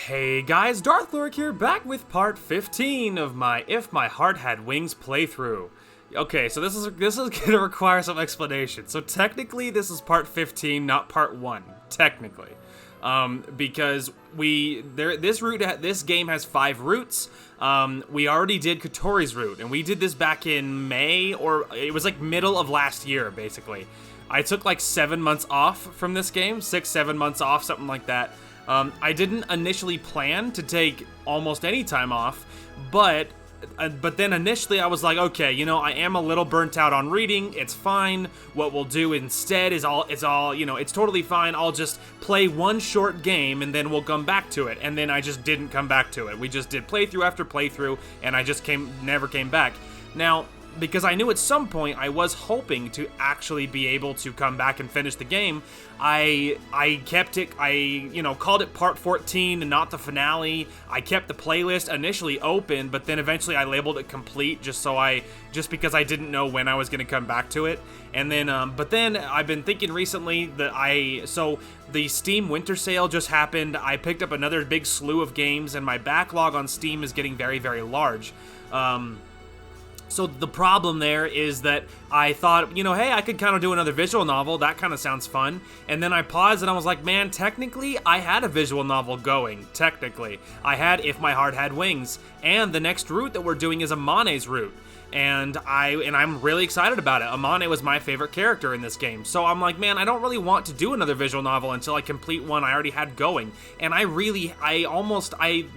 Hey guys, Darth Lurk here, back with part 15 of my If My Heart Had Wings playthrough. Okay, so this is gonna require some explanation. So technically, this is part 15, not part 1. Technically, because this game has 5 routes. We already did Kotori's route, and we did this back in May, or it was like middle of last year, basically. I took like 7 months off from this game, 6-7 months off, something like that. I didn't initially plan to take almost any time off, but then initially I was like, okay, you know, I am a little burnt out on reading. It's fine. What we'll do instead is it's totally fine. I'll just play one short game and then we'll come back to it. And then I just didn't come back to it. We just did playthrough after playthrough, and I just never came back. Now, because I knew at some point I was hoping to actually be able to come back and finish the game, I kept it, called it part 14 and not the finale. I kept the playlist initially open, but then eventually I labeled it complete just because I didn't know when I was going to come back to it. And then, but then I've been thinking recently that so the Steam Winter Sale just happened. I picked up another big slew of games, and my backlog on Steam is getting very, very large. So the problem there is that I thought, hey, I could kind of do another visual novel. That kind of sounds fun. And then I paused and I was like, man, technically, I had a visual novel going. Technically. I had If My Heart Had Wings. And the next route that we're doing is Amane's route. And I'm really excited about it. Amane was my favorite character in this game. So I'm like, man, I don't really want to do another visual novel until I complete one I already had going. And I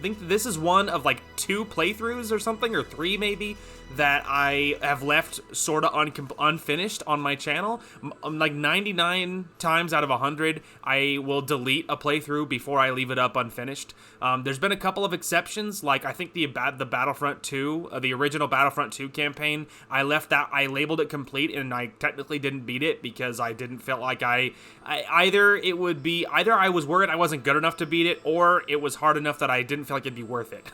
think this is one of like 2 playthroughs or something, or 3 maybe, that I have left sort of unfinished on my channel. Like 99 times out of 100, I will delete a playthrough before I leave it up unfinished. There's been a couple of exceptions, like I think the Battlefront 2, the original Battlefront 2 campaign, I labeled it complete, and I technically didn't beat it because I didn't feel like either I was worried I wasn't good enough to beat it, or it was hard enough that I didn't feel like it'd be worth it.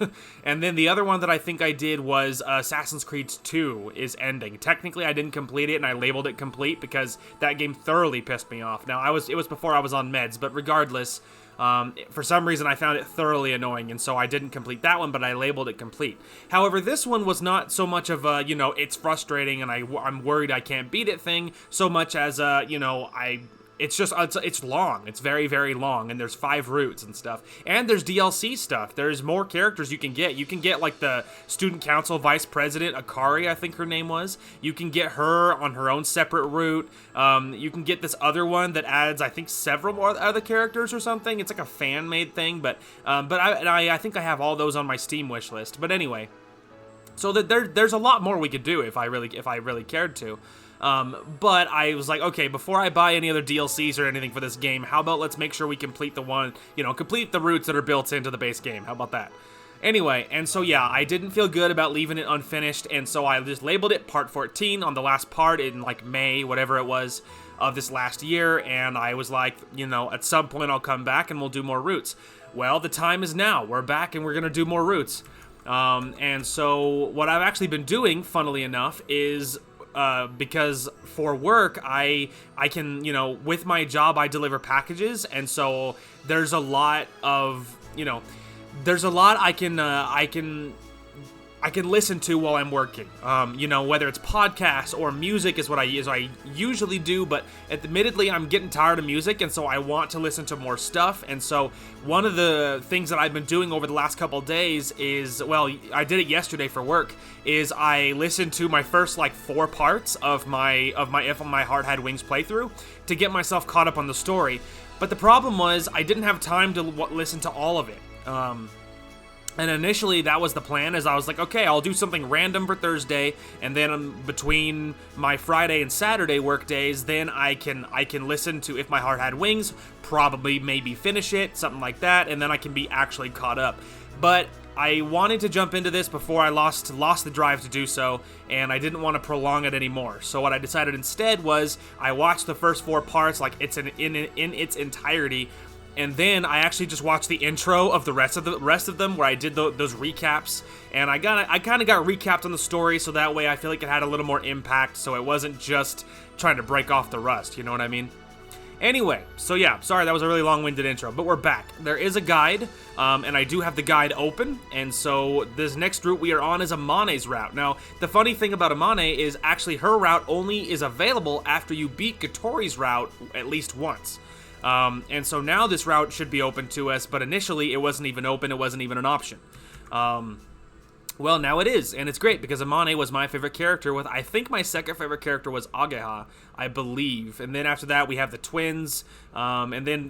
And then the other one that I think I did was Assassin's Creed 2 is ending. Technically, I didn't complete it, and I labeled it complete because that game thoroughly pissed me off. Now, it was before I was on meds, but regardless, for some reason I found it thoroughly annoying, and so I didn't complete that one, but I labeled it complete. However, this one was not so much of a, it's frustrating and I'm worried I can't beat it thing, so much as, it's long. It's very, very long, and there's 5 routes and stuff. And there's DLC stuff. There's more characters you can get. You can get, like, the student council vice president, Akari, I think her name was. You can get her on her own separate route. You can get this other one that adds, I think, several more other characters or something. It's like a fan-made thing, but I think I have all those on my Steam wish list. But anyway, so there's a lot more we could do if I really cared to. But I was like, okay, before I buy any other DLCs or anything for this game, how about let's make sure we complete complete the routes that are built into the base game. How about that? Anyway, and so yeah, I didn't feel good about leaving it unfinished, and so I just labeled it part 14 on the last part in like May, whatever it was, of this last year, and I was like, at some point I'll come back and we'll do more routes. Well, the time is now. We're back and we're gonna do more routes. And so what I've actually been doing, funnily enough, is because for work, I can, with my job, I deliver packages, and so there's a lot of, I can listen to while I'm working, whether it's podcasts or music is what I usually do, but admittedly, I'm getting tired of music, and so I want to listen to more stuff. And so one of the things that I've been doing over the last couple days is, well, I did it yesterday for work, is I listened to my first, 4 parts of my If My Heart Had Wings playthrough to get myself caught up on the story. But the problem was I didn't have time to listen to all of it. And initially, that was the plan, as I was like, okay, I'll do something random for Thursday, and then between my Friday and Saturday work days, then I can listen to If My Heart Had Wings, probably maybe finish it, something like that, and then I can be actually caught up. But I wanted to jump into this before I lost the drive to do so, and I didn't want to prolong it anymore. So what I decided instead was I watched the first 4 parts, like it's in its entirety. And then I actually just watched the intro of the rest of them, where I did those recaps, and I kind of got recapped on the story, so that way I feel like it had a little more impact, so it wasn't just trying to break off the rust. You know what I mean? Anyway, so yeah, sorry that was a really long-winded intro, but we're back. There is a guide, and I do have the guide open, and so this next route we are on is Amane's route. Now, the funny thing about Amane is actually her route only is available after you beat Katori's route at least once. And so now this route should be open to us, but initially it wasn't even open, it wasn't even an option. Well, now it is, and it's great because Amane was my favorite character. With I think my second favorite character was Ageha, I believe, and then after that we have the twins, and then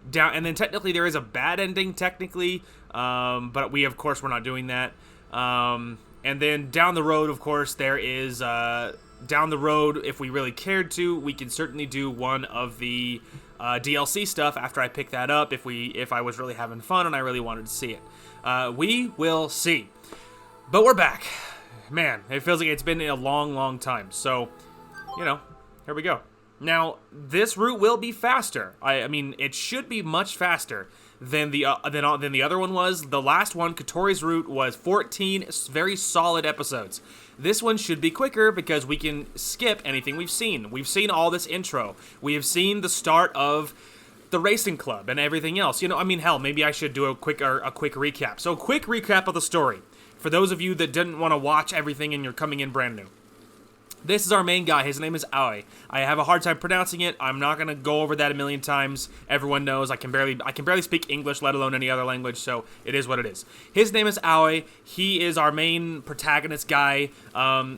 down, and then technically there is a bad ending technically, but we're not doing that. And then down the road, of course, there is down the road. If we really cared to, we can certainly do one of the DLC stuff after I pick that up. If I was really having fun and I really wanted to see it, we will see. But we're back. Man, it feels like it's been a long, long time. So, here we go. Now, this route will be faster. I mean, it should be much faster than the other one was. The last one, Katori's route, was 14 very solid episodes. This one should be quicker because we can skip anything we've seen. We've seen all this intro. We have seen the start of the racing club and everything else. Hell, maybe I should do a quick recap. So, quick recap of the story. For those of you that didn't want to watch everything and you're coming in brand new. This is our main guy. His name is Aoi. I have a hard time pronouncing it. I'm not going to go over that a million times. Everyone knows I can barely speak English, let alone any other language, so it is what it is. His name is Aoi. He is our main protagonist guy.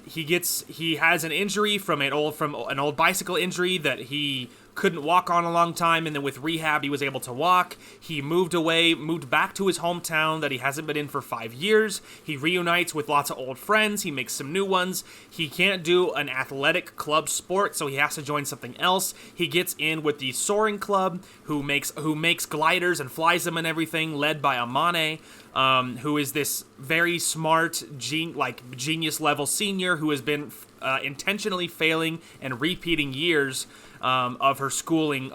He has an injury from an old bicycle injury that he couldn't walk on a long time, and then with rehab he was able to walk. He moved back to his hometown that he hasn't been in for 5 years. He reunites with lots of old friends. He makes some new ones. He can't do an athletic club sport, so he has to join something else. He gets in with the soaring club, who makes gliders and flies them and everything, led by Amane, who is this very smart genius level senior who has been intentionally failing and repeating years of her schooling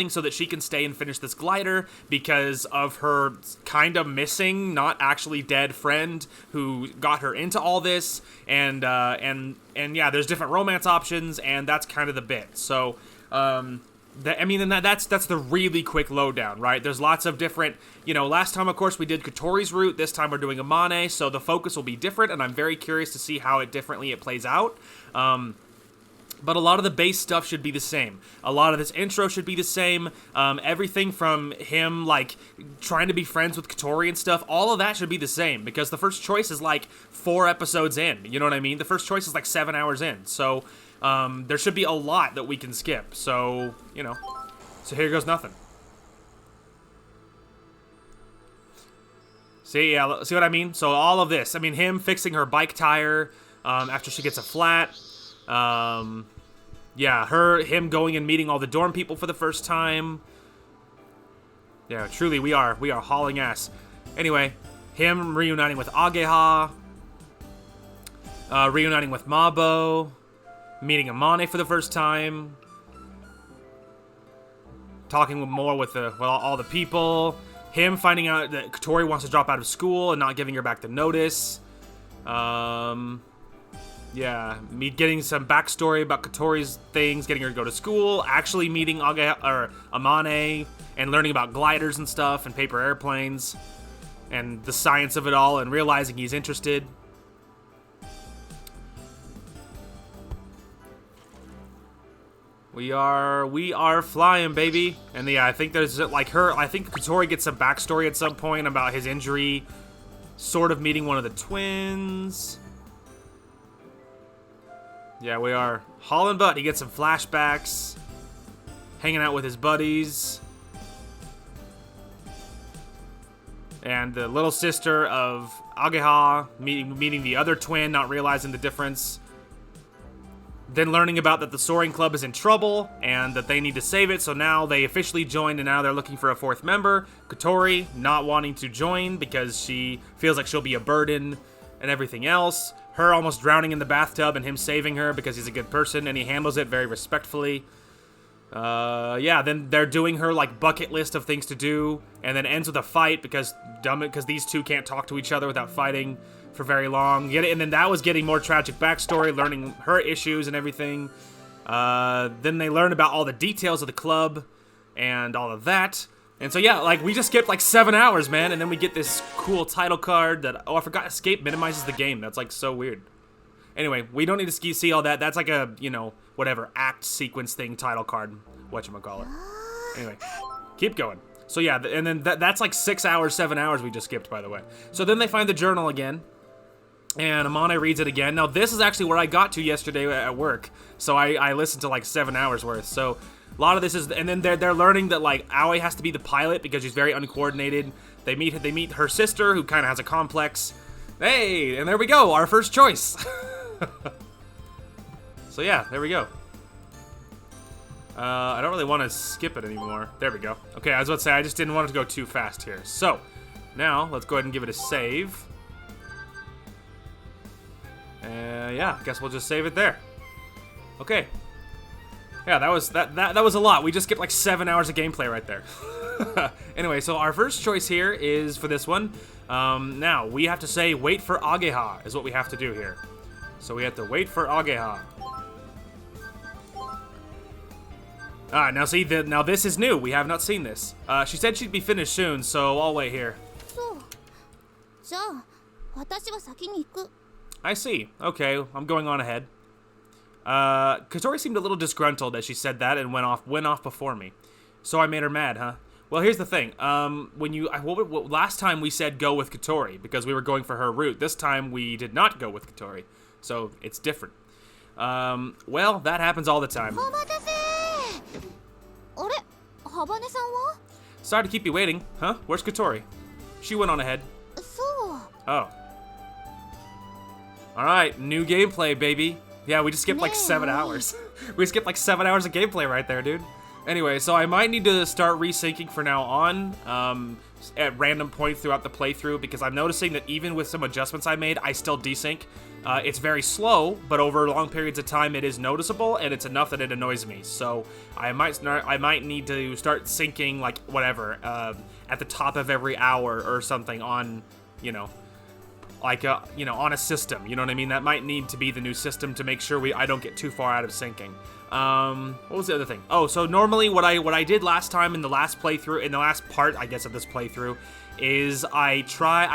so that she can stay and finish this glider because of her kind of missing, not actually dead friend who got her into all this. And yeah, there's different romance options, and that's kind of the bit. So that's the really quick lowdown, right? There's lots of different, last time, of course, we did Katori's route. This time we're doing Amane, so the focus will be different, and I'm very curious to see how it plays out. But a lot of the base stuff should be the same. A lot of this intro should be the same. Everything from him, trying to be friends with Katori and stuff, all of that should be the same, because the first choice is, 4 episodes in. You know what I mean? The first choice is, 7 hours in. So, there should be a lot that we can skip. So, so here goes nothing. See what I mean? So all of this, him fixing her bike tire after she gets a flat. Him going and meeting all the dorm people for the first time. Yeah, truly, we are hauling ass. Anyway, him reuniting with Ageha, reuniting with Mabo, meeting Amane for the first time, talking more with all the people, him finding out that Katori wants to drop out of school and not giving her back the notice. Me getting some backstory about Katori's things, getting her to go to school, actually meeting Amane, and learning about gliders and stuff, and paper airplanes, and the science of it all, and realizing he's interested. We are flying, baby. And yeah, I think there's I think Katori gets some backstory at some point about his injury, sort of meeting one of the twins. Yeah, we are hauling butt. He gets some flashbacks, hanging out with his buddies, and the little sister of Ageha meeting the other twin, not realizing the difference. Then learning about that the soaring club is in trouble and that they need to save it, so now they officially joined and now they're looking for a 4th member. Katori not wanting to join because she feels like she'll be a burden and everything else. Her almost drowning in the bathtub and him saving her because he's a good person and he handles it very respectfully. Then they're doing her bucket list of things to do, and then ends with a fight because these two can't talk to each other without fighting for very long. And then that was getting more tragic backstory, learning her issues and everything. Then they learn about all the details of the club and all of that. And so yeah, like we just skipped like 7 hours, man, and then we get this cool title card that, oh, I forgot escape minimizes the game. That's like so weird. Anyway, we don't need to see all that. That's like a, you know, whatever, act sequence thing, title card, whatchamacallit. Anyway, keep going. So yeah, and then that's like 6 hours, 7 hours we just skipped, by the way. So then they find the journal again, and Amane reads it again. Now this is actually where I got to yesterday at work. So I listened to like 7 hours worth. So a lot of this is, and then they're learning that like Aoi has to be the pilot because she's very uncoordinated. They meet her sister who kind of has a complex. Hey, and there we go, our first choice. So yeah, there we go. I don't really want to skip it anymore. There we go. Okay, I was about to say, I just didn't want it to go too fast here. So, now, let's go ahead and give it a save. Yeah, I guess we'll just save it there. Okay. Yeah, that was a lot. We just skipped like 7 hours of gameplay right there. Anyway, so our first choice here is for this one. Now, we have to say, wait for Ageha, is what we have to do here. So we have to wait for Ageha. Alright, now see, now this is new. We have not seen this. She said she'd be finished soon, so I'll wait here. I see. Okay, I'm going on ahead. Katori seemed a little disgruntled as she said that and went off before me. So I made her mad, huh? Well, here's the thing. Last time we said go with Katori because we were going for her route. This time we did not go with Katori, so it's different. Well, that happens all the time. Sorry to keep you waiting. Huh? Where's Katori? She went on ahead. Oh. Alright, new gameplay, baby. Yeah, we just skipped like 7 hours. We skipped like 7 hours of gameplay right there, dude. Anyway, so I might need to start resyncing from now on at random points throughout the playthrough because I'm noticing that even with some adjustments I made, I still desync. It's very slow, but over long periods of time it is noticeable, and it's enough that it annoys me. So I might need to start syncing, like, whatever, at the top of every hour or something on, you know, like, you know, on a system, you know what I mean? That might need to be the new system to make sure I don't get too far out of syncing. What was the other thing? Oh, so normally what I did last time in the last playthrough, in the last part, I guess, of this playthrough, is I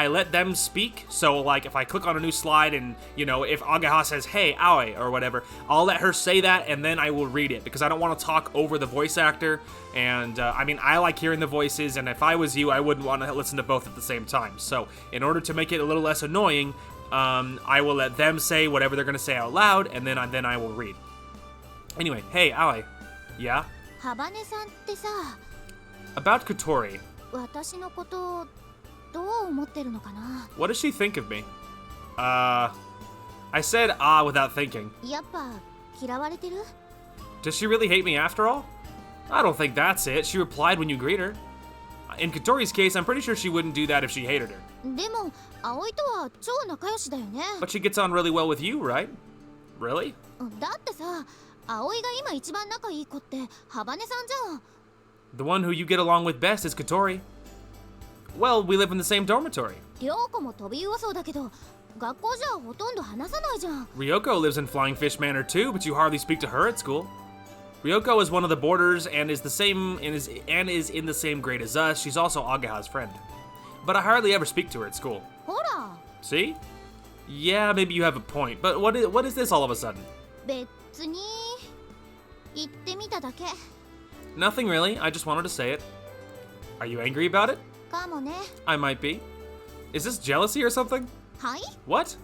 let them speak. So, like, if I click on a new slide and, you know, if Ageha says, hey, Aoi, or whatever, I'll let her say that and then I will read it because I don't want to talk over the voice actor. And, I mean, I like hearing the voices, and if I was you, I wouldn't want to listen to both at the same time. So, in order to make it a little less annoying, I will let them say whatever they're going to say out loud, and then I will read. Anyway, hey, Aoi. Yeah? About Katori. What does she think of me? I said without thinking. Does she really hate me after all? I don't think that's it. She replied when you greet her. In Katori's case, I'm pretty sure she wouldn't do that if she hated her. But she gets on really well with you, right? Really? The one who you get along with best is Katori. Well, we live in the same dormitory. Ryoko lives in Flying Fish Manor too, but you hardly speak to her at school. Ryoko is one of the boarders and is in the same grade as us. She's also Ageha's friend. But I hardly ever speak to her at school. See? Yeah, maybe you have a point, but what is this all of a sudden? Nothing really, I just wanted to say it. Are you angry about it? I might be. Is this jealousy or something? What?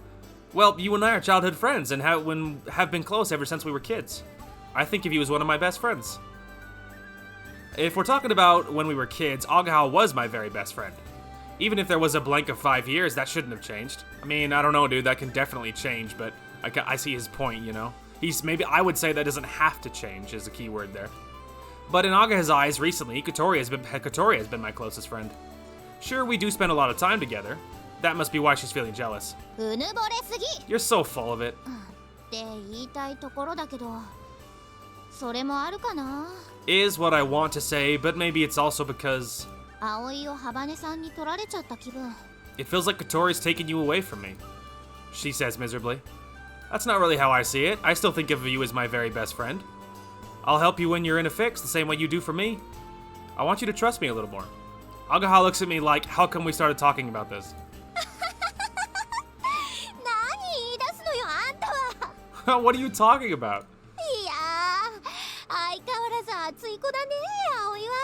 Well, you and I are childhood friends and have been close ever since we were kids. I think of you as one of my best friends. If we're talking about when we were kids, Ageha was my very best friend. Even if there was a blank of 5 years, that shouldn't have changed. I mean, I don't know, dude, that can definitely change, but I see his point, you know? Maybe I would say that doesn't have to change is the key word there. But in Ageha's eyes, recently, Katori has been my closest friend. Sure, we do spend a lot of time together. That must be why she's feeling jealous. You're so full of it. Is what I want to say, but maybe it's also because it feels like Katori's taking you away from me, she says miserably. That's not really how I see it. I still think of you as my very best friend. I'll help you when you're in a fix, the same way you do for me. I want you to trust me a little more. Agaha looks at me like, how come we started talking about this? 何言い出すのよあんたは。 What are you talking about? いやー、相変わらず熱い子だね葵は。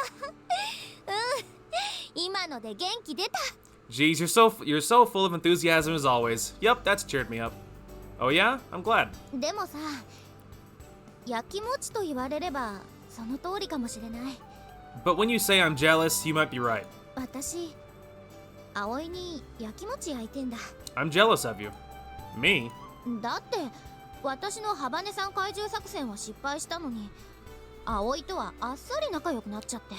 うん、今ので元気出た。 Geez, you're so full of enthusiasm as always. Yep, that's cheered me up. Oh yeah? I'm glad. でもさ、焼きもちと言われればその通りかもしれない。 But when you say I'm jealous, you might be right. 私、葵に焼きもち焼いてんだ。 I'm jealous of you. Me? だって私のハバネさん怪獣作戦は失敗したのに、葵とはあっさり仲良くなっちゃって。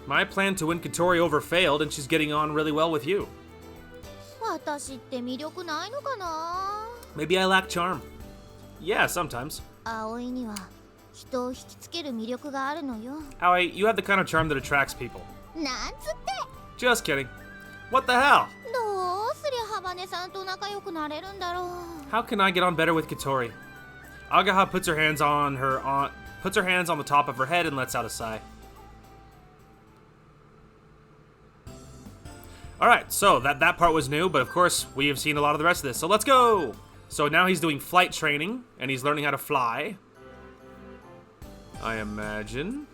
My plan to win Katori over failed, and she's getting on really well with you. 私って魅力ないのかな。 Maybe I lack charm. Yeah, sometimes. 葵には人を引きつける魅力があるのよ。 Howie, you have the kind of charm that attracts people. なんつって。 Just kidding. What the hell? どうすりゃハバネさんと仲良くなれるんだろう。 How can I get on better with Katori? Agaha puts her hands on the top of her head and lets out a sigh. Alright, so that part was new, but of course we have seen a lot of the rest of this, so let's go! So now he's doing flight training, and he's learning how to fly. I imagine.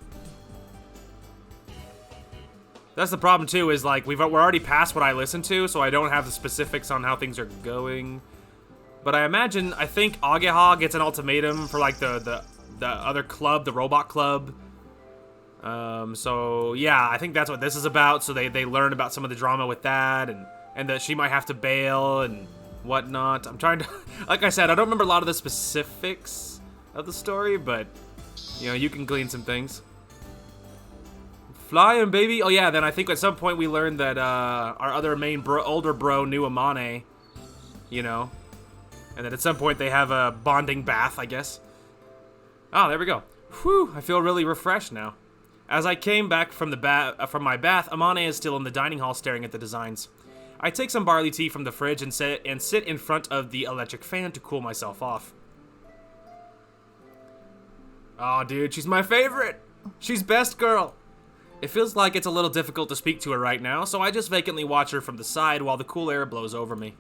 That's the problem too, is like we're already past what I listened to, so I don't have the specifics on how things are going. But I think Ageha gets an ultimatum for like the other club, the robot club. So yeah, I think that's what this is about. So they learn about some of the drama with that, and that she might have to bail and whatnot. I'm trying to, like I said, I don't remember a lot of the specifics of the story, but you know, you can glean some things. Flying, baby. Oh yeah, then I think at some point we learned that our other main older bro knew Amane, you know, and that at some point they have a bonding bath, I guess. Oh, there we go. Whew, I feel really refreshed now. As I came back from my bath, Amane is still in the dining hall staring at the designs. I take some barley tea from the fridge and sit in front of the electric fan to cool myself off. Oh, dude, she's my favorite. She's best girl. It feels like it's a little difficult to speak to her right now, so I just vacantly watch her from the side while the cool air blows over me.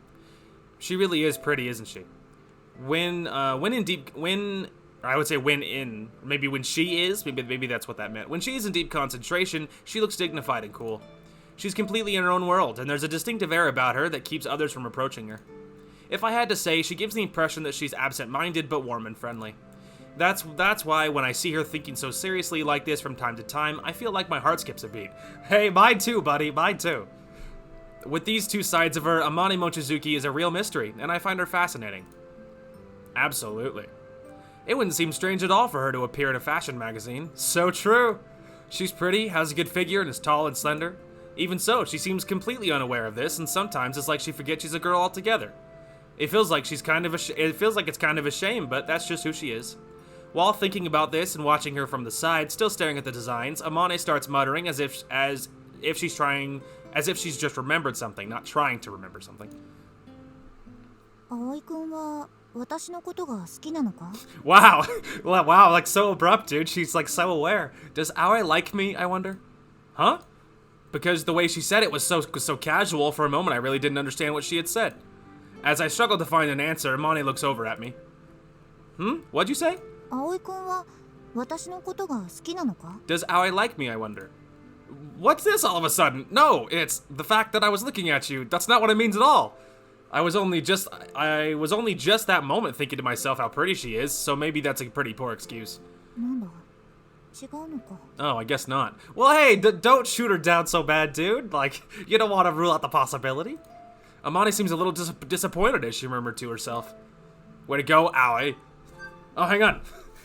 She really is pretty, isn't she? Maybe when she is, maybe that's what that meant. When she is in deep concentration, she looks dignified and cool. She's completely in her own world, and there's a distinctive air about her that keeps others from approaching her. If I had to say, she gives the impression that she's absent-minded but warm and friendly. That's why when I see her thinking so seriously like this from time to time, I feel like my heart skips a beat. Hey, mine too, buddy, mine too. With these two sides of her, Amane Mochizuki is a real mystery, and I find her fascinating. Absolutely. It wouldn't seem strange at all for her to appear in a fashion magazine. So true. She's pretty, has a good figure, and is tall and slender. Even so, she seems completely unaware of this, and sometimes it's like she forgets she's a girl altogether. It feels like it's kind of a shame, but that's just who she is. While thinking about this and watching her from the side, still staring at the designs, Amane starts muttering as if she's just remembered something, not trying to remember something. Aoi-kun wa watashi no koto ga suki nano ka? Wow, wow, like so abrupt, dude. She's like so aware. Does Aoi like me, I wonder? Huh? Because the way she said it was so casual, for a moment I really didn't understand what she had said. As I struggled to find an answer, Amane looks over at me. What'd you say? Aoi-kun wa watashi no koto ga suki nano ka? Does Aoi like me, I wonder? What's this all of a sudden? No, it's the fact that I was looking at you. That's not what it means at all. I was only just that moment thinking to myself how pretty she is, so maybe that's a pretty poor excuse. Oh, I guess not. Well, hey, don't shoot her down so bad, dude. Like, you don't want to rule out the possibility. Amane seems a little disappointed as she murmured to herself. Way to go, Aoi. Oh, hang on.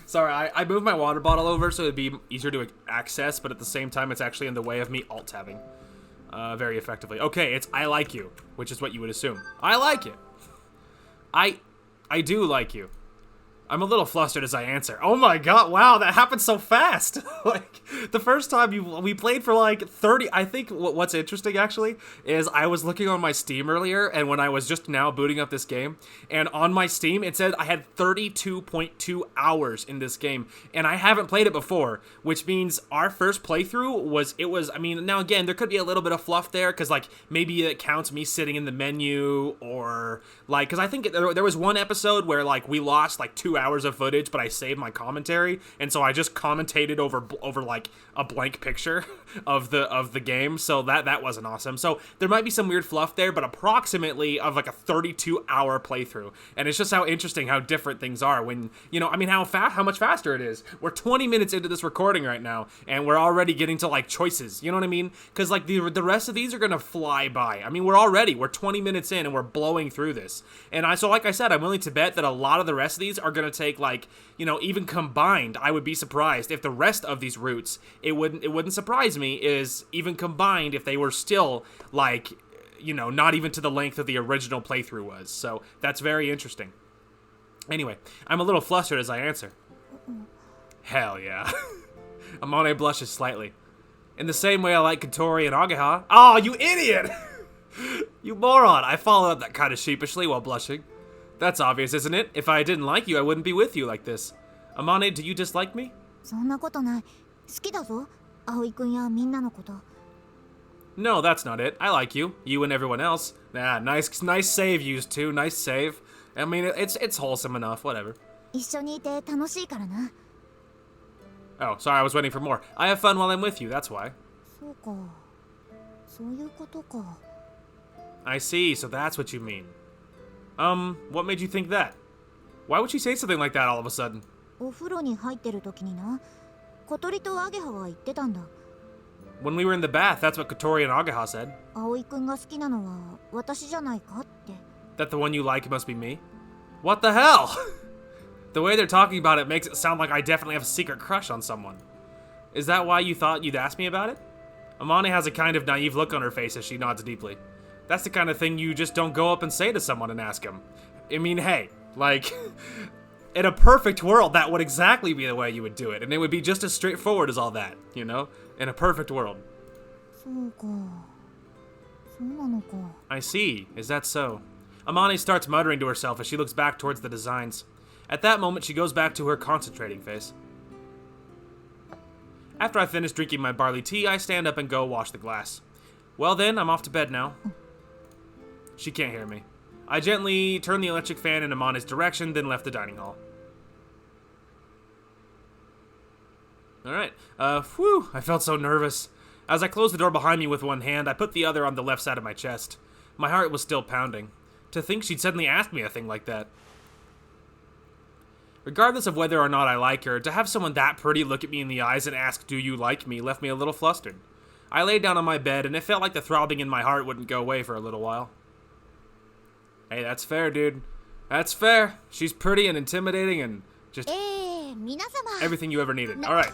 Sorry, I moved my water bottle over so it'd be easier to access, but at the same time, it's actually in the way of me alt-tabbing. Very effectively. Okay, it's I like you, which is what you would assume. I like it. I do like you. I'm a little flustered as I answer. Oh my god, wow, that happened so fast. Like, the first time we played for like 30, I think what's interesting actually is I was looking on my Steam earlier, and when I was just now booting up this game, and on my Steam it said I had 32.2 hours in this game, and I haven't played it before, which means our first playthrough was, I mean, now again, there could be a little bit of fluff there, because like, maybe it counts me sitting in the menu, or like, because I think there was one episode where like, we lost like 2 hours of footage, but I saved my commentary, and so I just commentated over like a blank picture of the game, so that wasn't awesome. So there might be some weird fluff there, but approximately of like a 32-hour playthrough, and it's just how interesting how different things are when, you know, I mean, how much faster it is. We're 20 minutes into this recording right now, and we're already getting to like choices, you know what I mean? Because like the rest of these are gonna fly by. I mean, we're 20 minutes in and we're blowing through this, and so like I said, I'm willing to bet that a lot of the rest of these are gonna take like, you know, even combined, I would be surprised if the rest of these routes, it wouldn't surprise me is even combined if they were still like, you know, not even to the length of the original playthrough was. So that's very interesting. Anyway, I'm a little flustered as I answer. Hell yeah. Amane blushes slightly. In the same way I like Katori and Agaha. Oh, you idiot! You moron! I followed up that kind of sheepishly while blushing. That's obvious, isn't it? If I didn't like you, I wouldn't be with you like this. Amane, do you dislike me? そんなことない。好きだぞ、葵くんやみんなのこと。No, that's not it. I like you. You and everyone else. Nah, nice save, used to. Nice save. I mean, it's wholesome enough, whatever. 一緒にいて楽しいからな。Oh, sorry, I was waiting for more. I have fun while I'm with you, that's why. そうか。そういうことか。I see, so that's what you mean. What made you think that? Why would she say something like that all of a sudden? お風呂に入ってる時にな、小鳥とアゲハは言ってたんだ。When we were in the bath, that's what Katori and Agaha said. 葵くんが好きなのは私じゃないかって。That the one you like must be me? What the hell? The way they're talking about it makes it sound like I definitely have a secret crush on someone. Is that why you thought you'd ask me about it? Amane has a kind of naive look on her face as she nods deeply. That's the kind of thing you just don't go up and say to someone and ask them. I mean, hey, like, in a perfect world, that would exactly be the way you would do it, and it would be just as straightforward as all that, you know? In a perfect world. そうか。そうなのか。I see. Is that so? Amane starts muttering to herself as she looks back towards the designs. At that moment, she goes back to her concentrating face. After I finish drinking my barley tea, I stand up and go wash the glass. Well then, I'm off to bed now. She can't hear me. I gently turned the electric fan in Amane's direction, then left the dining hall. Alright, whew, I felt so nervous. As I closed the door behind me with one hand, I put the other on the left side of my chest. My heart was still pounding. To think she'd suddenly asked me a thing like that. Regardless of whether or not I like her, to have someone that pretty look at me in the eyes and ask, "Do you like me?" left me a little flustered. I lay down on my bed, and it felt like the throbbing in my heart wouldn't go away for a little while. Hey, that's fair, dude. That's fair. She's pretty and intimidating and just 皆様。 everything you ever needed. Alright,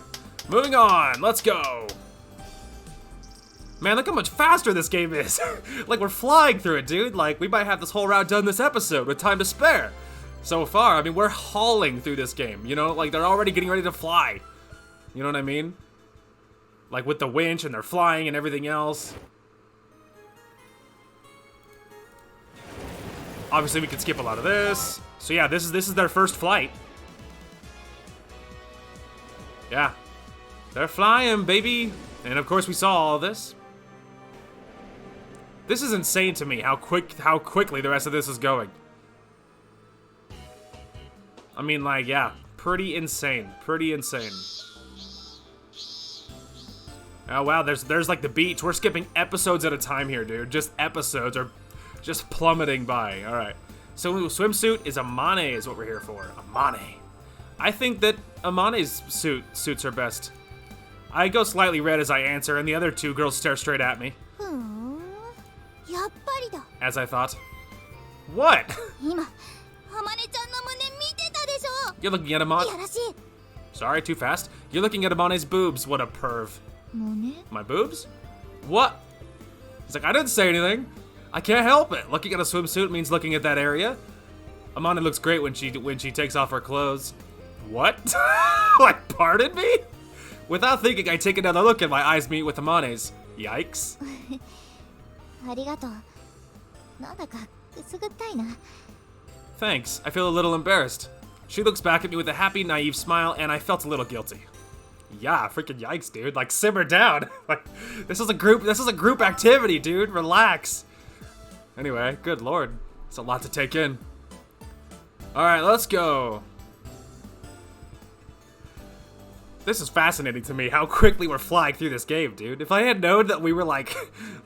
moving on. Let's go. Man, look how much faster this game is. Like, we're flying through it, dude. Like, we might have this whole route done this episode with time to spare. So far, I mean, we're hauling through this game, you know? Like, they're already getting ready to fly. You know what I mean? Like, with the winch, and they're flying and everything else. Obviously, we can skip a lot of this. So yeah, this is their first flight. Yeah. They're flying, baby. And of course, we saw all of this. This is insane to me, how quickly the rest of this is going. I mean, like, yeah, pretty insane. Pretty insane. Oh, wow, there's like the beach. We're skipping episodes at a time here, dude. Just episodes are just plummeting by. All right. So swimsuit is Amane is what we're here for. Amane. I think that Amane's suit suits her best. I go slightly red as I answer, and the other two girls stare straight at me. やっぱりだ。 As I thought. What? 今、ハマネちゃんの胸見てたでしょ。 You're looking at Amane. いやらしい。 Sorry, too fast. You're looking at Amane's boobs. What a perv. モネ？ My boobs? What? He's like, I didn't say anything. I can't help it. Looking at a swimsuit means looking at that area. Amane looks great when she takes off her clothes. What? Like, pardon me? Without thinking, I take another look and my eyes meet with Amane's. Yikes. ありがとう。なんだかくすぐったいな。 Thanks. I feel a little embarrassed. She looks back at me with a happy, naive smile, and I felt a little guilty. Yeah, freaking yikes, dude. Like, simmer down. Like, this is a group activity, dude. Relax. Anyway, good lord. It's a lot to take in. Alright, let's go. This is fascinating to me, how quickly we're flying through this game, dude. If I had known that we were like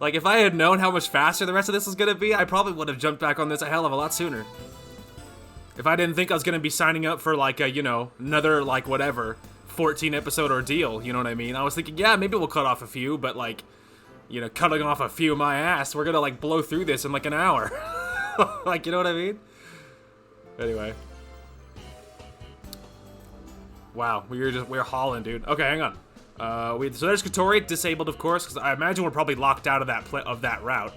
if I had known how much faster the rest of this was gonna be, I probably would have jumped back on this a hell of a lot sooner. If I didn't think I was gonna be signing up for like a, you know, another like whatever 14 episode ordeal, you know what I mean? I was thinking, yeah, maybe we'll cut off a few, but like, you know, cutting off a few my ass, we're gonna like blow through this in like an hour. Like, you know what I mean? Anyway. Wow, we're hauling, dude. Okay, hang on. So there's Katori, disabled, of course, because I imagine we're probably locked out of that route.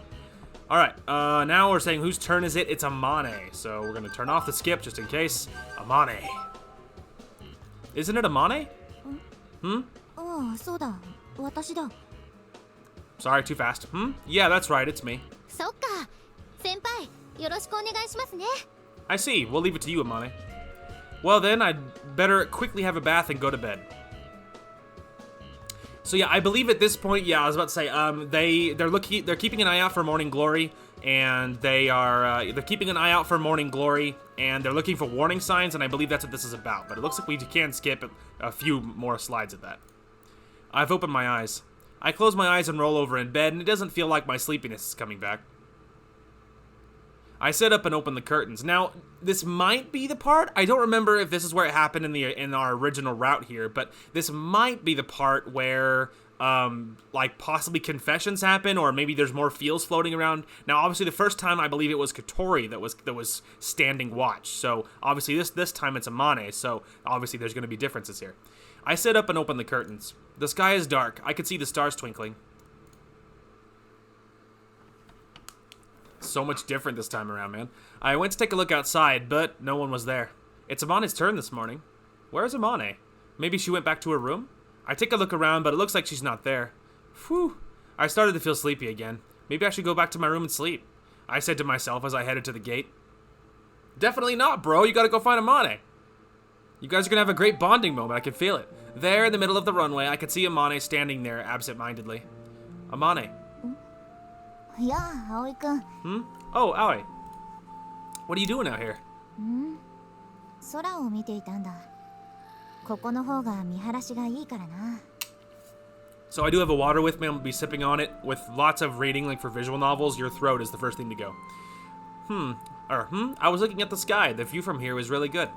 All right, now we're saying whose turn is it? It's Amane. So we're gonna turn off the skip just in case. Amane. Isn't it Amane? Hmm? Oh, そうだ。私だ。 Sorry, too fast. Yeah, that's right, it's me. そっか。先輩、よろしくお願いしますね。 I see. We'll leave it to you, Amane. Well then, I'd better quickly have a bath and go to bed. So yeah, I believe at this point, yeah, I was about to say, they're keeping an eye out for Morning Glory, and they're keeping an eye out for Morning Glory, and they're looking for warning signs, and I believe that's what this is about. But it looks like we can skip a few more slides at that. I've opened my eyes. I close my eyes and roll over in bed, and it doesn't feel like my sleepiness is coming back. I sit up and open the curtains. Now, this might be the part. I don't remember if this is where it happened in our original route here, but this might be the part where like possibly confessions happen, or maybe there's more feels floating around. Now, obviously, the first time I believe it was Katori that was standing watch. So obviously, this time it's Amane. So obviously, there's going to be differences here. I sit up and open the curtains. The sky is dark. I can see the stars twinkling. So much different this time around, man. I went to take a look outside, but no one was there. It's Amane's turn this morning. Where's Amane? Maybe she went back to her room? I take a look around, but it looks like she's not there. Phew. I started to feel sleepy again. Maybe I should go back to my room and sleep. I said to myself as I headed to the gate. Definitely not, bro. You gotta go find Amane. You guys are gonna have a great bonding moment. I can feel it. There in the middle of the runway, I could see Amane standing there absent-mindedly. Amane. Yeah, Aoi-kun. Oh, Aoi. What are you doing out here? 空を見ていたんだ。ここの方が見晴らしがいいからな。 So I do have a water with me. I'm gonna be sipping on it with lots of reading, like for visual novels. Your throat is the first thing to go. I was looking at the sky. The view from here was really good,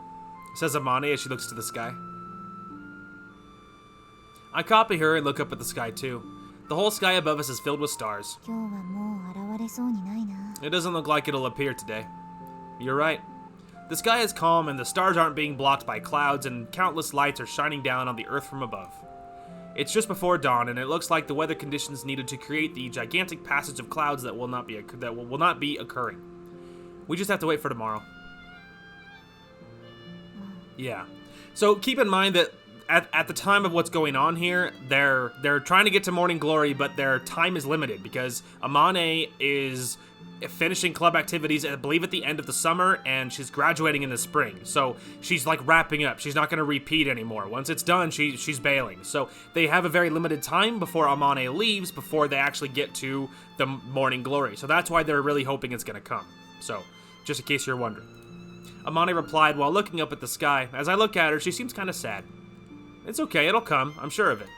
says Amane as she looks to the sky. I copy her and look up at the sky too. The whole sky above us is filled with stars. 今日はもう現れそうにないな。 It doesn't look like it'll appear today. You're right. The sky is calm and the stars aren't being blocked by clouds, and countless lights are shining down on the earth from above. It's just before dawn, and it looks like the weather conditions needed to create the gigantic passage of clouds that will not be occurring. We just have to wait for tomorrow. Yeah. So keep in mind that at the time of what's going on here, they're trying to get to Morning Glory, but their time is limited because Amane is finishing club activities, I believe, at the end of the summer, and she's graduating in the spring. So she's like wrapping up. She's not going to repeat anymore. Once it's done, she's bailing. So they have a very limited time before Amane leaves, before they actually get to the Morning Glory. So that's why they're really hoping it's going to come. So just in case you're wondering. Amane replied while looking up at the sky. As I look at her, she seems kind of sad. It's okay, it'll come, I'm sure of it.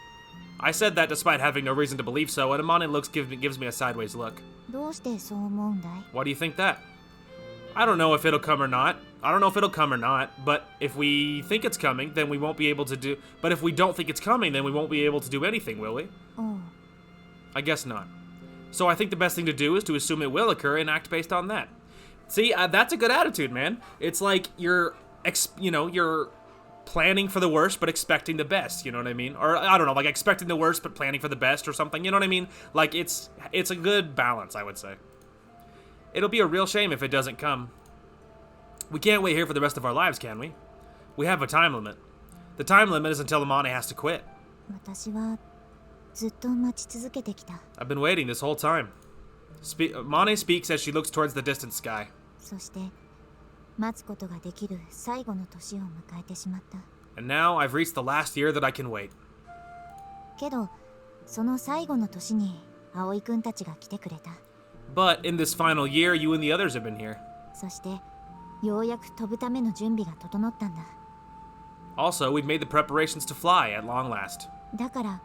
I said that despite having no reason to believe so, and Amane gives me a sideways look. どうしてそう思うんだい? Why do you think that? I don't know if it'll come or not. But if we think it's coming, then we won't be able to do... But if we don't think it's coming, then we won't be able to do anything, will we? Oh. I guess not. So I think the best thing to do is to assume it will occur and act based on that. See, that's a good attitude, man. It's like you're planning for the worst but expecting the best, you know what I mean? Or I don't know, like expecting the worst but planning for the best or something, you know what I mean? Like it's a good balance, I would say. It'll be a real shame if it doesn't come. We can't wait here for the rest of our lives, can we? We have a time limit. The time limit is until Amane has to quit. 私はずっと待ち続けてきた。 I've been waiting this whole time. Monet speaks as she looks towards the distant sky. そして待つことができる最後の年を迎えてしまった。 And now I've reached the last year that I can wait. けどその最後の年に葵くんたちが来てくれた。 But in this final year, you and the others have been here. そしてようやく飛ぶための準備が整ったんだ。 Also, we've made the preparations to fly at long last. だから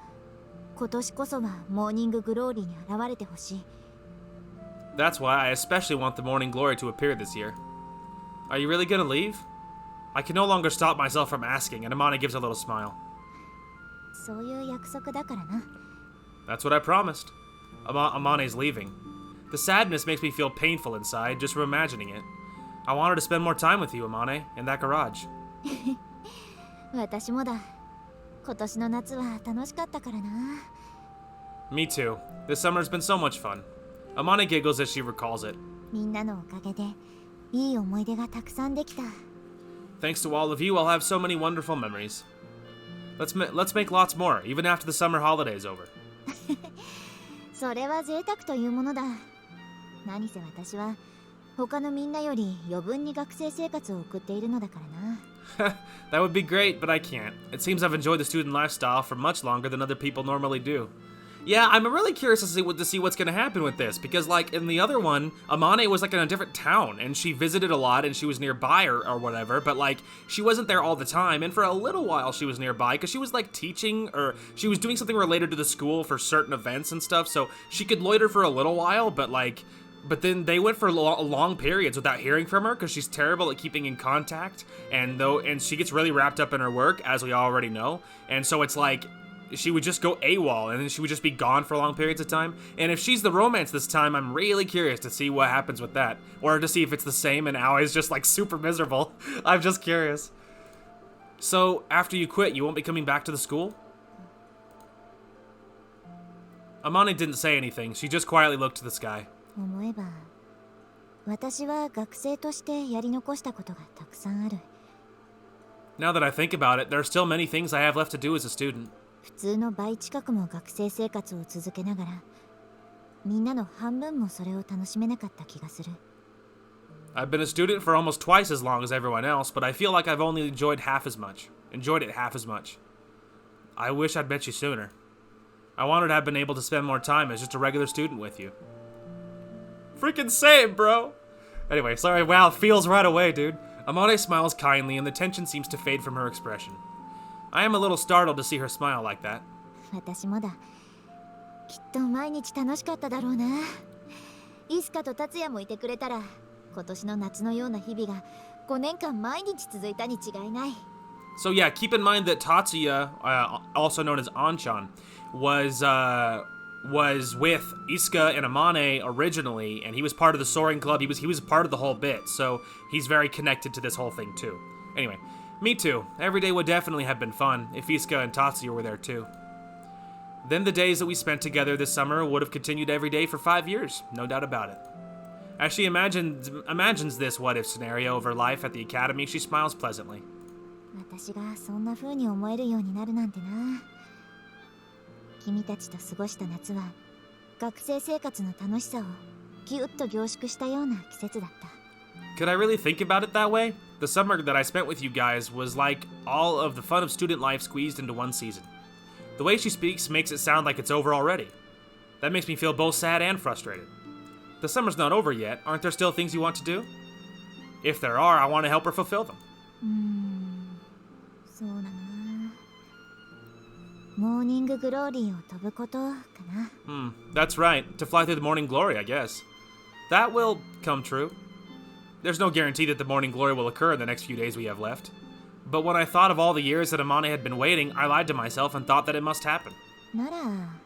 今年こそはモーニンググローリーに現れてほしい。 That's why I especially want the Morning Glory to appear this year. Are you really gonna leave? I can no longer stop myself from asking, and Amane gives a little smile. そういう約束だからな。 That's what I promised. Amane's leaving. The sadness makes me feel painful inside just from imagining it. I wanted to spend more time with you, Amane, in that garage. 私もだ。今年の夏は楽しかったからな。 Me too. This summer has been so much fun. Amane giggles as she recalls it. みんなのおかげでいい思い出がたくさんできた。 Thanks to all of you, I'll have so many wonderful memories. Let's make lots more, even after the summer holiday is over. それは贅沢というものだ。何せ私は他のみんなより余分に学生生活を送っているのだからな。That would be great, but I can't. It seems I've enjoyed the student lifestyle for much longer than other people normally do. Yeah, I'm really curious to see what's gonna happen with this, because like in the other one, Amane was like in a different town, and she visited a lot, and she was nearby or whatever, but like she wasn't there all the time, and for a little while she was nearby, because she was like teaching, or she was doing something related to the school for certain events and stuff, so she could loiter for a little while, but then they went for long periods without hearing from her because she's terrible at keeping in contact, and she gets really wrapped up in her work, as we already know, and so it's like she would just go AWOL, and then she would just be gone for long periods of time. And if she's the romance this time, I'm really curious to see what happens with that, or to see if it's the same and Aoi's just like super miserable. I'm just curious. So after you quit, you won't be coming back to the school? Amane didn't say anything. She just quietly looked to the sky. 思えば私は学生としてやり残したことがたくさんある。 Now that I think about it, there are still many things I have left to do as a student. 普通の倍近くも学生生活を続けながらみんなの半分もそれを楽しめなかった気がする。 I've been a student for almost twice as long as everyone else, but I feel like I've only enjoyed it half as much. I wish I'd met you sooner. I wanted to have been able to spend more time as just a regular student with you. Freaking same, bro! Anyway, sorry, wow, feels right away, dude. Amane smiles kindly, and the tension seems to fade from her expression. I am a little startled to see her smile like that. 私もだ。きっと毎日楽しかっただろうな。イスカと達也もいてくれたら、今年の夏のような日々が5年間毎日続いたに違いない。 So yeah, keep in mind that Tatsuya, also known as Anchan, was with Iska and Amane originally, and he was part of the soaring club. He was part of the whole bit, so he's very connected to this whole thing too. Anyway, me too. Every day would definitely have been fun if Iska and Tatsuya were there too. Then the days that we spent together this summer would have continued every day for 5 years, no doubt about it. As she imagines this what-if scenario of her life at the academy, she smiles pleasantly. 私がそんな風に思えるようになるなんてな。君たちと過ごした夏は学生生活の楽しさをぎゅっと凝縮したような季節だった。 Could I really think about it that way? The summer that I spent with you guys was like all of the fun of student life squeezed into one season. The way she speaks makes it sound like it's over already. That makes me feel both sad and frustrated. The summer's not over yet. Aren't there still things you want to do? If there are, I want to help her fulfill them. そうだな。モーニンググローリーを飛ぶことかな。That's right. To fly through the morning glory, I guess. That will come true. There's no guarantee that the morning glory will occur in the next few days we have left. But when I thought of all the years that Amane had been waiting, I lied to myself and thought that it must happen. なら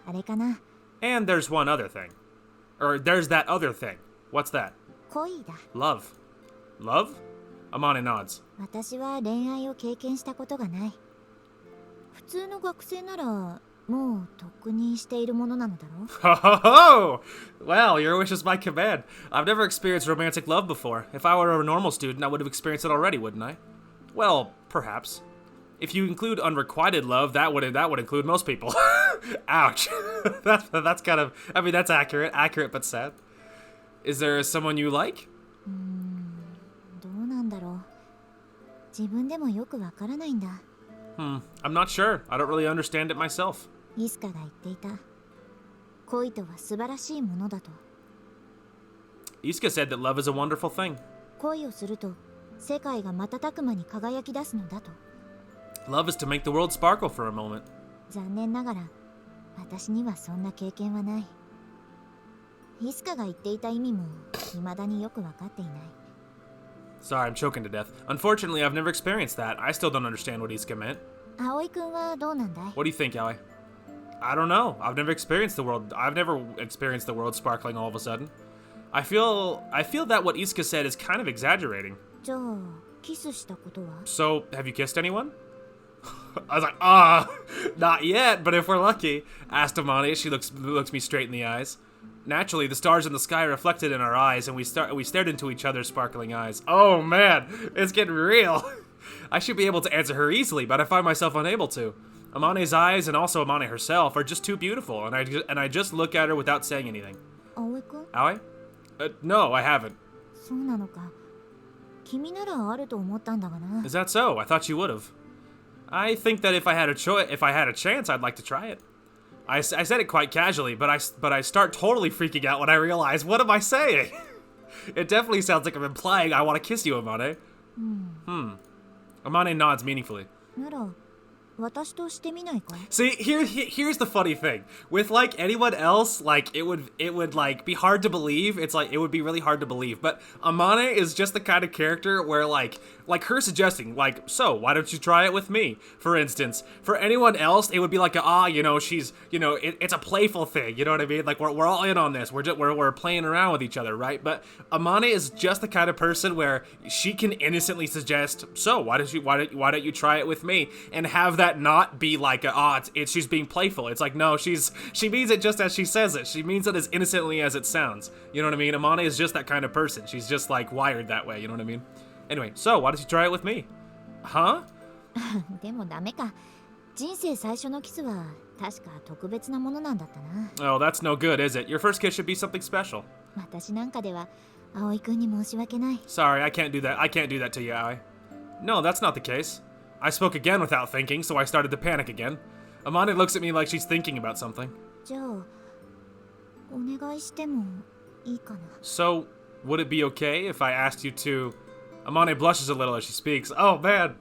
あれかな。 And there's one other thing. Or there's that other thing. What's that? 恋だ。 Love. Love? Amane nods. 私は恋愛を経験したことがない。普通の学生ならもうとっくにしているものなのだろう。 Ho ho ho! Well, your wish is my command. I've never experienced romantic love before. If I were a normal student, I would have experienced it already, wouldn't I? Well, perhaps. If you include unrequited love, that would include most people. Ouch. That's kind of, I mean, that's accurate but sad. Is there someone you like? どうなんだろう。自分でもよくわからないんだ。I'm not sure. I don't really understand it myself. イスカが言っていた。恋とは素晴らしいものだと。Iska said that love is a wonderful thing. 恋をすると世界が瞬く間に輝き出すのだと。Love is to make the world sparkle for a moment. 残念ながら私にはそんな経験はない。イスカが言っていた意味も未だによくわかっていない。Sorry, I'm choking to death. Unfortunately, I've never experienced that. I still don't understand what Iska meant. 葵くんはどうなんだい？ What do you think, Aoi? I don't know. I've never experienced the world sparkling all of a sudden. I feel that what Iska said is kind of exaggerating. じゃあキスしたことは？ So, have you kissed anyone? I was like, not yet, but if we're lucky. Asked Amane. She looks me straight in the eyes. Naturally, the stars in the sky reflected in our eyes, and we stared into each other's sparkling eyes. Oh man, it's getting real. I should be able to answer her easily, but I find myself unable to. Amane's eyes, and also Amane herself, are just too beautiful, and I just look at her without saying anything. 葵くん？ Aoi? No, I haven't. そうなのか。君ならあると思ったんだがな。 Is that so? I thought you would have. I think that if I had a chance, I'd like to try it. I said it quite casually, but I start totally freaking out when I realize, what am I saying? It definitely sounds like I'm implying I want to kiss you, Amane. Amane nods meaningfully. なら私としてみないか？ See, here's the funny thing. With like anyone else, like it would like be hard to believe. It's like it would be really hard to believe. But Amane is just the kind of character where like her suggesting, like, so why don't you try it with me? For instance, for anyone else, it would be like, she's, it's a playful thing. You know what I mean? Like we're all in on this. We're playing around with each other, right? But Amane is just the kind of person where she can innocently suggest, so why don't you try it with me, and have that not be like she's being playful. It's like, no, she means it just as she says it. She means it as innocently as it sounds. You know what I mean? Amane is just that kind of person. She's just like wired that way. You know what I mean? Anyway, so why don't you try it with me? Huh? でもダメか。人生最初のキスは確か特別なものなんだったな。 Oh, that's no good, is it? Your first kiss should be something special. 私なんかでは葵くんに申し訳ない。 Sorry, I can't do that. I can't do that to you, Aoi. No, that's not the case. I spoke again without thinking, so I started to panic again. Amane looks at me like she's thinking about something. じゃあお願いしてもいいかな。 So, would it be okay if I asked you to... Amane blushes a little as she speaks. Oh, man.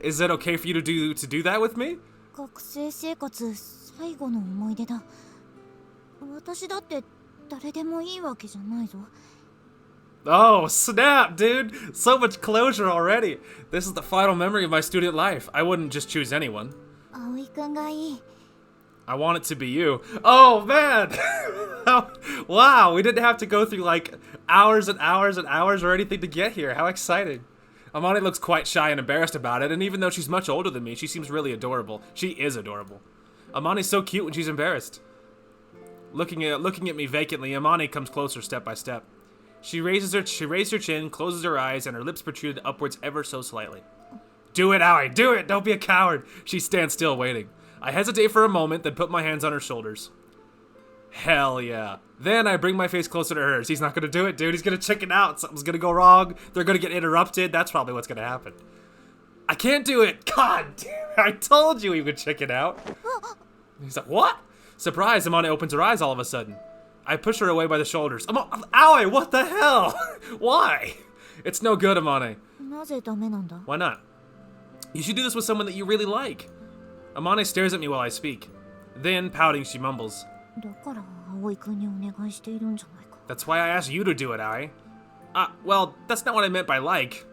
Is it okay for you to do that with me? 学生生活最後の思い出だ。私だって誰でもいいわけじゃないぞ。 Oh, snap, dude. So much closure already. This is the final memory of my student life. I wouldn't just choose anyone. 葵くんがいい。 I want it to be you. Oh, man. Wow, we didn't have to go through like hours and hours and hours or anything to get here. How exciting. Amane looks quite shy and embarrassed about it, and even though she's much older than me, she seems really adorable. She is adorable. Amane's so cute when she's embarrassed. Looking at me vacantly, Amane comes closer step by step. She raised her chin, closes her eyes, and her lips protrude upwards ever so slightly. Do it, Aoi, do it! Don't be a coward! She stands still, waiting. I hesitate for a moment, then put my hands on her shoulders. Hell yeah. Then I bring my face closer to hers. He's not gonna do it, dude. He's gonna chicken out. Something's gonna go wrong. They're gonna get interrupted. That's probably what's gonna happen. I can't do it! God damn it! I told you he would chicken out. He's like, what? Surprised, Amane opens her eyes all of a sudden. I push her away by the shoulders. Aoi, what the hell? Why? It's no good, Amane. なぜダメなんだ？ Why not? You should do this with someone that you really like. Amane stares at me while I speak. Then, pouting, she mumbles. だから葵くんにお願いしているんじゃないか。 That's why I asked you to do it, Aoi. Well, that's not what I meant by like.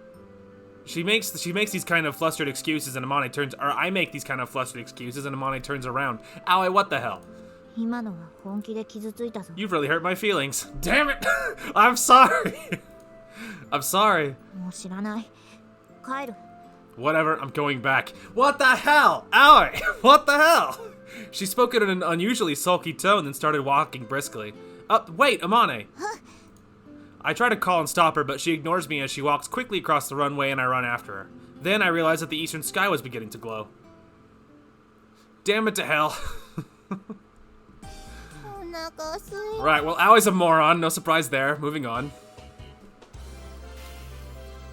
She makes these kind of flustered excuses and Amane turns, or I make these kind of flustered excuses and Amane turns around. Aoi, what the hell? 今のは本気で傷ついたぞ。 You've really hurt my feelings. Damn it! I'm sorry. I'm sorry. もう知らない。帰る。 Whatever, I'm going back. What the hell? Aoi! What the hell? She spoke in an unusually sulky tone, then started walking briskly. Wait, Amane! Huh? I try to call and stop her, but she ignores me as she walks quickly across the runway and I run after her. Then I realize that the eastern sky was beginning to glow. Damn it to hell. Right, well, Aoi's a moron. No surprise there. Moving on.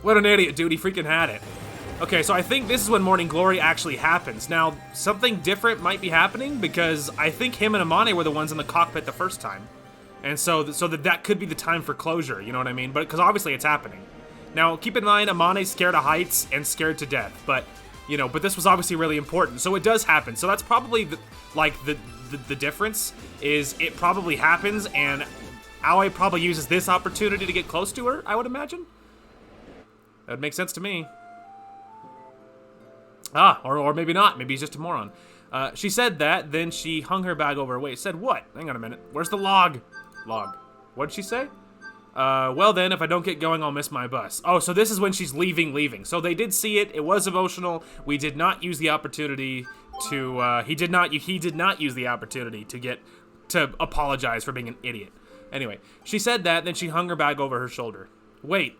What an idiot, dude. He freaking had it. Okay, so I think this is when Morning Glory actually happens. Now, something different might be happening because I think him and Amane were the ones in the cockpit the first time. And so that could be the time for closure, you know what I mean? But because obviously it's happening. Now, keep in mind, Amane's scared of heights and scared to death. But, you know, but this was obviously really important. So it does happen. So that's probably, the difference is it probably happens and Aoi probably uses this opportunity to get close to her, I would imagine. That would make sense to me. Or maybe not. Maybe he's just a moron. She said that, then she hung her bag over her waist. Said what? Hang on a minute. Where's the log? Log. What did she say? Well then, if I don't get going, I'll miss my bus. Oh, so this is when she's leaving. So they did see it. It was emotional. We did not use the opportunity to, he did not use the opportunity to apologize for being an idiot. Anyway, she said that, then she hung her bag over her shoulder. Wait.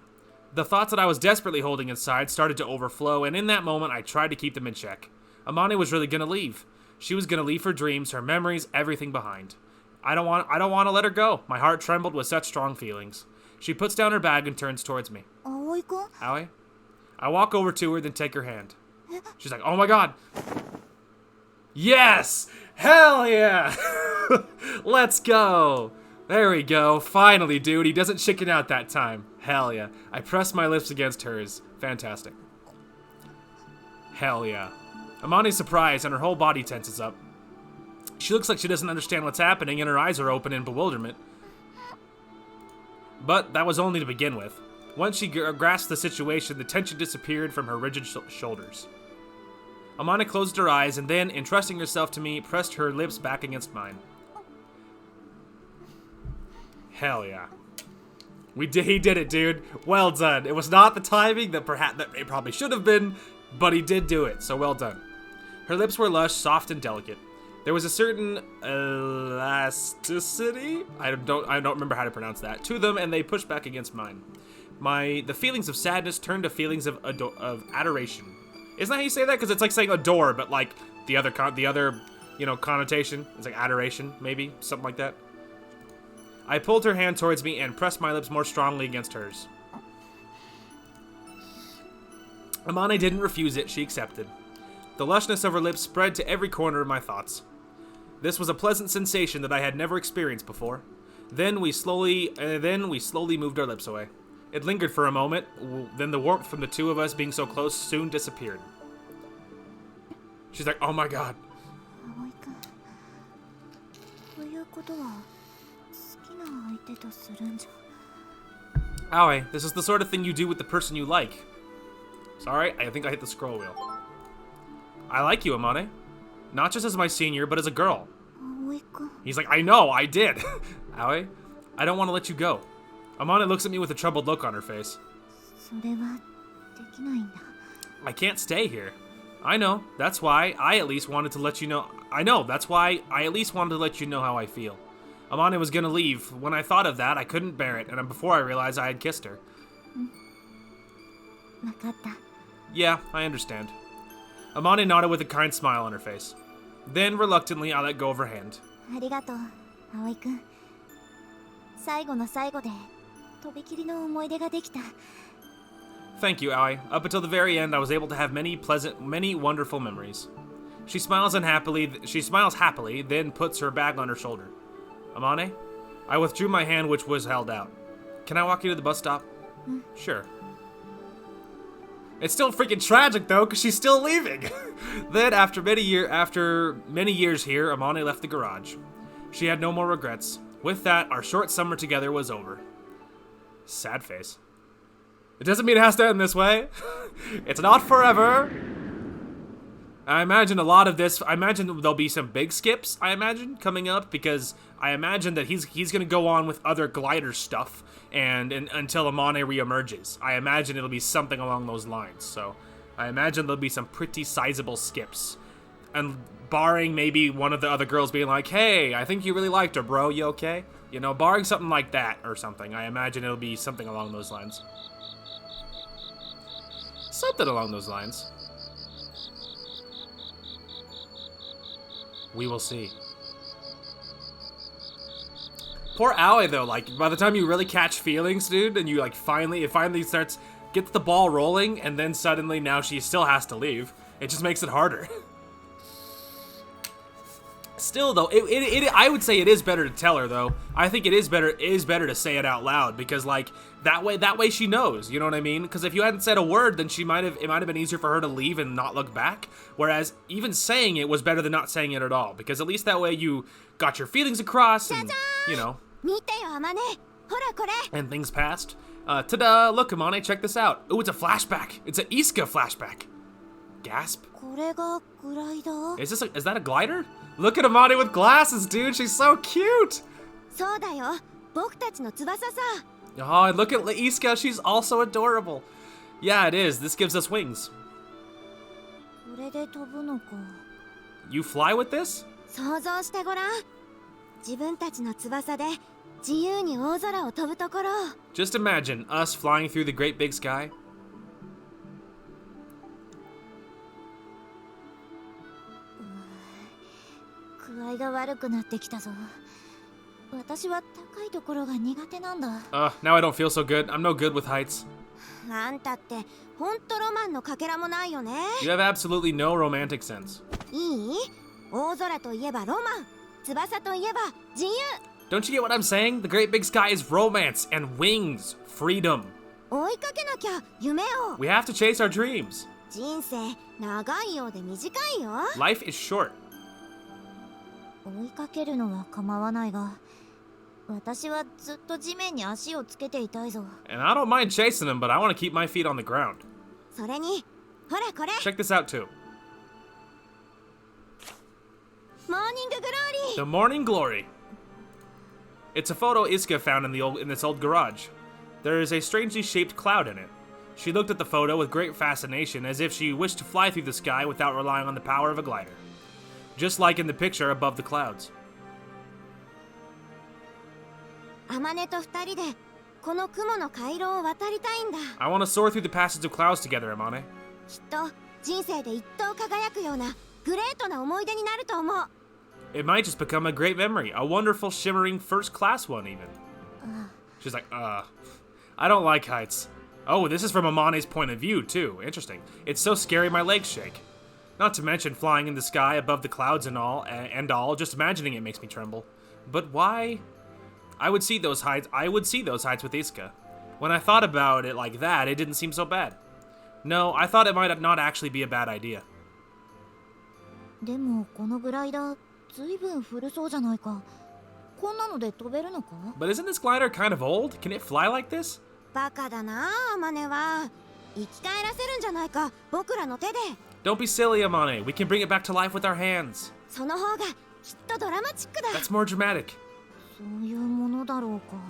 The thoughts that I was desperately holding inside started to overflow, and in that moment, I tried to keep them in check. Amane was really gonna leave. She was gonna leave her dreams, her memories, everything behind. I don't want to let her go. My heart trembled with such strong feelings. She puts down her bag and turns towards me. Aoi? I walk over to her, then take her hand. She's like, oh my god. Yes! Hell yeah! Let's go! There we go. Finally, dude. He doesn't chicken out that time. Hell yeah. I press my lips against hers. Fantastic. Hell yeah. Amane's surprised and her whole body tenses up. She looks like she doesn't understand what's happening and her eyes are open in bewilderment. But that was only to begin with. Once she grasped the situation, the tension disappeared from her rigid shoulders. Amane closed her eyes and then, entrusting herself to me, pressed her lips back against mine. Hell yeah. He did it, dude. Well done. It was not the timing that it probably should have been, but he did do it, so well done. Her lips were lush, soft, and delicate. There was a certain elasticity, I don't remember how to pronounce that, to them, and they pushed back against mine. The feelings of sadness turned to feelings of adoration. Isn't that how you say that? Because it's like saying adore, but like the other connotation. It's like adoration, maybe something like that. I pulled her hand towards me and pressed my lips more strongly against hers. Amane didn't refuse it, she accepted. The lushness of her lips spread to every corner of my thoughts. This was a pleasant sensation that I had never experienced before. Then we slowly moved our lips away. It lingered for a moment, then the warmth from the two of us being so close soon disappeared. She's like, oh my god. Aoi, this is the sort of thing you do with the person you like. Sorry, I think I hit the scroll wheel. I like you, Amane. Not just as my senior, but as a girl. He's like, I know, I did. Aoi, I don't want to let you go. Amane looks at me with a troubled look on her face. I can't stay here. I know, that's why I at least wanted to let you know. That's why I at least wanted to let you know how I feel. Amane was gonna leave. When I thought of that, I couldn't bear it, and before I realized I had kissed her. Yeah, I understand. Amane nodded with a kind smile on her face. Then, reluctantly, I let go of her hand. Thank you, Aoi. Up until the very end, I was able to have many wonderful memories. She smiles happily, then puts her bag on her shoulder. Amane? I withdrew my hand, which was held out. Can I walk you to the bus stop? Sure. It's still freaking tragic, though, because she's still leaving. Then, after many years here, Amane left the garage. She had no more regrets. With that, our short summer together was over. Sad face. It doesn't mean it has to end this way. It's not forever. I imagine a lot of this, I imagine there'll be some big skips, coming up, because I imagine that he's going to go on with other glider stuff and until Amane reemerges. I imagine it'll be something along those lines, so I imagine there'll be some pretty sizable skips. And barring maybe one of the other girls being like, hey, I think you really liked her, bro, you okay? You know, barring something like that or something. I imagine it'll be something along those lines. Something along those lines. We will see. Poor Aoi, though, like, by the time you really catch feelings, dude, and you, like, it finally gets the ball rolling, and then suddenly now she still has to leave. It just makes it harder. Still, though, I would say it is better to tell her, though. I think it is better to say it out loud, because, like, that way she knows, you know what I mean? Because if you hadn't said a word, then it might have been easier for her to leave and not look back, whereas even saying it was better than not saying it at all, because at least that way you got your feelings across, and, you know, and things passed. Ta-da! Look, Amane, check this out. Ooh, it's a flashback. It's an Isuka flashback. Gasp. Is that a glider? Look at Amane with glasses, dude. She's so cute. Oh, and look at Isuka. She's also adorable. Yeah, it is. This gives us wings. You fly with this? Just imagine us flying through the great big sky. Now I don't feel so good. I'm no good with heights. You have absolutely no romantic sense. Don't you get what I'm saying? The great big sky is romance and wings, freedom. We have to chase our dreams. Life is short. And I don't mind chasing him, but I want to keep my feet on the ground. Check this out too. The Morning Glory. It's a photo Isuka found in this old garage. There is a strangely shaped cloud in it. She looked at the photo with great fascination, as if she wished to fly through the sky without relying on the power of a glider. Just like in the picture above the clouds. I want to soar through the passage of clouds together, Amane. It might just become a great memory, a wonderful, shimmering, first-class one, even. She's like, I don't like heights. Oh, this is from Amane's point of view, too. Interesting. It's so scary my legs shake. Not to mention flying in the sky above the clouds and all, just imagining it makes me tremble. But why? I would see those heights with Isuka. When I thought about it like that, it didn't seem so bad. No, I thought it might not actually be a bad idea. But isn't this glider kind of old? Can it fly like this? Don't be silly, Amane. We can bring it back to life with our hands. That's more dramatic.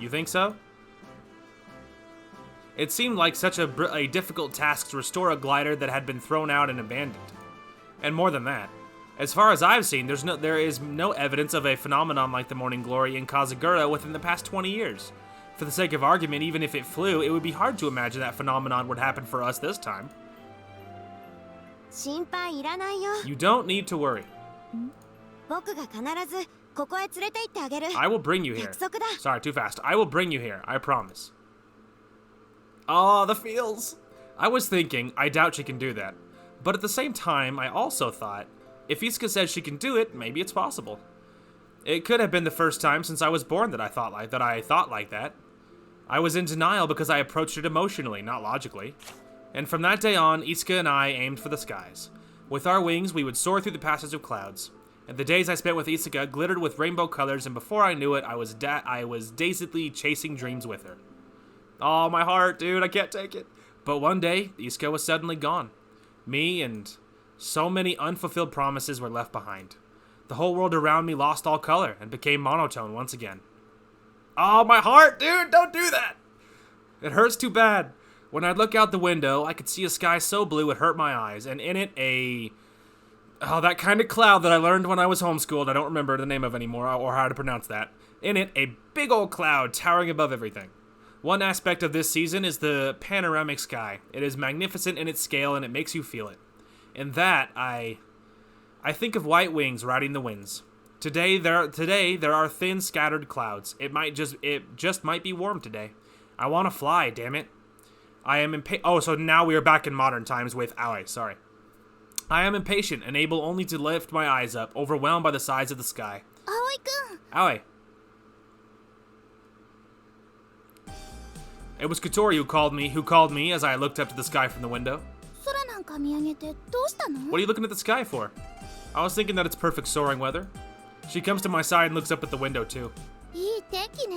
You think so? It seemed like such a difficult task to restore a glider that had been thrown out and abandoned. And more than that, as far as I've seen, there is no evidence of a phenomenon like the Morning Glory in Kazagura within the past 20 years. For the sake of argument, even if it flew, it would be hard to imagine that phenomenon would happen for us this time. You don't need to worry. I will bring you here. Sorry, too fast. I will bring you here, I promise. Oh, the feels. I was thinking, I doubt she can do that. But at the same time, I also thought, if Isuka says she can do it, maybe it's possible. It could have been the first time since I was born that I thought like that. I was in denial because I approached it emotionally, not logically. And from that day on, Isuka and I aimed for the skies. With our wings, we would soar through the passage of clouds. And the days I spent with Isuka glittered with rainbow colors, and before I knew it, I was dazedly chasing dreams with her. Oh, my heart, dude, I can't take it. But one day, Isuka was suddenly gone. Me and so many unfulfilled promises were left behind. The whole world around me lost all color and became monotone once again. Oh, my heart, dude, don't do that! It hurts too bad. When I'd look out the window, I could see a sky so blue it hurt my eyes, and in it Oh, that kind of cloud that I learned when I was homeschooled. I don't remember the name of anymore or how to pronounce that. In it, a big old cloud towering above everything. One aspect of this season is the panoramic sky. It is magnificent in its scale and it makes you feel it. In that, I think of white wings riding the winds. Today there are thin scattered clouds. It just might be warm today. I want to fly, damn it. I am Oh, so now we are back in modern times with Aoi, sorry. I am impatient and able only to lift my eyes up, overwhelmed by the size of the sky. Aoi-kun! Aoi. It was Kotori who called me as I looked up to the sky from the window. 空なんか見上げてどうしたの? What are you looking at the sky for? I was thinking that it's perfect soaring weather. She comes to my side and looks up at the window too. いい天気ね。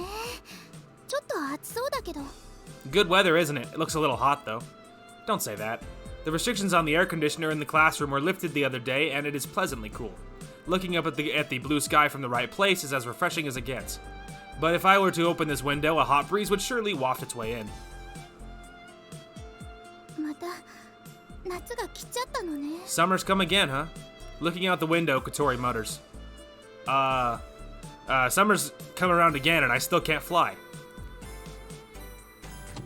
ちょっと暑そうだけど。Good weather, isn't it? It looks a little hot though. Don't say that. The restrictions on the air conditioner in the classroom were lifted the other day and it is pleasantly cool. Looking up at the blue sky from the right place is as refreshing as it gets. But if I were to open this window, a hot breeze would surely waft its way in. また夏が来ちゃったのね。 Summer's come again, huh? Looking out the window, Kotori mutters. Summer's come around again and I still can't fly.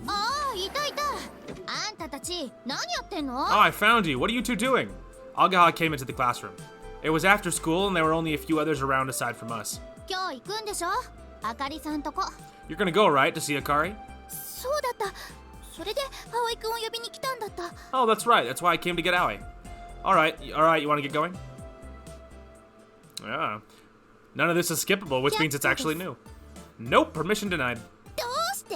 ああ、いたいた。あんたたち何やってんの? Oh, I found you. What are you two doing? Agaha came into the classroom. It was after school and there were only a few others around aside from us. 今日行くんでしょ? あかりさんとこ。 You're gonna go, right, to see Akari? そうだった。それで葵くんを呼びに来たんだった。 Oh, that's right. That's why I came to get Aoi. Alright, you want to get going? Yeah. None of this is skippable, which means it's actually new. Nope, permission denied. どうして?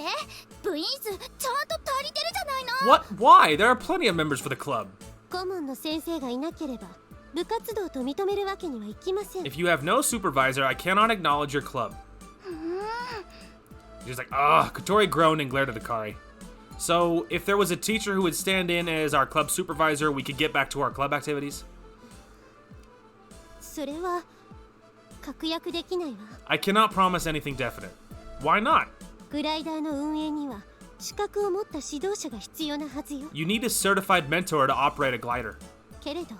部員数ちゃんと足りてるじゃないの? What? Why? There are plenty of members for the club. 顧問の先生がいなければ部活動と認めるわけにはいきません。 If you have no supervisor, I cannot acknowledge your club. She's like, ugh. Kotori groaned and glared at Akari. So, if there was a teacher who would stand in as our club supervisor, we could get back to our club activities? それは確約できないわ。 I cannot promise anything definite. Why not? グライダーの運営には資格を持った指導者が必要なはずよ。 You need a certified mentor to operate a glider. けれど、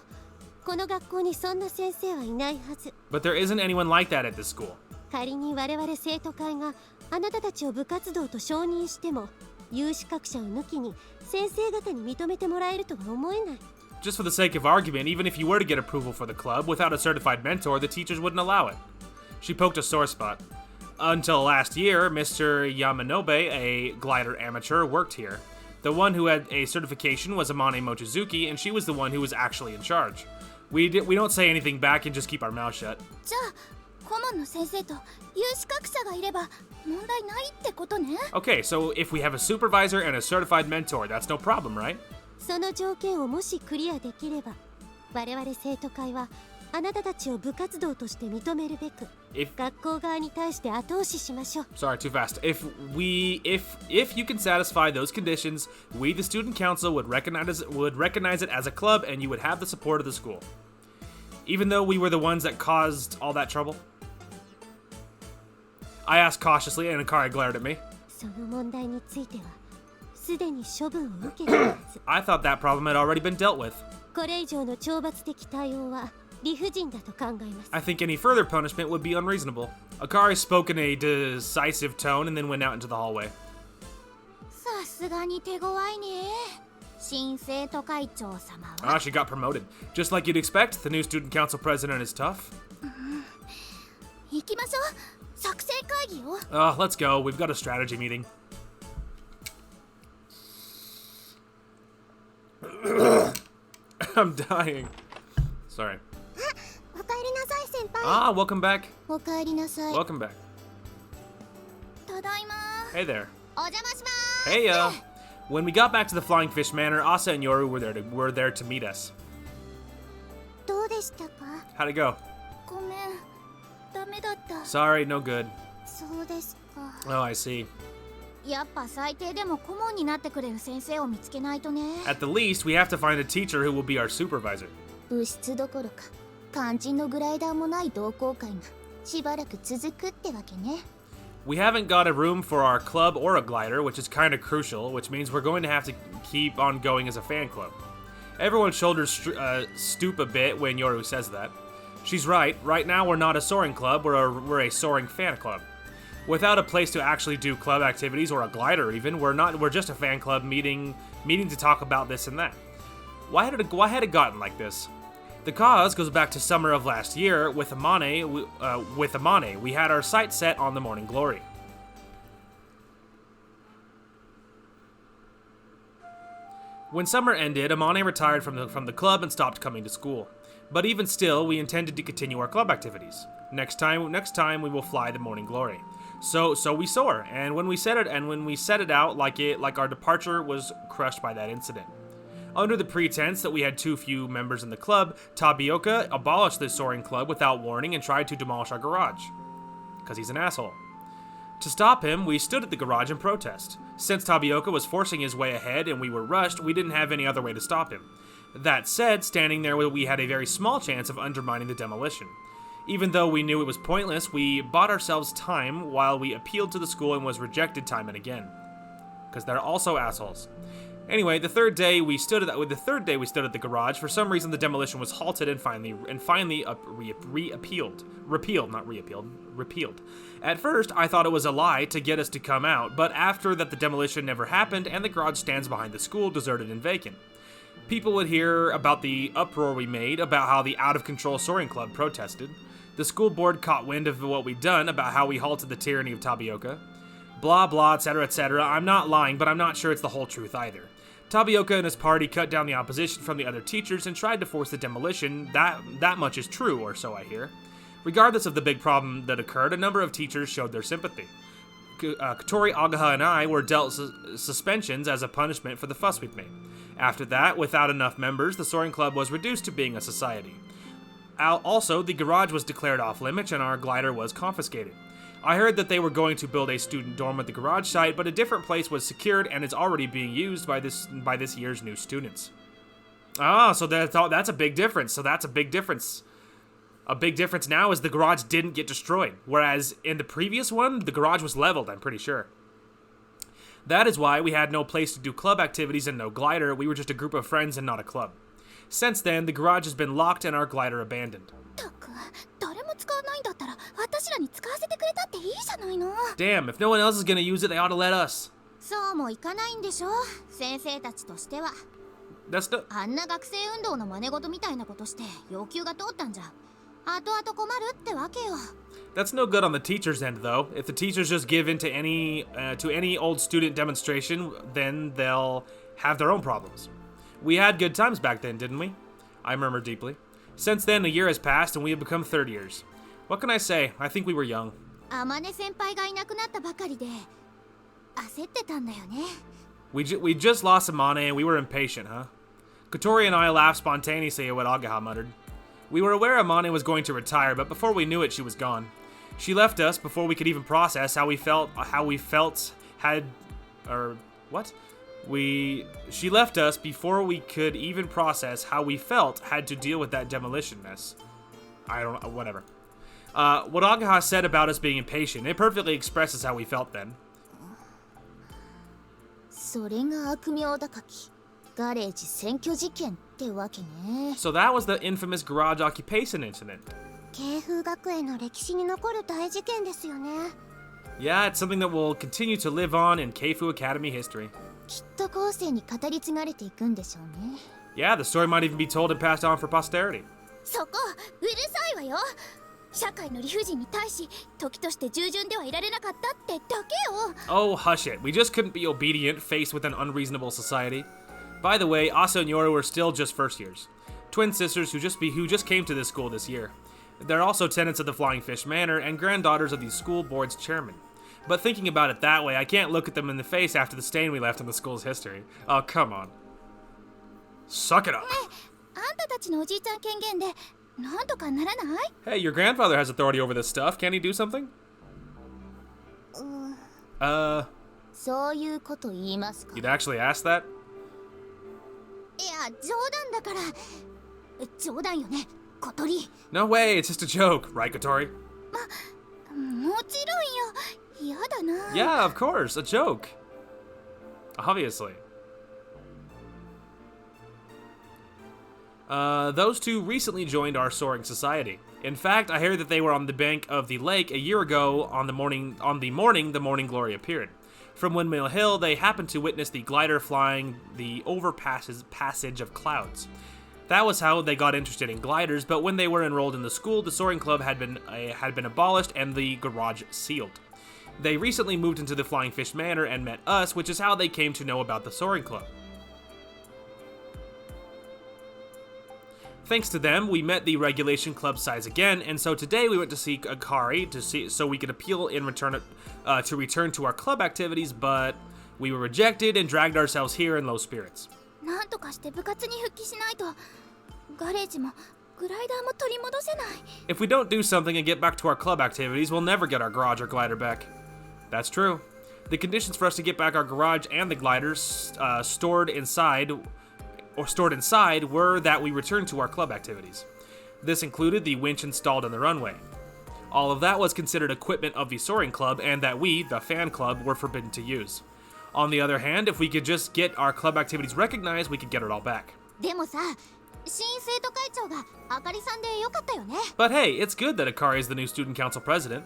この学校にそんな先生はいないはず。 But there isn't anyone like that at this school. 仮に我々生徒会があなたたちを部活動と承認しても、有資格者を抜きに先生方に認めてもらえるとは思えない。 Just for the sake of argument, even if you were to get approval for the club, without a certified mentor, the teachers wouldn't allow it. She poked a sore spot. Until last year, Mr. Yamanobe, a glider amateur, worked here. The one who had a certification was Amane Mochizuki, and she was the one who was actually in charge. We don't say anything back and just keep our mouth shut. じゃあ、顧問の先生と有資格者がいれば問題ないってことね。 Okay, so if we have a supervisor and a certified mentor, that's no problem, right? その条件をもしクリアできれば、我々生徒会はあなたたちを部活動として認めるべく、学校側に対して後押ししましょう。 Sorry, too fast. If you can satisfy those conditions, we, the student council, would recognize it as a club, and you would have the support of the school. Even though we were the ones that caused all that trouble? I asked cautiously, and Akari glared at me. その問題についてはすでに処分を受けているはず。 I thought that problem had already been dealt with. これ以上の懲罰的対応は理不尽だと考えます。 I think any further punishment would be unreasonable. Akari spoke in a decisive tone and then went out into the hallway. さすがに手強いね。新生徒会長様は。 Ah, she got promoted. Just like you'd expect, the new student council president is tough. 行きましょう。作戦会議よ。 Let's go. We've got a strategy meeting. I'm dying. Sorry. おかえりなさい先輩。 Ah, welcome back. おかえりなさい。 Welcome back. ただいま。 Hey there. お邪魔します。 Hey, when we got back to the Flying Fish Manor, Asa and Yoru were there to meet us. どうでしたか? How'd it go? ごめん。ダメだった。 Sorry, no good. そうですか。 Oh, I see. やっぱ最低でも顧問になってくれる先生を見つけないとね。 At the least, we have to find a teacher who will be our supervisor. 部室どころか肝心のグライダーもない同好会がしばらく続くってわけね。 We haven't got a room for our club or a glider, which is kind of crucial, which means we're going to have to keep on going as a fan club. Everyone's shoulders stoop a bit when Yoru says that. She's right. Right now we're not a soaring club, we're a soaring fan club. Without a place to actually do club activities or a glider even, we're just a fan club meeting to talk about this and that. Why had it gotten like this? The cause goes back to summer of last year with Amane. We had our sights set on the Morning Glory. When summer ended, Amane retired from the club and stopped coming to school. But even still, we intended to continue our club activities. Next time we will fly the Morning Glory. So we soar, and when we set it out like our departure was crushed by that incident. Under the pretense that we had too few members in the club, Tabioka abolished the soaring club without warning and tried to demolish our garage. Because he's an asshole. To stop him, we stood at the garage in protest. Since Tabioka was forcing his way ahead and we were rushed, we didn't have any other way to stop him. That said, standing there we had a very small chance of undermining the demolition. Even though we knew it was pointless, we bought ourselves time while we appealed to the school and was rejected time and again. Because they're also assholes. Anyway, the third day we stood at the garage. For some reason, the demolition was halted and finally repealed. At first, I thought it was a lie to get us to come out, but after that, the demolition never happened, and the garage stands behind the school, deserted and vacant. People would hear about the uproar we made, about how the out-of-control soaring club protested. The school board caught wind of what we'd done, about how we halted the tyranny of Tabioka. Blah blah, etc, etc. I'm not lying, but I'm not sure it's the whole truth either. Tabioka and his party cut down the opposition from the other teachers and tried to force the demolition. That much is true, or so I hear. Regardless of the big problem that occurred, a number of teachers showed their sympathy. Katori, Agaha, and I were dealt suspensions as a punishment for the fuss we'd made. After that, without enough members, the soaring club was reduced to being a society. Also, the garage was declared off-limits and our glider was confiscated. I heard that they were going to build a student dorm at the garage site, but a different place was secured and is already being used by this year's new students. Ah, so that's a big difference. A big difference now is the garage didn't get destroyed, whereas in the previous one, the garage was leveled, I'm pretty sure. That is why we had no place to do club activities and no glider. We were just a group of friends and not a club. Since then, the garage has been locked and our glider abandoned. Damn, if no one else is gonna use it, they ought to let us. That's the... That's no good on the teacher's end, though. If the teachers just give in to any old student demonstration, then they'll have their own problems. We had good times back then, didn't we? I murmured deeply. Since then, a year has passed and we have become third years. What can I say? I think we were young. We just lost Amane and we were impatient, huh? Katori and I laughed spontaneously at what Agaha muttered. We were aware Amane was going to retire, but before we knew it, she was gone. She left us before we could even process She left us before we could even process how we felt had to deal with that demolition mess. I don't know, whatever. What Agaha said about us being impatient, it perfectly expresses how we felt then. So that was the infamous garage occupation incident. Yeah, it's something that will continue to live on in Keifu Academy history. Yeah, the story might even be told and passed on for posterity. Oh, hush it. We just couldn't be obedient faced with an unreasonable society. By the way, Asa and Yoru are still just first years. Twin sisters who just came to this school this year. They're also tenants of the Flying Fish Manor and granddaughters of the school board's chairman. But thinking about it that way, I can't look at them in the face after the stain we left in the school's history. Oh, come on. Suck it up. Hey, your grandfather has authority over this stuff. Can't he do something? You'd actually ask that? No way, it's just a joke, right, Katori? Yeah, of course, a joke. Obviously. Those two recently joined our soaring society. In fact, I heard that they were on the bank of the lake a year ago on the morning the morning glory appeared. From Windmill Hill, they happened to witness the glider flying the passage of clouds. That was how they got interested in gliders, but when they were enrolled in the school, the soaring club had been abolished and the garage sealed. They recently moved into the Flying Fish Manor and met us, which is how they came to know about the soaring club. Thanks to them, we met the regulation club size again, and so today we went to seek Akari so we could appeal in return to return to our club activities, but we were rejected and dragged ourselves here in low spirits. なんとかして部活に復帰しないと。ガレージもグライダーも取り戻せない。If we don't do something and get back to our club activities, we'll never get our garage or glider back. That's true. The conditions for us to get back our garage and the gliders stored inside were that we return to our club activities. This included the winch installed on the runway. All of that was considered equipment of the soaring club and that we, the fan club, were forbidden to use. On the other hand, if we could just get our club activities recognized, we could get it all back. でもさ、新生徒会長があかりさんでよかったよね。But hey, it's good that Akari is the new student council president.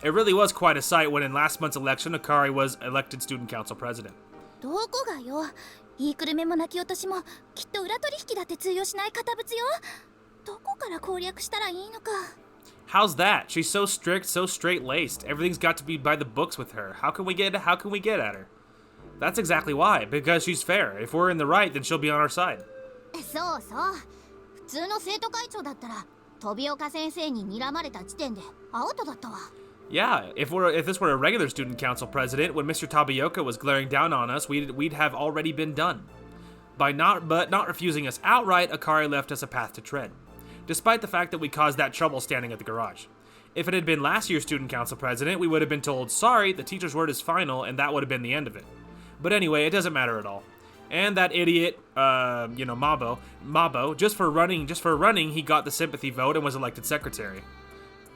It really was quite a sight when in last month's election, Akari was elected student council president. どこがよ。言いくるめも泣き落としもきっと裏取引だって通用しない堅物よ。どこから攻略したらいいのか。How's that? She's so strict, so straight-laced. Everything's got to be by the books with her. How can we get at her? That's exactly why, because she's fair. If we're in the right, then she'll be on our side. そうそう。普通の生徒会長だったら飛岡先生に睨まれた時点でアウトだったわ。Yeah, if this were a regular student council president, when Mr. Tabioka was glaring down on us, we'd have already been done. But not refusing us outright, Akari left us a path to tread, despite the fact that we caused that trouble standing at the garage. If it had been last year's student council president, we would have been told, sorry, the teacher's word is final, and that would have been the end of it. But anyway, it doesn't matter at all. And that idiot, Mabo, just for running, he got the sympathy vote and was elected secretary.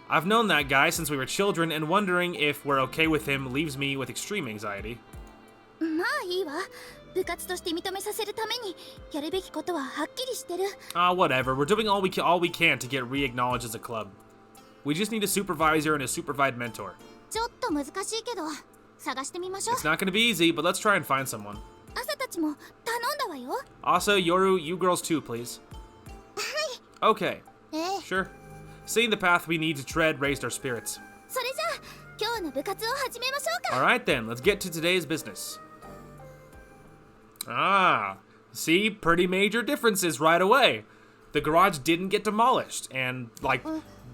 I've known that guy since we were children, and wondering if we're okay with him leaves me with extreme anxiety. まあいいわ。部活として認めさせるためにやるべきことははっきりしてる。Whatever. We're doing all we can to get re-acknowledged as a club. We just need a supervisor and a supervised mentor. ちょっと難しいけど探してみましょう。 It's not going to be easy, but let's try and find someone. 朝たちも頼んだわよ。 Asa, Yoru, you girls too, please. はい。 Okay. ええ。 Sure. Seeing the path we need to tread raised our spirits. それじゃあ今日の部活を始めましょうか。 Alright then, let's get to today's business. See, pretty major differences right away. The garage didn't get demolished, and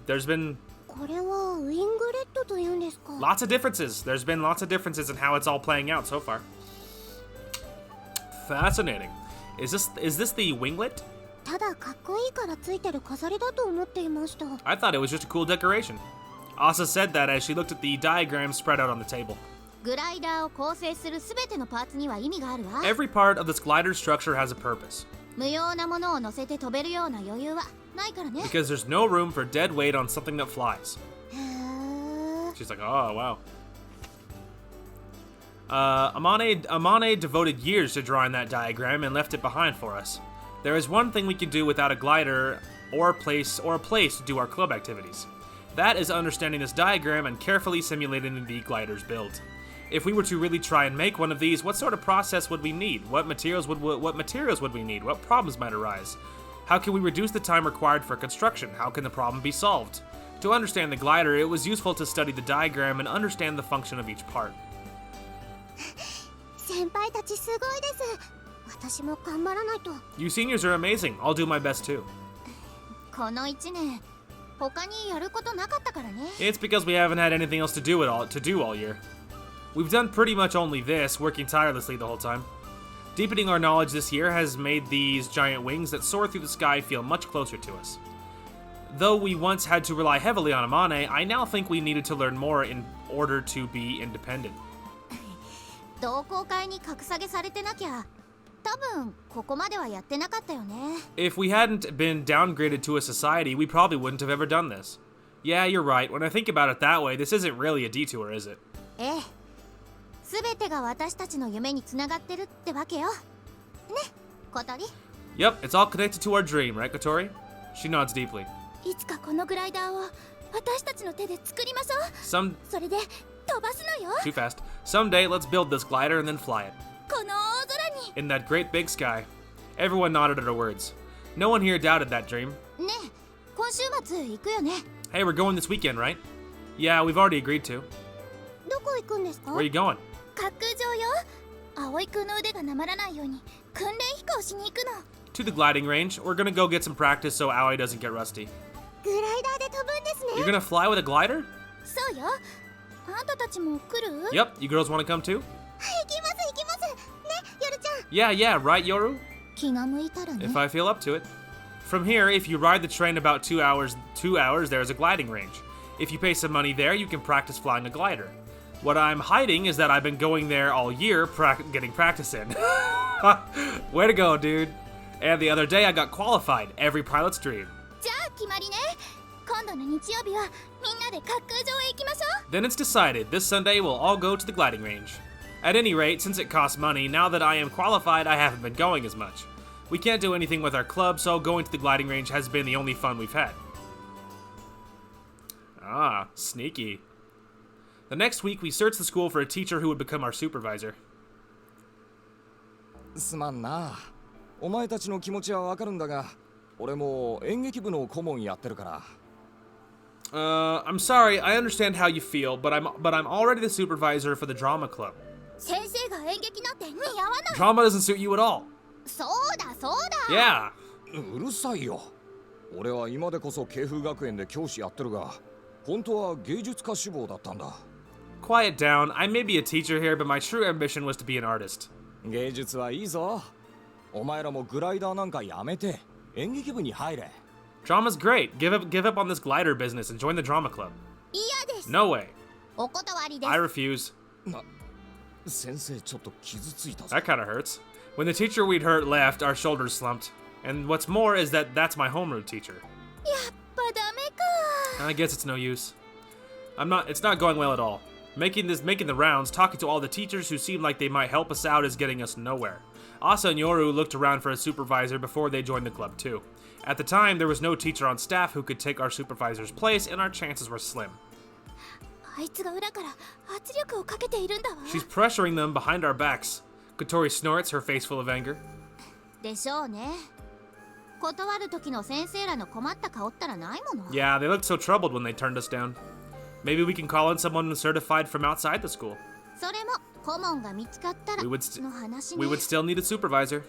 there's been これはウィングレットというんですか。 lots of differences. There's been lots of differences in how it's all playing out so far. Fascinating. Is this the winglet? ただかっこいいからついてる飾りだと思っていました。 I thought it was just a cool decoration. Asa said that as she looked at the diagram spread out on the table. グライダーを構成するすべてのパーツには意味があるわ。 Every part of this glider structure has a purpose. 無用なものを乗せて飛べるような余裕はないからね。 Because there's no room for dead weight on something that flies. へー。 She's like, oh, wow. Amane devoted years to drawing that diagram and left it behind for us. There is one thing we can do without a glider or a place to do our club activities. That is understanding this diagram and carefully simulating the glider's build. If we were to really try and make one of these, what sort of process would we need? What materials would we need? What problems might arise? How can we reduce the time required for construction? How can the problem be solved? To understand the glider, it was useful to study the diagram and understand the function of each part. 先輩たちすごいです。私も頑張らないと。 You seniors are amazing. I'll do my best too. この1年他にやることなかったからね。 It's because we haven't had anything else to do all year. We've done pretty much only this, working tirelessly the whole time. Deepening our knowledge this year has made these giant wings that soar through the sky feel much closer to us. Though we once had to rely heavily on Amane, I now think we needed to learn more in order to be independent. 同好会に格下げされてなきゃ多分ここまではやってなかったよね。 If we hadn't been downgraded to a society, we probably wouldn't have ever done this. Yeah, you're right. When I think about it that way, this isn't really a detour, is it? ええ。すべてが私たちの夢につながってるってわけよ。ね、小鳥。Yep, it's all connected to our dream, right, Kotori? She nods deeply. いつかこのグライダーを私たちの手で作りましょう。それで飛ばすのよ。 Too fast. Someday, let's build this glider and then fly it. この大空に。 In that great big sky. Everyone nodded at her words. No one here doubted that dream. ねえ、今週末行くよね。 Hey, we're going this weekend, right? Yeah, we've already agreed to. どこ行くんですか？ Where are you going? 滑空場よ。葵くんの腕がなまらないように訓練飛行しに行くの。 To the gliding range. We're gonna go get some practice so Aoi doesn't get rusty. グライダーで飛ぶんですね。 You're gonna fly with a glider? そうよ。あんたたちも来る？ Yep, you girls wanna come too? 行きます行きます。ね、夜ちゃん。 Yeah, yeah, right, Yoru? 気が向いたらね。 If I feel up to it. From here, if you ride the train about 2 hours, there's a gliding range. If you pay some money there, you can practice flying a glider. What I'm hiding is that I've been going there all year getting practice in. Way to go, dude. And the other day I got qualified. Every pilot's dream. じゃあ決まりね。今度の日曜日はみんなで滑空場へ行きましょう。 Then it's decided. This Sunday we'll all go to the gliding range. At any rate, since it costs money, now that I am qualified, I haven't been going as much. We can't do anything with our club, so going to the gliding range has been the only fun we've had. Ah, sneaky. The next week, we searched the school for a teacher who would become our supervisor. すまんな。お前たちの気持ちはわかるんだが、俺も演劇部の顧問やってるから。I'm sorry, I understand how you feel, but I'm already the supervisor for the drama club. 先生が演劇なんて似合わない。 Drama doesn't suit you at all. そうだそうだ。 Yeah. うるさいよ。俺は今でこそ慶風学園で教師やってるが、本当は芸術家志望だったんだ。Quiet down. I may be a teacher here, but my true ambition was to be an artist. 芸術はいいぞ。お前らもグライダーなんかやめて演劇部に入れ。 Drama's great. Give up on this glider business and join the drama club. 嫌です。 No way. お断りです。 I refuse. 先生ちょっと傷ついたぞ。 That kind of hurts. When the teacher we'd hurt left, our shoulders slumped. And what's more is that that's my homeroom teacher. やっぱダメか。 I guess it's no use. It's not going well at all. Making the rounds, talking to all the teachers who seemed like they might help us out is getting us nowhere. Asa and Yoru looked around for a supervisor before they joined the club too. At the time, there was no teacher on staff who could take our supervisor's place, and our chances were slim. あいつが裏から圧力をかけているんだわ。 She's pressuring them behind our backs. Kotori snorts, her face full of anger. でしょうね。断る時の先生らの困った顔ったらないもの。 Yeah, they looked so troubled when they turned us down. Maybe we can call in someone certified from outside the school. それも顧問が見つかったら We would の話ね。 We would still need a supervisor.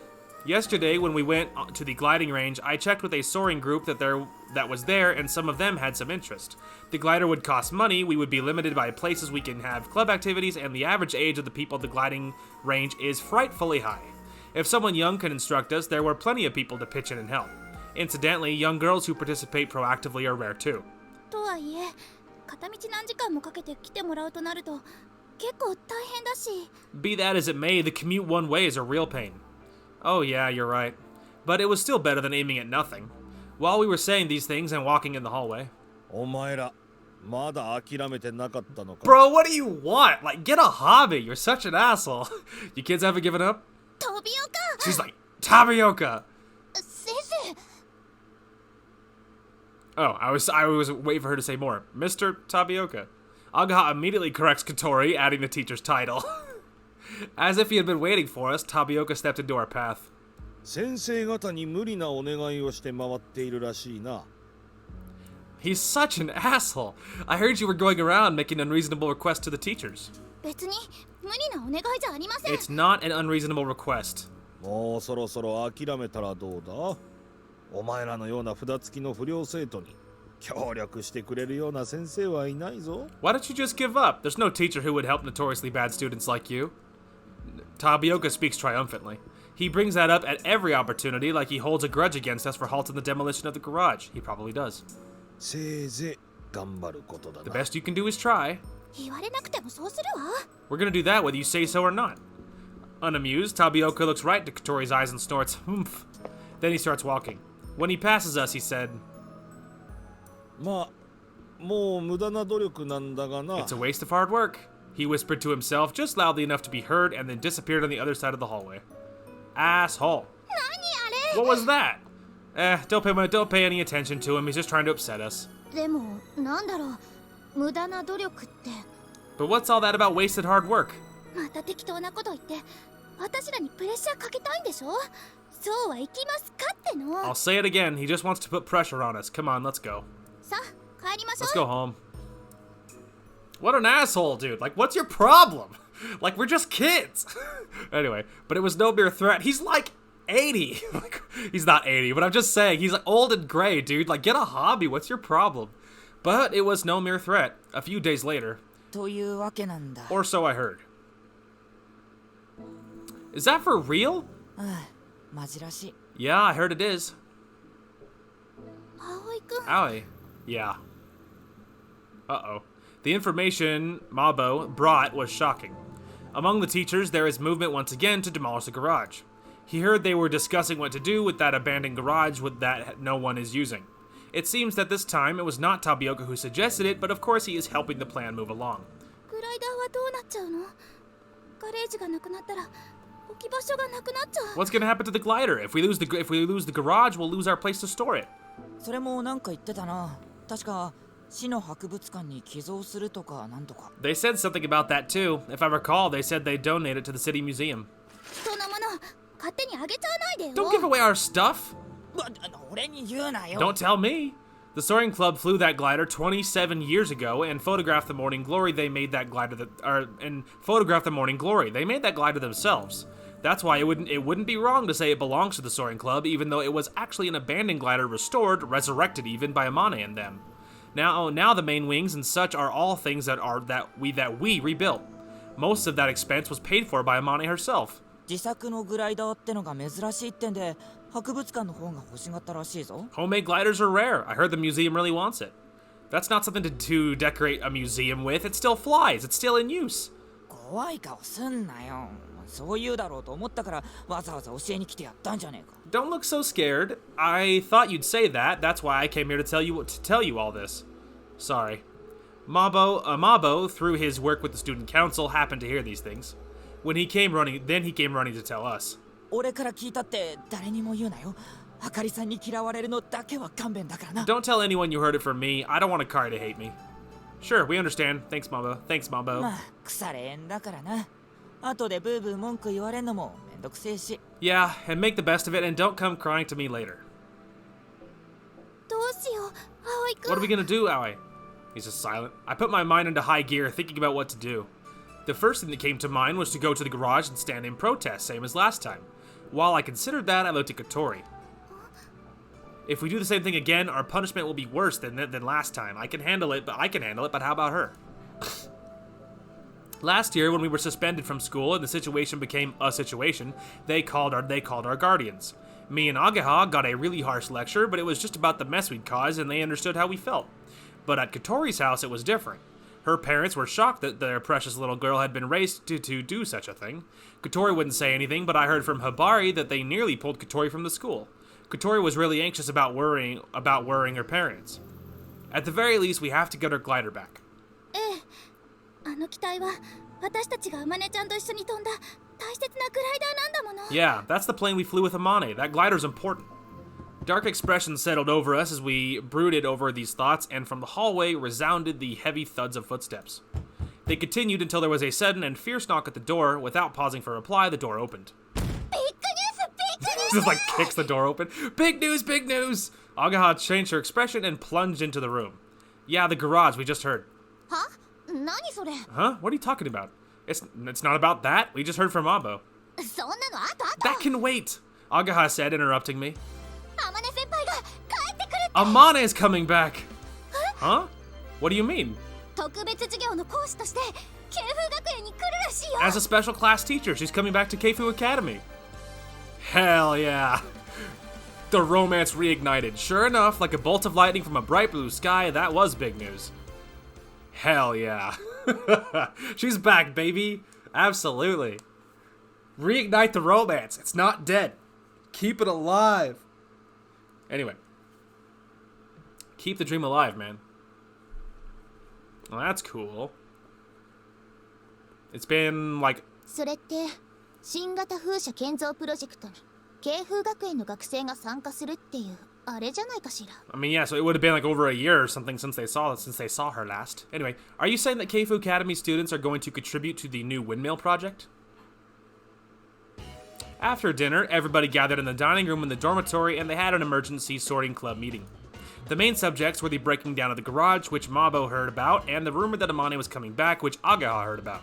Yesterday, when we went to the gliding range, I checked with a soaring group that was there, and some of them had some interest. The glider would cost money, we would be limited by places we can have club activities, and the average age of the people at the gliding range is frightfully high. If someone young can instruct us, there were plenty of people to pitch in and help. Incidentally, young girls who participate proactively are rare too. とはいえ、片道何時間もかけて来てもらうとなると結構大変だし。 Be that as it may, the commute one way is a real pain. Oh yeah, you're right. But it was still better than aiming at nothing. While we were saying these things and walking in the hallway. お前らまだ諦めてなかったのか。 Bro, what do you want? Like, get a hobby. You're such an asshole. You kids haven't given up? 飛びよか。 She's like, Tapioca! 先生。 Oh, I was waiting for her to say more. Mr. Tapioca. Agaha immediately corrects Kotori, adding the teacher's title. As if he had been waiting for us, Tapioca stepped into our path. 先生方に無理なお願いをして回っているらしいな。 He's such an asshole. I heard you were going around making unreasonable requests to the teachers. 別に無理なお願いじゃありません。 It's not an unreasonable request. もうそろそろ諦めたらどうだ。お前らのような札付きの不良生徒に協力してくれるような先生はいないぞ。 Why don't you just give up? There's no teacher who would help notoriously bad students like you. Tapioca speaks triumphantly. He brings that up at every opportunity like he holds a grudge against us for halting the demolition of the garage. He probably does. せいぜい頑張ることだ The な。 best you can do is try. 言われなくてもそうするわ。 We're gonna do that whether you say so or not. Unamused, Tapioca looks right into Kotori's eyes and snorts, humph. Then he starts walking. When he passes us, he said, まあもう無駄な努力なんだがな。 It's a waste of hard work. He whispered to himself just loudly enough to be heard and then disappeared on the other side of the hallway. Asshole. 何あ What was that? Don't pay any attention to him. He's just trying to upset us. でもなんだろう、無駄な努力って。 But what's all that about wasted hard work? また適当なこと言って私らにプレッシャーかけたいんでしょ。そうはいきますかっての。 I'll say it again. He just wants to put pressure on us. Come on, let's go. さあ帰りましょう。 Let's go home. What an asshole, dude. Like, what's your problem? Like, we're just kids. Anyway, but it was no mere threat. He's like 80. Like, he's not 80, but I'm just saying, he's like old and gray, dude. Like, get a hobby. What's your problem? But it was no mere threat. A few days later. というわけなんだ。 Or so I heard. Is that for real? マジらしい。 Yeah, I heard it is. 葵くん。 Owie. Yeah. Uh-oh. The information Mabo brought was shocking. Among the teachers, there is movement once again to demolish the garage. He heard they were discussing what to do with that abandoned garage that no one is using. It seems that this time it was not Tabioka who suggested it, but of course he is helping the plan move along. グライダーはどうなっちゃうの？ガレージがなくなったら置き場所がなくなっちゃう。 What's gonna happen to the glider? If we lose the garage, we'll lose our place to store it. それもなんか言ってたな。確か市の博物館に寄贈するとかなんとか。 They said something about that too. If I recall, they said they'd donate it to the city museum. 人のもの勝手にあげちゃわないでよ。 Don't give away our stuff. 俺に言うなよ。 Don't tell me. The Soaring Club flew that glider 27 years ago and photographed the Morning Glory. They made that glider They made that glider themselves. That's why it wouldn't be wrong to say it belongs to the Soaring Club, even though it was actually an abandoned glider restored, resurrected even by Amane and them. Now the main wings and such are all things that we rebuilt. Most of that expense was paid for by Amane herself. 自作のグライダーってのが珍しいってんで博物館の方が欲しがったらしいぞ。 Homemade gliders are rare. I heard the museum really wants it. That's not something to decorate a museum with. It still flies. It's still in use. 怖い顔すんなよ。そう言うだろうと思ったからわざわざ教えに来てやったんじゃねえか。 Don't look so scared. I thought you'd say that. That's why I came here to tell you all this. Sorry. Mabo, through his work with the student council, happened to hear these things. When he came running to tell us. 俺から聞いたって誰にも言うなよ。あかりさんに嫌われるのだけは勘弁だからな。 Don't tell anyone you heard it from me. I don't want Akari to hate me. Sure, we understand. Thanks, Mabo. Thanks, Mabo. まあ腐れ縁だからな。後でブーブー文句言われんのもめんどくせえし。 Yeah, and make the best of it, and don't come crying to me later. どうしよう、葵くん。 What are we gonna do, Aoi? He's just silent. I put my mind into high gear, thinking about what to do. The first thing that came to mind was to go to the garage and stand in protest, same as last time. While I considered that, I looked at Kotori. If we do the same thing again, our punishment will be worse than last time. I can handle it, but how about her? Last year, when we were suspended from school and the situation became a situation, they called our guardians. Me and Agaha got a really harsh lecture, but it was just about the mess we'd caused and they understood how we felt. But at Kotori's house, it was different. Her parents were shocked that their precious little girl had been raised to do such a thing. Kotori wouldn't say anything, but I heard from Hibari that they nearly pulled Kotori from the school. Kotori was really anxious about worrying her parents. At the very least, we have to get our glider back. ええ、あの機体は私たちがAmaneちゃんと一緒に飛んだ大切なグライダーなんだもの。 Yeah, that's the plane we flew with Amane. That glider's important. Dark expressions settled over us as we brooded over these thoughts, and from the hallway resounded the heavy thuds of footsteps. They continued until there was a sudden and fierce knock at the door. Without pausing for a reply, the door opened. Just like kicks the door open. Big news, big news! Agaha changed her expression and plunged into the room. Yeah, the garage, we just heard. は？何それ？ Huh? What are you talking about? It's not about that. We just heard from Abo. そんなのあとあと。 That can wait, Agaha said, interrupting me. Amane先輩が帰ってくるって。 Amane is coming back! Huh? What do you mean? 特別授業の講師として慶風学園に来るらしいよ。 As a special class teacher, she's coming back to Keifu Academy. Hell yeah. The romance reignited. Sure enough, like a bolt of lightning from a bright blue sky, that was big news. Hell yeah. She's back, baby. Absolutely. Reignite the romance. It's not dead. Keep it alive. Anyway. Keep the dream alive, man. Well, that's cool. It's been like... それって新型風車建造プロジェクト慶風学園の学生が参加するっていうあれじゃないかしら。 I mean, yeah, so it would have been like over a year or something since they saw her last. Anyway, are you saying that Keifu Academy students are going to contribute to the new windmill project? After dinner, everybody gathered in the dining room in the dormitory and they had an emergency sorting club meeting. The main subjects were the breaking down of the garage, which Mabo heard about, and the rumor that Amane was coming back, which Agaha heard about.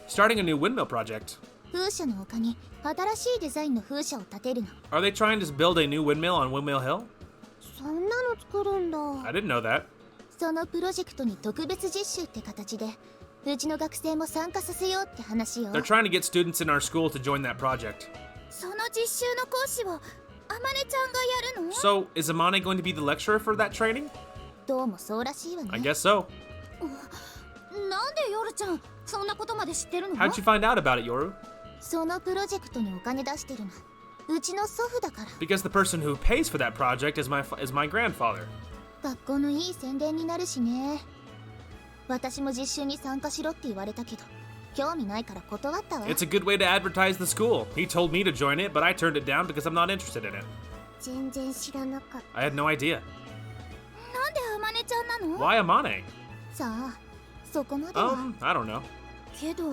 Starting a new windmill project. 風車の丘に新しいデザインの風車を建てるの。 Are they trying to build a new windmill on Windmill Hill? そんなの作るんだ。 I didn't know that. そのプロジェクトに特別実習って形で、うちの学生も参加させようって話よ。 They're trying to get students in our school to join that project. その実習の講師をアマネちゃんがやるの？ So, is Amane going to be the lecturer for that training? どうもそうらしいわ I ね。 guess so. なんでヨルちゃんそんなことまで知ってるの？ How'd you find out about it, Yoru? そのプロジェクトにお金出してるのうちの祖父だから。 Because the person who pays for that project is my grandfather. 学校のいい宣伝になるしね。私も実習に参加しろって言われたけど興味ないから断ったわ。 It's a good way to advertise the school. He told me to join it, but I turned it down because I'm not interested in it. 全然知らなかった。 I had no idea. なんでアマネちゃんなの？ Why Amane? さあそこまでは。 I don't know. けど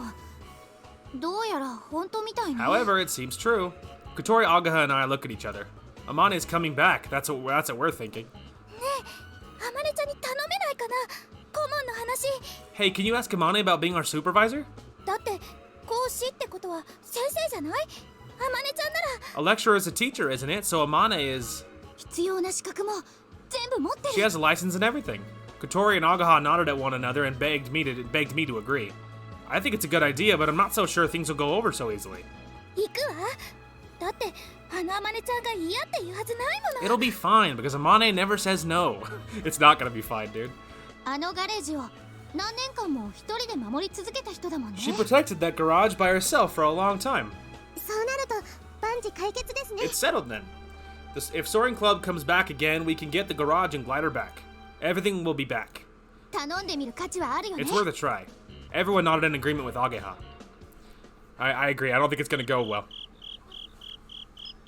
どうやら本当みたいね。 However, it seems true. Kotori, Agaha, and I look at each other. Amane is coming back. That's what we're thinking. アマネちゃんに頼めないかな顧問の話。 Hey, can you ask Amane about being our supervisor? だって講師ってことは先生じゃない？アマネちゃんなら A lecturer is a teacher, isn't it? So Amane is... 必要な資格も全部持ってる。 She has a license and everything. Kotori and Agaha nodded at one another and begged me to agree. I think it's a good idea, but I'm not so sure things will go over so easily. 行くわ。だってあのアマネちゃんが嫌って言うはずないもの。 It'll be fine, because Amane never says no. It's not gonna be fine, dude. あのガレージを何年間も一人で守り続けた人だもんね。 She protected that garage by herself for a long time. そうなると万事解決ですね。 It's settled then. If Soaring Club comes back again, we can get the garage and glider back. Everything will be back. 頼んでみる価値はあるよね。 It's worth a try. Everyone nodded in agreement with Ageha. I agree. I don't think it's gonna go well.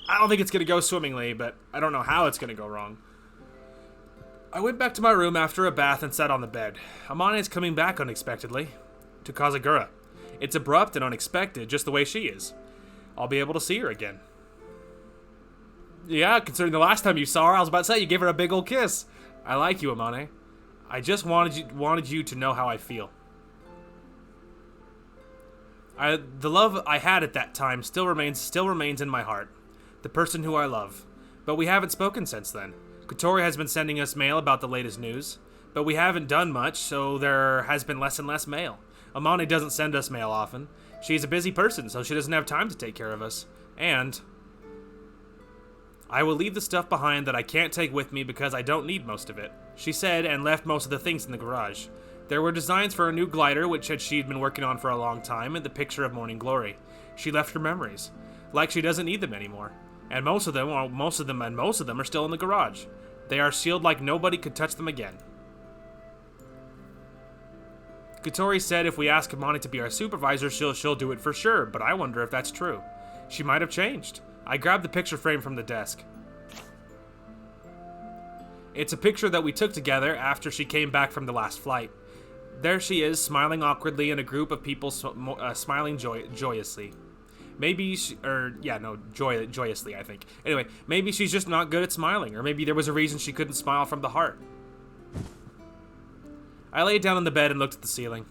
I don't think it's gonna go swimmingly, but I don't know how it's gonna go wrong. I went back to my room after a bath and sat on the bed. Amane is coming back unexpectedly. To Kazagura. It's abrupt and unexpected, just the way she is. I'll be able to see her again. Yeah, considering the last time you saw her, I was about to say you gave her a big old kiss. I like you, Amane. I just wanted you to know how I feel. The love I had at that time still remains in my heart. The person who I love. But we haven't spoken since then. Kotori has been sending us mail about the latest news. But we haven't done much, so there has been less and less mail. Amane doesn't send us mail often. She's a busy person, so she doesn't have time to take care of us. And I will leave the stuff behind that I can't take with me because I don't need most of it. She said and left most of the things in the garage. There were designs for a new glider, which she'd been working on for a long time, and the picture of Morning Glory. She left her memories. Like she doesn't need them anymore. And most of them are still in the garage. They are sealed like nobody could touch them again. Kotori said if we ask Amane to be our supervisor, she'll do it for sure, but I wonder if that's true. She might have changed. I grabbed the picture frame from the desk. It's a picture that we took together after she came back from the last flight. There she is, smiling awkwardly in a group of people smiling joyously. Joyously, I think. Anyway, maybe she's just not good at smiling, or maybe there was a reason she couldn't smile from the heart. I laid down on the bed and looked at the ceiling.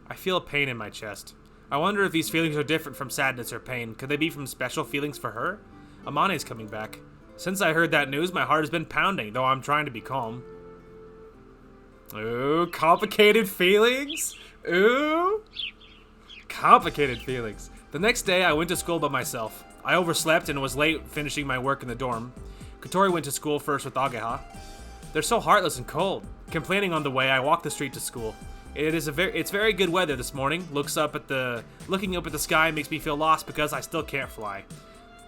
I feel a pain in my chest. I wonder if these feelings are different from sadness or pain. Could they be from special feelings for her? Amane's coming back. Since I heard that news, my heart has been pounding, though I'm trying to be calm. Ooh, complicated feelings? Ooh. Complicated feelings. The next day, I went to school by myself. I overslept and was late finishing my work in the dorm. Kotori went to school first with Ageha. They're so heartless and cold. Complaining on the way, I walked the street to school. It's very good weather this morning. Looking up at the sky makes me feel lost because I still can't fly.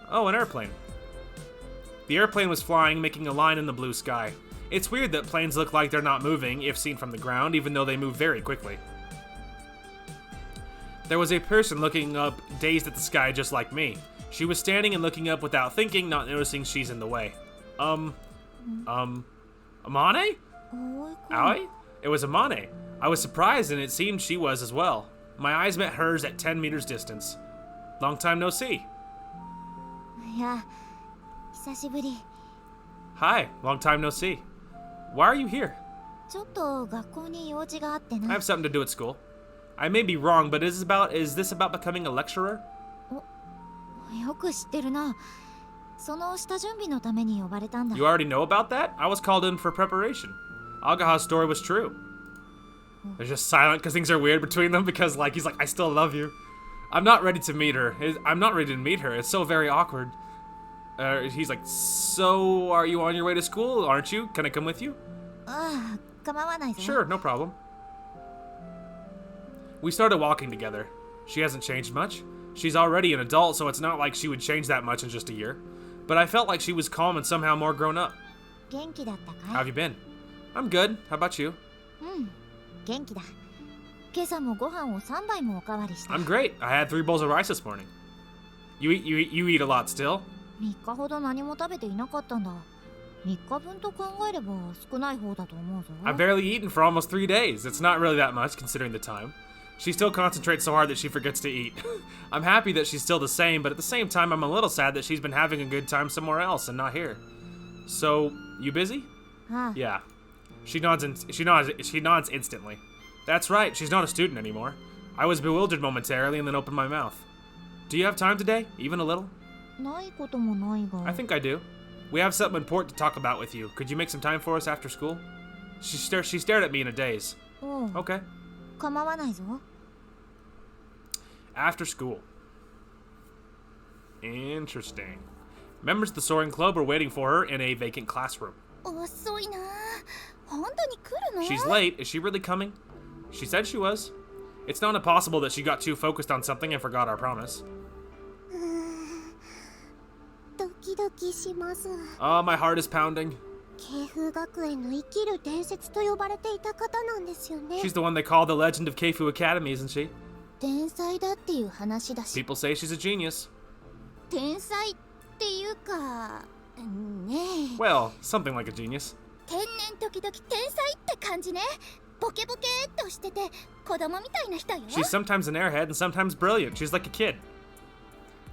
Oh, an airplane. The airplane was flying, making a line in the blue sky. It's weird that planes look like they're not moving if seen from the ground, even though they move very quickly. There was a person looking up, dazed at the sky just like me. She was standing and looking up without thinking, not noticing she's in the way. Amane? 葵君 Aoi? It was Amane. I was surprised, and it seemed she was as well. My eyes met hers at 10 meters distance. Long time no see. いや久しぶり Hi, long time no see. Why are you here? ちょっと学校に用事があって I な have something to do at school. I may be wrong, but is this about becoming a lecturer? よく知ってるなその下準備のために呼ばれたんだ You already know about that? I was called in for preparation. Agaha's story was true. They're just silent because things are weird between them because, like, he's like, I still love you. I'm not ready to meet her. I'm not ready to meet her. It's so very awkward. He's like, so are you on your way to school? Aren't you? Can I come with you? ああ構わないぞ Sure, no problem. We started walking together. She hasn't changed much. She's already an adult, so it's not like she would change that much in just a year. But I felt like she was calm and somehow more grown up. 元気だったか How have you been? I'm good. How about you? うん元気だ今朝もご飯を3杯もおかわりした I'm great. I had 3 bowls of rice this morning. You eat a lot still? 3日ほど何も食べていなかったんだ3日分と考えれば少ない方だと思うぞ I've barely eaten for almost 3 days. It's not really that much considering the time. She still concentrates so hard that she forgets to eat. I'm happy that she's still the same, but at the same time I'm a little sad that she's been having a good time somewhere else and not here. So, you busy? ああ Yeah. She nods instantly. That's right, she's not a student anymore. I was bewildered momentarily and then opened my mouth. Do you have time today? Even a little? ないこともないが I think I do. We have something important to talk about with you. Could you make some time for us after school? She stared at me in a daze. おう Okay. 構わないぞ After school. Interesting. Members of the soaring club were waiting for her in a vacant classroom. 遅いな本当に来るの She's late. Is she really coming? She said she was. It's not impossible that she got too focused on something and forgot our promise. ドキドキします Oh, my heart is pounding. 慶風学園の生きる伝説と呼ばれていた方なんですよね She's the one they call the legend of Keifu Academy, isn't she? 天才だっていう話だし People say she's a genius. 天才っていうかねえ Well, something like a genius. 天然時々天才って感じねボケボケっとしてて子供みたいな人よ She's sometimes an airhead and sometimes brilliant. She's like a kid.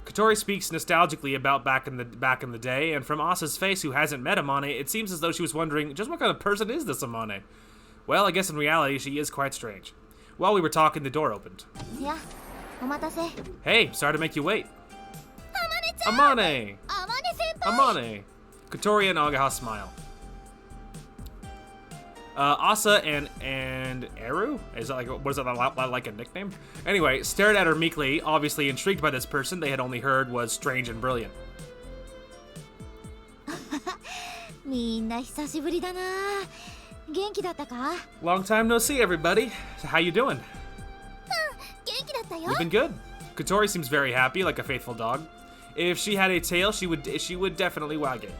Kotori speaks nostalgically about back in the day, and from Asa's face, who hasn't met Amane, it seems as though she was wondering, just what kind of person is this Amane? Well, I guess in reality, she is quite strange. While we were talking, the door opened. いやお待たせ Hey, sorry to make you wait. アマネ Amane! アマネ先輩 Amane! Kotori and Agaha smile. Asa and Eru? Is that what is that like a nickname? Anyway, stared at her meekly, obviously intrigued by this person they had only heard was strange and brilliant. みんな久しぶりだな元気だったか Long time no see, everybody. How you doing? 元気だったよ You've been good. Kotori seems very happy, like a faithful dog. If she had a tail, she would definitely wag it.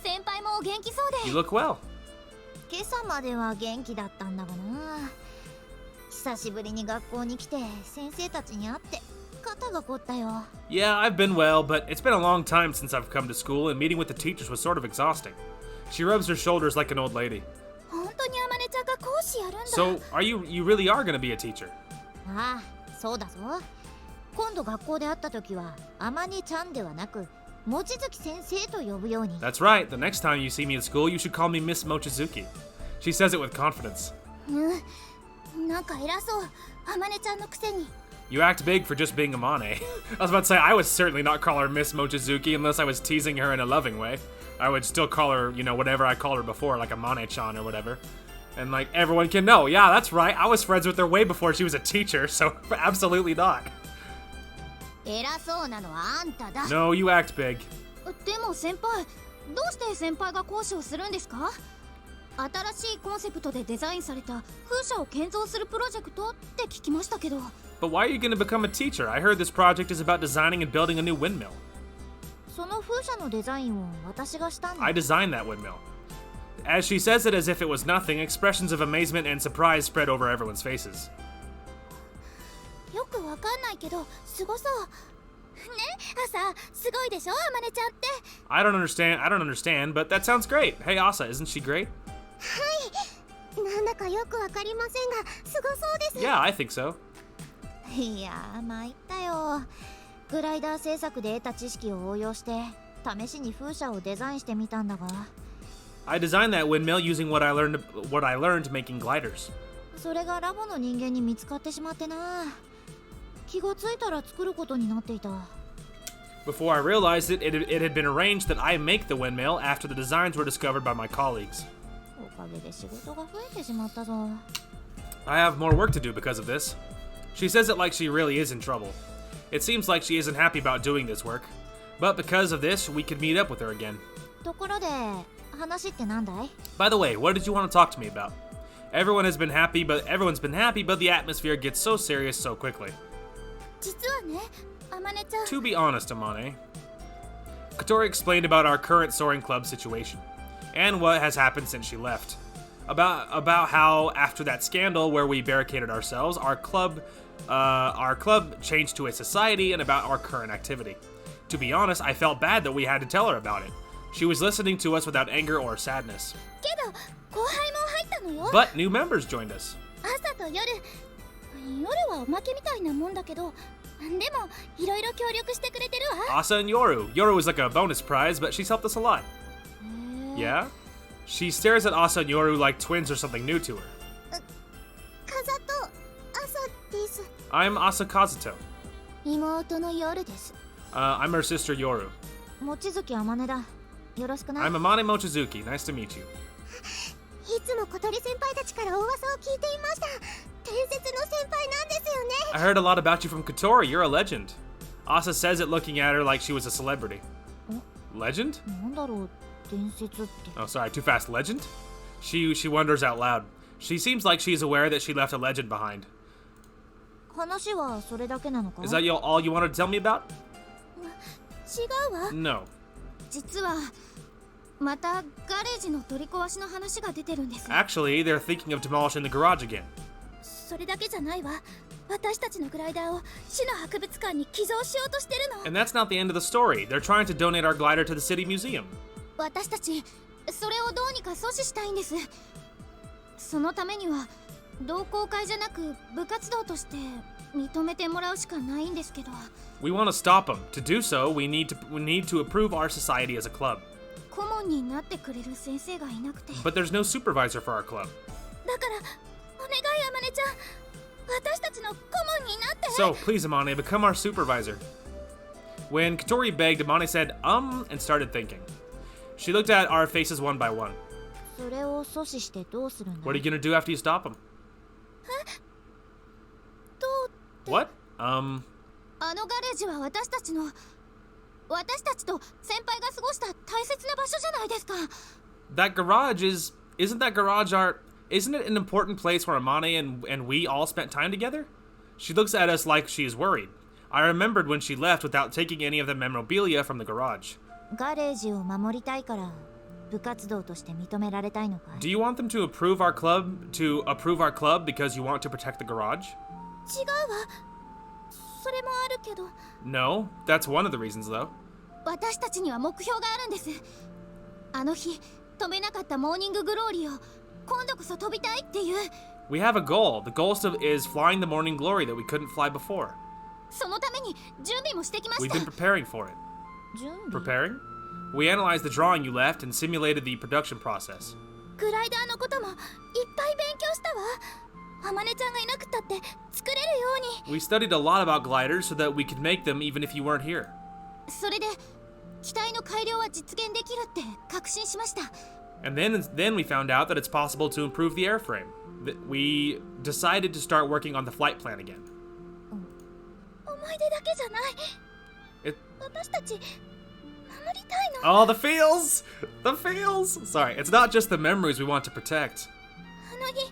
先輩も元気そうで You look well. 今朝までは元気だったんだがな久しぶりに学校に来て先生たちに会って肩が凝ったよ Yeah, I've been well, but it's been a long time since I've come to school, and meeting with the teachers was sort of exhausting. She rubs her shoulders like an old lady. 本当にアマネちゃんが講師やるんだ So, you really are gonna be a teacher? ああそうだぞ今度学校で会った時はアマネちゃんではなく望月先生と呼ぶように That's right. The next time you see me at school, you should call me Miss Mochizuki. She says it with confidence. なんか偉そうアマネちゃんのくせに You act big for just being Amane. I was about to say, I would certainly not call her Miss Mochizuki unless I was teasing her in a loving way. I would still call her, whatever I called her before, like Amane-chan or whatever. And, like, everyone can know, yeah, that's right, I was friends with her way before she was a teacher, so absolutely not. 偉そうなのはあんただ No, you act big. でも先輩どうして先輩が講師をするんですか新しいコンセプトでデザインされた風車を建造するプロジェクトって聞きましたけど But why are you gonna become a teacher? I heard this project is about designing and building a new windmill. その風車のデザインを私がしたんだ I designed that windmill. As she says it as if it was nothing, expressions of amazement and surprise spread over everyone's faces. よくわかんないけどすごそうね朝すごいでしょあまねちゃんって。 I don't understand, but that sounds great. Hey, Asa, isn't she great? なんだかよくわかりませんがすごそうです。 Yeah, I think so. いやー参ったよ。グライダー製作で得た知識を応用して試しに風車をデザインしてみたんだが、 I designed that windmill using what I learned making gliders. それがラボの人間に見つかってしまってな。気がついたら作ることになっていた。 Before I realized it had been arranged that I make the windmill after the designs were discovered by my colleagues. おかげで仕事が増えてしまったぞ。 I have more work to do because of this. She says it like she really is in trouble. It seems like she isn't happy about doing this work. But because of this, we could meet up with her again. ところで話ってなんだい？ By the way, what did you want to talk to me about? Everyone's been happy, but the atmosphere gets so serious so quickly. 実はね、あまねちゃん。 To be honest, Amane, Katori explained about our current soaring club situation and what has happened since she left. About how after that scandal where we barricaded ourselves, our club changed to a society, and about our current activity. To be honest, I felt bad that we had to tell her about it. She was listening to us without anger or sadness. けど後輩も入ったのよ。 But new members joined us. 朝と夜はおまけみたいなもんだけど、でもいろいろ協力してくれてるわ。 Asa and Yoru. Yoru was like a bonus prize, but she's helped us a lot. Yeah? She stares at Asa and Yoru like twins or something new to her. 風と朝です。 I'm Asa Kazuto. 妹の夜です。 I'm her sister Yoru. 望月あまねだ。よろしくな。 I'm Amane Mochizuki. Nice to meet you. いつも小鳥先輩たちから噂を聞いていました。伝説の先輩なんですよね。 I heard a lot about you from Kotori. You're a legend. Asa says it looking at her like she was a celebrity. Legend? なんだろう、伝説って。 Oh, sorry, too fast. Legend? She wonders out loud. She seems like she's aware that she left a legend behind. 話はそれだけなのか？ Is that all you wanted to tell me about? 違うわ。 No. 実はまたガレージの取り壊しの話が出てるんです。 Actually, they're thinking of demolishing the garage again. それだけじゃないわ。私たちのグライダーを市の博物館に寄贈しようとしてるの。 And that's not the end of the story. They're trying to donate our glider to the city museum. 私たちそれをどうにか阻止したいんです。そのためには同好会じゃなく部活動として認めてもらうしかないんですけど。 We want to stop them. To do so, we need to approve our society as a club. 顧問になってくれる先生がいなくて。 But there's no supervisor for our club. だからお願いあまねちゃん、私たちの顧問になって。 So, please, Amane, become our supervisor. When Katori begged, Amane said, and started thinking. She looked at our faces one by one. それを阻止してどうするんだ？ What are you gonna do after you stop them? どうって。 What? あのガレージは私たちと先輩が過ごした大切な場所じゃないですか。 That garage isn't that garage isn't it an important place where Amane and we all spent time together? She looks at us like she is worried. I remembered when she left without taking any of the memorabilia from the garage. ガレージを守りたいから部活動として認められたいのかい？ Do you want them to approve our club because you want to protect the garage? 違うわ。それもあるけど。 No, that's one of the reasons though. 私たちには目標があるんです。あの日飛べなかったモーニンググローリーを今度こそ飛びたいっていう。 We have a goal. The goal is flying the morning glory that we couldn't fly before. そのために準備もしてきまし We've た。 been preparing for it. 準備？ Preparing? We analyzed the drawing you left and simulated the production process. グライダーのこともいっぱい勉強したわ。あまねちゃんがいなくったって作れるように。 We studied a lot about gliders so that we could make them even if you weren't here. それで機体の改良は実現できるって確信しました。 And then we found out that it's possible to improve the airframe. We decided to start working on the flight plan again. 思い出だけじゃない。 It, 私たち守りたいの。 oh, the feels! The feels! Sorry, it's not just the memories we want to protect. あの日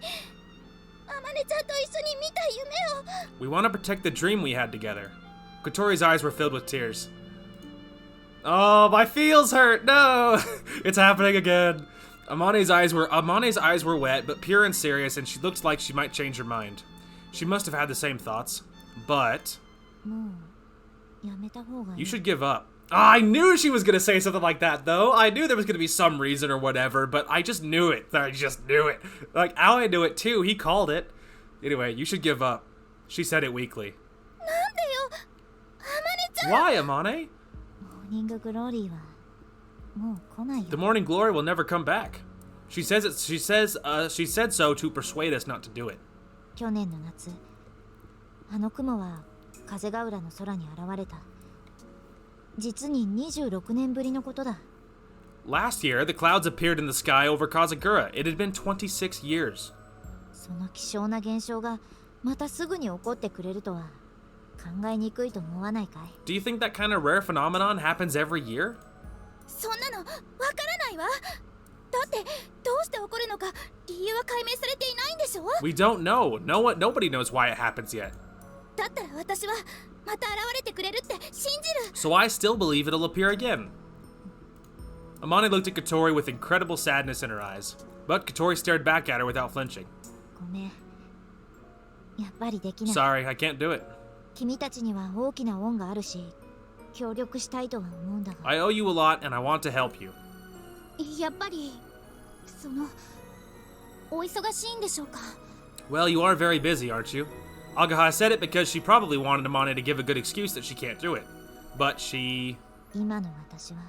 あまねちゃんと一緒に見た夢を。 We want to protect the dream we had together. Kotori's eyes were filled with tears. Oh, my feels hurt! No! It's happening again. Amane's eyes were wet, but pure and serious, and she looked like she might change her mind. She must have had the same thoughts. But... もうやめた方がいい。 You should give up. I knew she was gonna say something like that, though. I knew there was gonna be some reason or whatever, but I just knew it. I just knew it. Like, Aoi knew it too. He called it. Anyway, you should give up. She said it weakly. なんでよ、あまねちゃん。 Why, Amane? モーニンググローリーはもう来ないよ。 The morning glory will never come back. She says it. She said so to persuade us not to do it. 去年の夏、あの雲は風ヶ浦の空に現れた。実に26年ぶりのことだ。 Last year, the clouds appeared in the sky over Kazagura. It had been 26 years. その希少な現象がまたすぐに起こってくれるとは考えにくいと思わないかい？ Do you think that kind of rare phenomenon happens every year? そんなのわからないわ。だってどうして起こるのか理由は解明されていないんでしょ。 We don't know. Nobody knows why it happens yet. だったら私はまた現れてくれるって信じる。 So I still believe it'll appear again. Amane looked at Katori with incredible sadness in her eyes, but Katori stared back at her without flinching. ごめん。やっぱりできない。 Sorry, I can't do it. 君たちには大きな恩があるし、協力したいとは思うんだが。 I owe you a lot and I want to help you. やっぱりそのお忙しいんでしょうか。 Well, you are very busy, aren't you? Agaha said it because she probably wanted Amane to give a good excuse that she can't do it. But she... 今の私は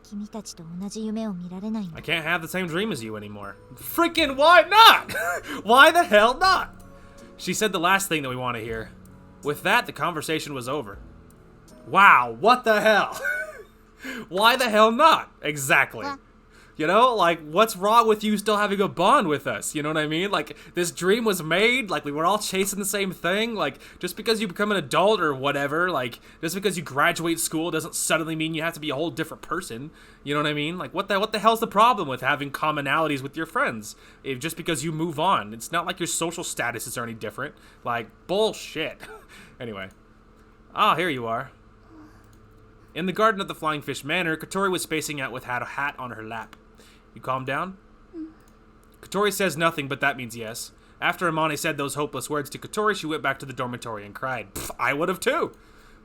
君たちと同じ夢を見られないんだ。 I can't have the same dream as you anymore. Freaking why not? Why the hell not? She said the last thing that we want to hear. With that, the conversation was over. Wow, what the hell? Why the hell not? Exactly. You know, like, what's wrong with you still having a bond with us? You know what I mean? Like, this dream was made, like, we were all chasing the same thing. Like, just because you become an adult or whatever, like, just because you graduate school doesn't suddenly mean you have to be a whole different person. You know what I mean? Like, what the hell's the problem with having commonalities with your friends? Just because you move on. It's not like your social statuses are any different. Like, bullshit. Anyway. Ah, here you are. In the garden of the Flying Fish Manor, Katori was spacing out with a hat on her lap. You calmed down? Katori says nothing, but that means yes. After Amane said those hopeless words to Katori, she went back to the dormitory and cried. Pff, I would have too!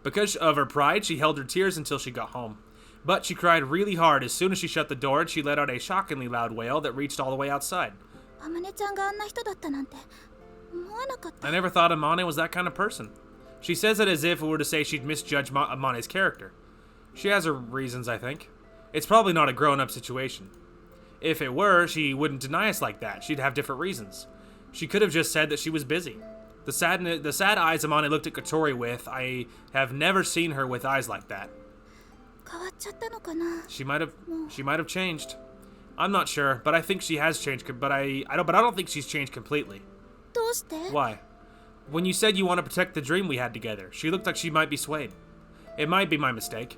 Because of her pride, she held her tears until she got home. But she cried really hard as soon as she shut the door, and she let out a shockingly loud wail that reached all the way outside. あまねちゃんがあんな人だったなんて思わなかった。 I never thought Amane was that kind of person. She says it as if it were to say she'd misjudge Amane's character. She has her reasons, I think. It's probably not a grown-up situation. If it were, she wouldn't deny us like that. She'd have different reasons. She could have just said that she was busy. The sad eyes Amane looked at Katori with, I have never seen her with eyes like that. 変わっちゃったのかな。 She might have changed. I'm not sure, but I think she has changed. But I don't think she's changed completely. どうして？ Why? When you said you want to protect the dream we had together, she looked like she might be swayed. It might be my mistake.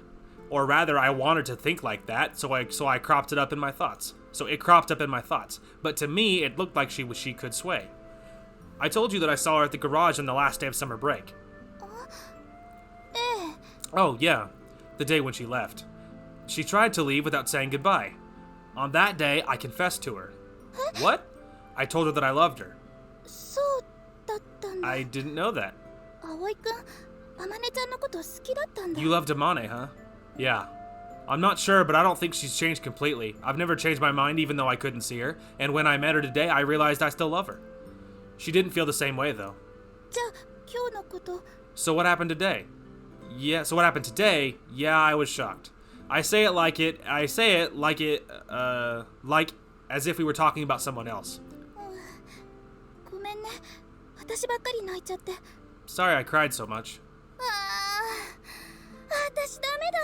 Or rather, I wanted to think like that, so I cropped it up in my thoughts. So it cropped up in my thoughts. But to me, it looked like she could sway. I told you that I saw her at the garage on the last day of summer break. ええ。 Oh, yeah. The day when she left. She tried to leave without saying goodbye. On that day, I confessed to her. What? I told her that I loved her. そうだったんだ。 I didn't know that. 葵くん、あまねちゃんのこと好きだったんだ。 You loved Amane, huh? Yeah. I'm not sure, but I don't think she's changed completely. I've never changed my mind even though I couldn't see her, and when I met her today, I realized I still love her. She didn't feel the same way, though. じゃあ今日のこと。 So what happened today? So what happened today? Yeah, I was shocked. I say it like as if we were talking about someone else. ごめんね。私ばっかり泣いちゃって。 Sorry I cried so much. ああ、私ダメだ。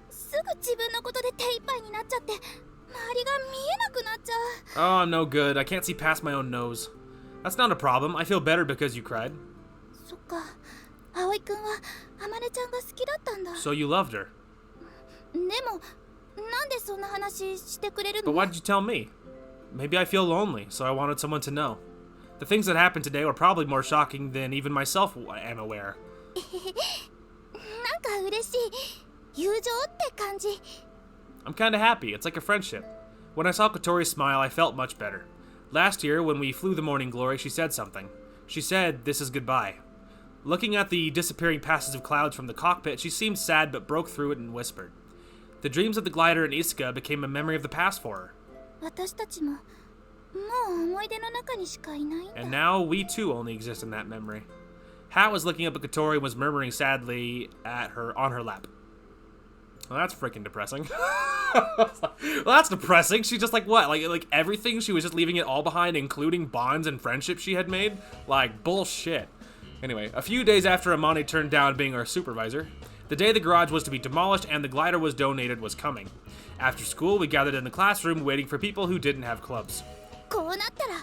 すぐ自分のことで手一杯になっちゃって、周りが見えなくなっちゃう。 Oh, I'm no good. I can't see past my own nose. That's not a problem. I feel better because you cried. そっか。葵くんはあまねちゃんが好きだったんだ。 So you loved her. でも、なんでそんな話してくれる But の？ why did you tell me? Maybe I feel lonely, so I wanted someone to know. The things that happened today were probably more shocking than even myself am aware. なんか嬉しい。友情って感じ。 I'm kinda happy. It's like a friendship. When I saw Katori smile, I felt much better. Last year, when we flew the Morning Glory, she said something. She said, "This is goodbye." Looking at the disappearing passes of clouds from the cockpit, she seemed sad but broke through it and whispered. The dreams of the glider and Isuka became a memory of the past for her. 私たちももう思い出の中にしかいないんだ。 And now we too only exist in that memory. Hat was looking up at Katori and was murmuring sadly at her on her lap. Well, that's freaking depressing. Well, that's depressing. She's just like, what? Like everything? She was just leaving it all behind, including bonds and friendships she had made? Like, bullshit. Anyway, a few days after Amane turned down being our supervisor, the day the garage was to be demolished and the glider was donated was coming. After school, we gathered in the classroom waiting for people who didn't have clubs. こうなったら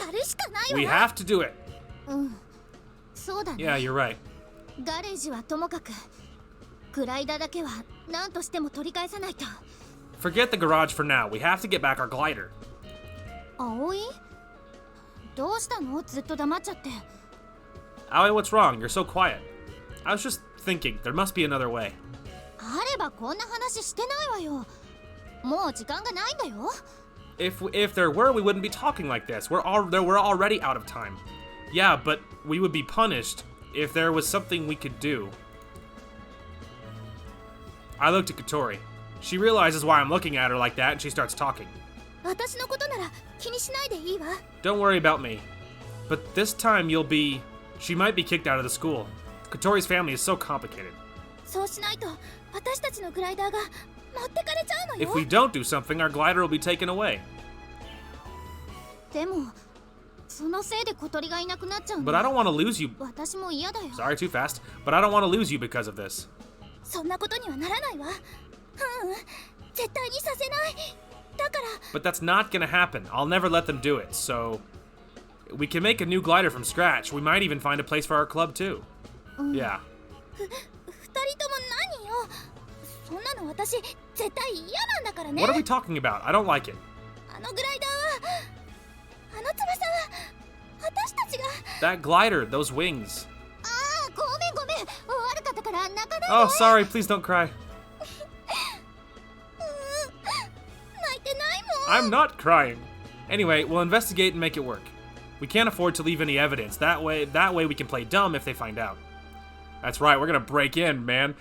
やるしかないわ。 We have to do it. そうだね。 Yeah, you're right. ガレージはともかく、グライダーだけは何としても取り返さないと。 Forget the garage for now. We have to get back our glider. 葵？どうしたの？ずっと黙っちゃって。 Aoi, what's wrong? You're so quiet. I was just thinking, there must be another way. あればこんな話してないわよ。もう時間がないんだよ。 If there were, we wouldn't be talking like this. We're already out of time. Yeah, but we would be punished if there was something we could do. I looked at Katori. She realizes why I'm looking at her like that, and she starts talking. 私のことなら気にしないでいいわ。 Don't worry about me. But this time she might be kicked out of the school. Katori's family is so complicated. そうしないと私たちのグライダーが持ってかれちゃうのよ。 If we don't do something, our glider will be taken away. でもそのせいで小鳥がいなくなっちゃうの。 But I don't want to lose you. 私も嫌だよ。 Sorry, too fast. But I don't want to lose you because of this. そんなことにはならないわ。絶対にさせない。だから。 But that's not gonna happen. I'll never let them do it, so... We can make a new glider from scratch. We might even find a place for our club, too. Yeah. 二人とも何よ。そんなの私絶対嫌なんだからね。 What are we talking about? I don't like it. あのグライダーは、あの翼は、私たちが。 That glider, those wings. ああ、ごめんごめん。悪かったから泣かないで。 Oh, sorry. Please don't cry. 泣いてないもん。 I'm not crying. Anyway, we'll investigate and make it work. We can't afford to leave any evidence. That way we can play dumb if they find out. That's right. We're gonna break in, man.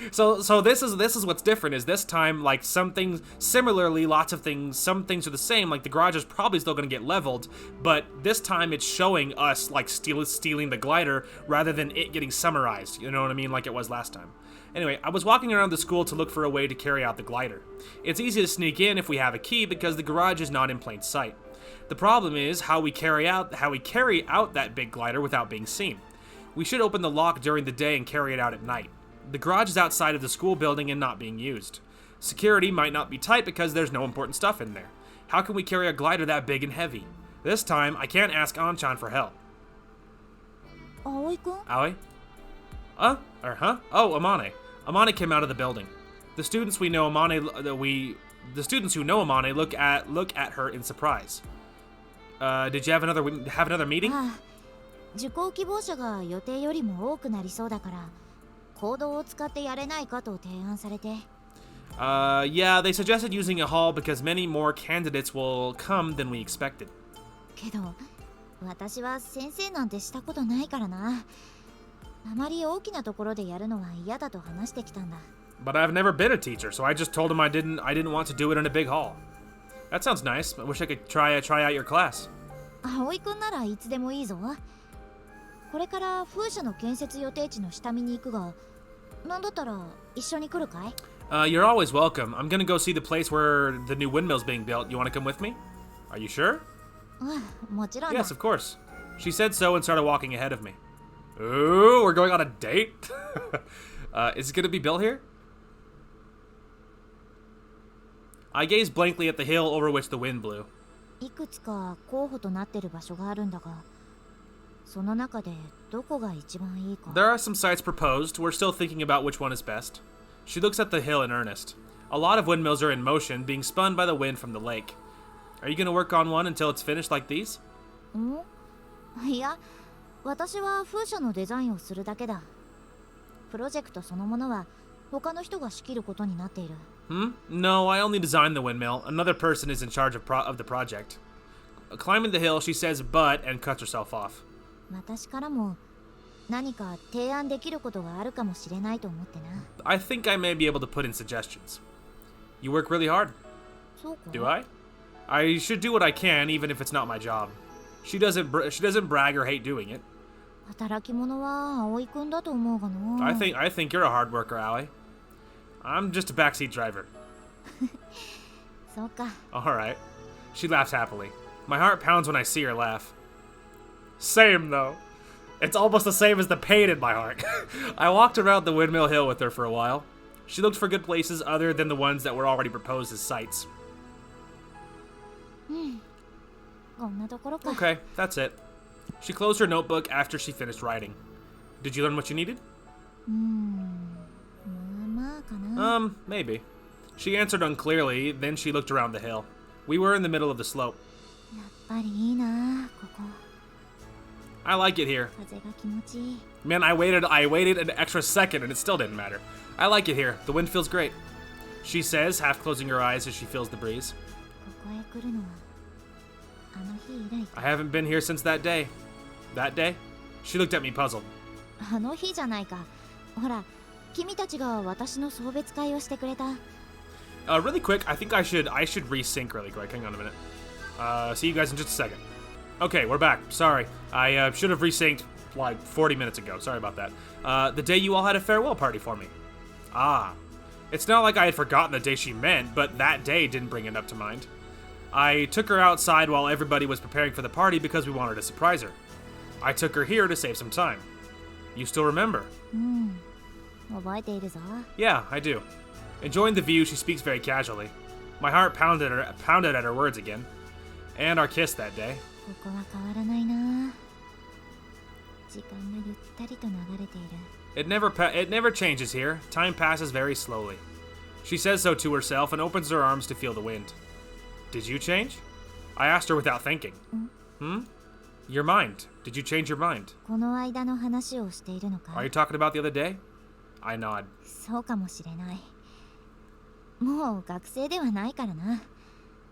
So this is what's different. Is this time, like, some things similarly, lots of things. Some things are the same. Like the garage is probably still gonna get leveled, but this time it's showing us like stealing the glider rather than it getting summarized. You know what I mean? Like it was last time. Anyway, I was walking around the school to look for a way to carry out the glider. It's easy to sneak in if we have a key because the garage is not in plain sight. The problem is how we carry out that big glider without being seen. We should open the lock during the day and carry it out at night. The garage is outside of the school building and not being used. Security might not be tight because there's no important stuff in there. How can we carry a glider that big and heavy? This time, I can't ask Anchan for help. Aoi-kun? Aoi? Huh? Oh, Amane. Amane came out of the building. The students who know Amane look at her in surprise. Did you have another meeting? ああ、受講希望者が予定よりも多くなりそうだから、行動を使ってやれないかと提案されて。Yeah, they suggested using a hall because many more candidates will come than we expected. けど、私は先生なんてしたことないからな。あまり大きなところでやるのは嫌だと話してきたんだ。But I've never been a teacher, so I just told him I didn't want to do it in a big hall. That sounds nice. I wish I could try out your class. 葵くんならいつでもいいぞ。これから風車の建設予定地の下見に行くが、なんだったら一緒に来るかい？ You're always welcome. I'm gonna go see the place where the new windmill's being built. You want to come with me? Are you sure? もちろんだ。 Yes, of course. She said so and started walking ahead of me. Ooh, we're going on a date? Is it gonna be built here? I gazed blankly at the hill over which the wind blew. いくつか候補となってる場所があるんだが、その中でどこが一番いいか。 There are some sites proposed. We're still thinking about which one is best. She looks at the hill in earnest. A lot of windmills are in motion, being spun by the wind from the lake. Are you gonna work on one until it's finished like these? いや、私は風車のデザインをするだけだ。プロジェクトそのものは他の人が仕切ることになっている。No, I only designed the windmill. Another person is in charge of the project. Climbing the hill, she says but and cuts herself off. 私からも何か提案できることがあるかもしれないと思ってな。 I think I may be able to put in suggestions. You work really hard. そうか Do I? I should do what I can, even if it's not my job. She doesn't brag or hate doing it. 働き者は葵くんだと思うがな。 I think you're a hard worker, Aoi. I'm just a backseat driver. そうか。 Alright. She laughs happily. My heart pounds when I see her laugh. Same, though. It's almost the same as the pain in my heart. I walked around the Windmill Hill with her for a while. She looked for good places other than the ones that were already proposed as sites. こんなところか。 Okay, that's it. She closed her notebook after she finished writing. Did you learn what you needed? まあかな。 Maybe. She answered unclearly, then she looked around the hill. We were in the middle of the slope. やっぱりいいな、ここ。 I like it here. 風が気持ちいい。 Man, I waited an extra second and it still didn't matter. I like it here. The wind feels great. She says, half closing her eyes as she feels the breeze. ここへ来るのはあの日以来か。 I haven't been here since that day. That day? She looked at me puzzled. あの日じゃないか。ほら、君たちが私の送別会をしてくれた。 Really quick, I think I should resync really quick. Hang on a minute. See you guys in just a second. Okay, we're back. Sorry. I should have resynced like 40 minutes ago. Sorry about that. The day you all had a farewell party for me. Ah. It's not like I had forgotten the day she meant, but that day didn't bring it up to mind. I took her outside while everybody was preparing for the party because we wanted to surprise her. I took her here to save some time. You still remember? 覚えているぞ。 Yeah, I do. Enjoying the view, she speaks very casually. My heart pounded at her words again. And our kiss that day. ここは変わらないな。時間がゆったりと流れている。 It never changes here. Time passes very slowly. She says so to herself and opens her arms to feel the wind. Did you change? I asked her without thinking. Your mind. Did you change your mind? この間の話をしているの Are か。 you talking about the other day? I nod. そうかもしれない。もう学生ではないからな。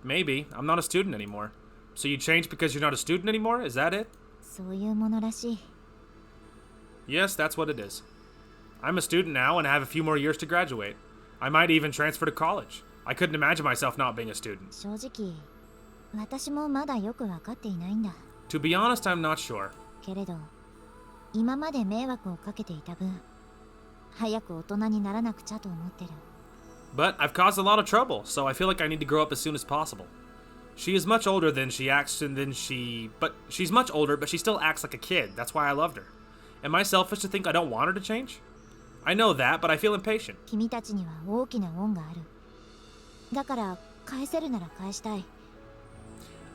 Maybe. I'm not a student anymore. So you changed because you're not a student anymore? Is that it? そういうものらしい。 Yes, that's what it is. I'm a student now and have a few more years to graduate. I might even transfer to college. I couldn't imagine myself not being a student. 正直、私もまだよくわかっていないんだ。 To be honest, I'm not sure. けれど、今まで迷惑をかけていた分、早く大人にならなくちゃと思ってる。 But I've caused a lot of trouble, so I feel like I need to grow up as soon as possible. She is much older than she acts, but she's much older, but she still acts like a kid. That's why I loved her. Am I selfish to think I don't want her to change? I know that, but I feel impatient. 君たちには大きな恩がある。だから返せるなら返したい。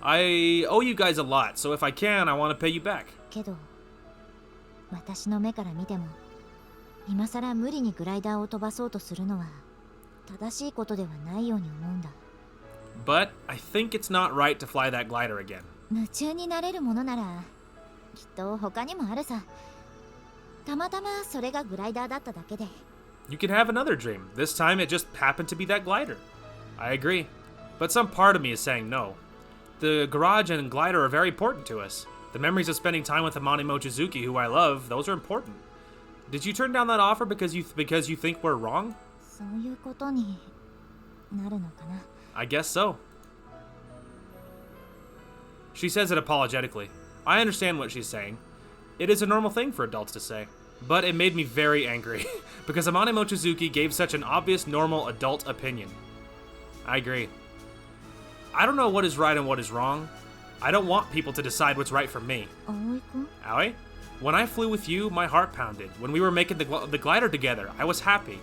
I owe you guys a lot, so if I can, I want to pay you back. けど、私の目から見ても、今さら無理にグライダーを飛ばそうとするのは正しいことではないように思うんだ。 But I think it's not right to fly that glider again. 夢中になれるものなら、きっと他にもあるさ。たまたまそれがグライダーだっただけで。 You can have another dream. This time it just happened to be that glider. I agree. But some part of me is saying no. The garage and glider are very important to us. The memories of spending time with Amane Mochizuki, who I love, those are important. Did you turn down that offer because you think we're wrong? そういうことになるのかな。 I guess so. She says it apologetically. I understand what she's saying. It is a normal thing for adults to say. But it made me very angry, because Amane Mochizuki gave such an obvious normal adult opinion. I agree. I don't know what is right and what is wrong. I don't want people to decide what's right for me. 葵くん Aoi? When I flew with you, my heart pounded. When we were making the glider together, I was happy.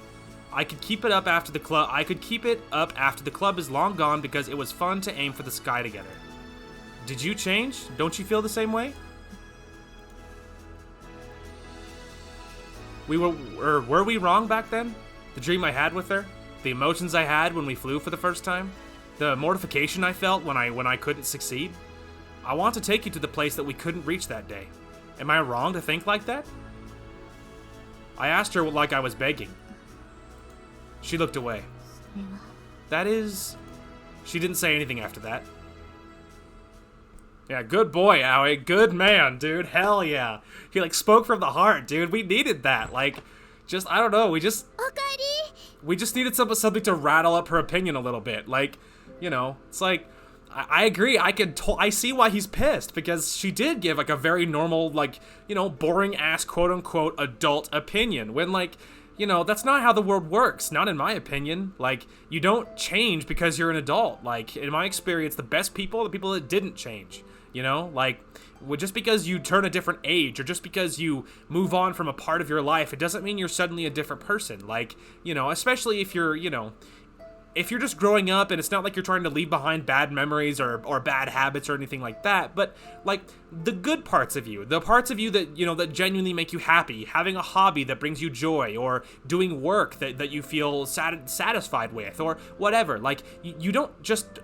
I could keep it up after the club. I could keep it up after the club is long gone because it was fun to aim for the sky together. Did you change? Don't you feel the same way? Were we wrong back then? The dream I had with her? The emotions I had when we flew for the first time? The mortification I felt when I couldn't succeed? I want to take you to the place that we couldn't reach that day. Am I wrong to think like that? I asked her like I was begging. She looked away. それは That is... She didn't say anything after that. Yeah, good boy, Aoi. Good man, dude. Hell yeah. He, like, spoke from the heart, dude. We needed that. Like, just, I don't know. We just needed something to rattle up her opinion a little bit. Like, you know, it's like, I agree. I see why he's pissed, because she did give, like, a very normal, like, you know, boring-ass, quote-unquote, adult opinion. When, like, you know, that's not how the world works. Not in my opinion. Like, you don't change because you're an adult. Like, in my experience, the best people are the people that didn't change. You know, like, just because you turn a different age or just because you move on from a part of your life, it doesn't mean you're suddenly a different person. Like, you know, especially if you're, you know, if you're just growing up and it's not like you're trying to leave behind bad memories or bad habits or anything like that, but like the good parts of you, the parts of you that, you know, that genuinely make you happy, having a hobby that brings you joy, or doing work that you feel satisfied with, or whatever. Like, you're not just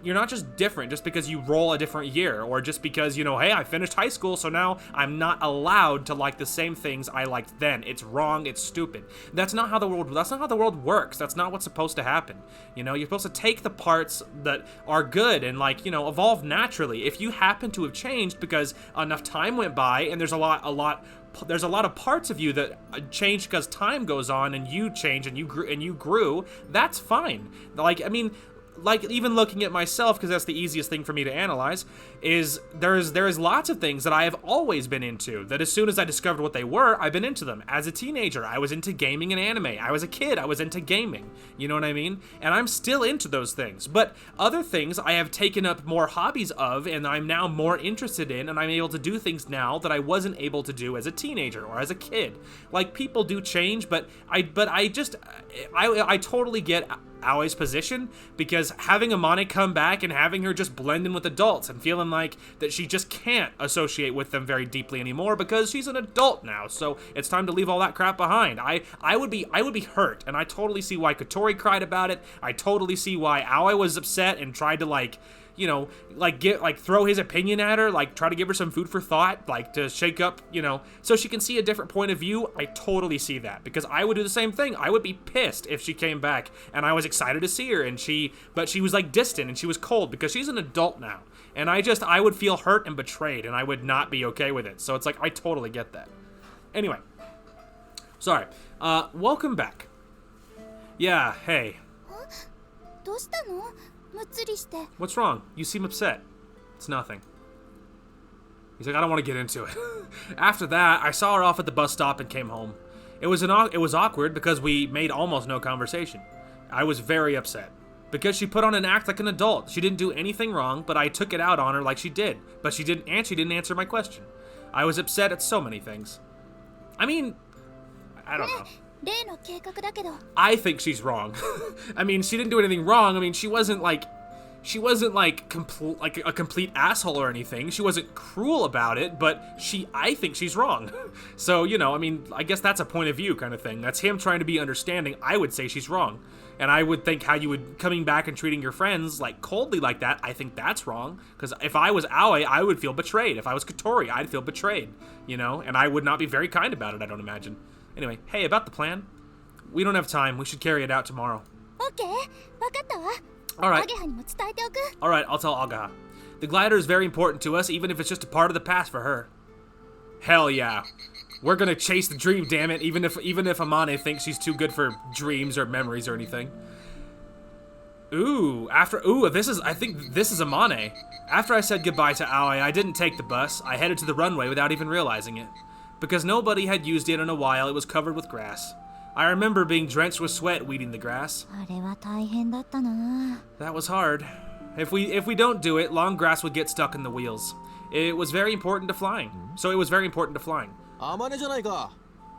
different just because you roll a different year, or just because, you know, hey, I finished high school, so now I'm not allowed to like the same things I liked then. It's wrong, it's stupid. That's not how the world works. That's not what's supposed to happen. You know, you're supposed to take the parts that are good and, like, you know, evolve naturally. If you happen to have changed because enough time went by and there's a lot of parts of you that change because time goes on and you change and you grew, that's fine. Like, I mean, like, even looking at myself, because that's the easiest thing for me to analyze, is there is lots of things that I have always been into, that as soon as I discovered what they were, I've been into them. As a teenager, I was into gaming and anime. I was a kid, I was into gaming. You know what I mean? And I'm still into those things. But other things I have taken up more hobbies of, and I'm now more interested in, and I'm able to do things now that I wasn't able to do as a teenager or as a kid. Like, people do change, but I totally get Aoi's position, because having Amane come back and having her just blend in with adults and feeling like that she just can't associate with them very deeply anymore because she's an adult now, so it's time to leave all that crap behind. I would be hurt, and I totally see why Kotori cried about it. I totally see why Aoi was upset and tried to, like, you know, like, throw his opinion at her, like, try to give her some food for thought, like, to shake up, you know, so she can see a different point of view. I totally see that, because I would do the same thing. I would be pissed if she came back and I was excited to see her, but she was, like, distant and she was cold, because she's an adult now, and I would feel hurt and betrayed, and I would not be okay with it. So it's like, I totally get that. Anyway, sorry. Welcome back. Yeah, hey. What's wrong? You seem upset. It's nothing. He's like, I don't want to get into it. After that, I saw her off at the bus stop and came home. It was awkward because we made almost no conversation. I was very upset, because she put on an act like an adult. She didn't do anything wrong, but I took it out on her like she did. But she didn't answer my question. I was upset at so many things. I mean, I don't know. I think she's wrong. I mean, she didn't do anything wrong. I mean, she wasn't like a complete asshole or anything. She wasn't cruel about it, but I think she's wrong. So, you know, I mean, I guess that's a point of view kind of thing. That's him trying to be understanding. I would say she's wrong. And I would think how you would, coming back and treating your friends, like, coldly like that, I think that's wrong. Because if I was Aoi, I would feel betrayed. If I was Kotori, I'd feel betrayed, you know? And I would not be very kind about it, I don't imagine. Anyway, hey, about the plan. We don't have time. We should carry it out tomorrow. Alright. Alright, I'll tell Agaha. The glider is very important to us, even if it's just a part of the past for her. Hell yeah. We're gonna chase the dream, damn it, even if Amane thinks she's too good for dreams or memories or anything. I think this is Amane. After I said goodbye to Aoi, I didn't take the bus. I headed to the runway without even realizing it. Because nobody had used it in a while, it was covered with grass. I remember being drenched with sweat weeding the grass. That was hard. If we don't do it, long grass would get stuck in the wheels. It was very important to flying. Amane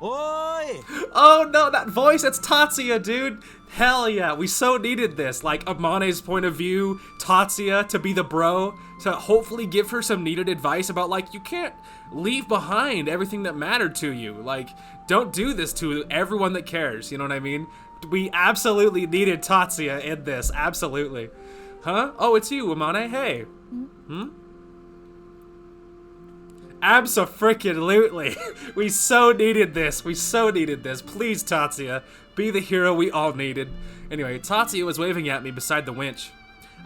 Oh no, that voice, it's Tatsuya, dude. Hell yeah, we so needed this. Like, Amane's point of view, Tatsuya to be the bro, to hopefully give her some needed advice about, like, you can't leave behind everything that mattered to you. Like, don't do this to everyone that cares, you know what I mean? We absolutely needed Tatsuya in this, absolutely. Huh? Oh, it's you, Amane, hey. Abso-freaking-lutely. We so needed this. Please, Tatsuya, be the hero we all needed. Anyway, Tatsuya was waving at me beside the winch.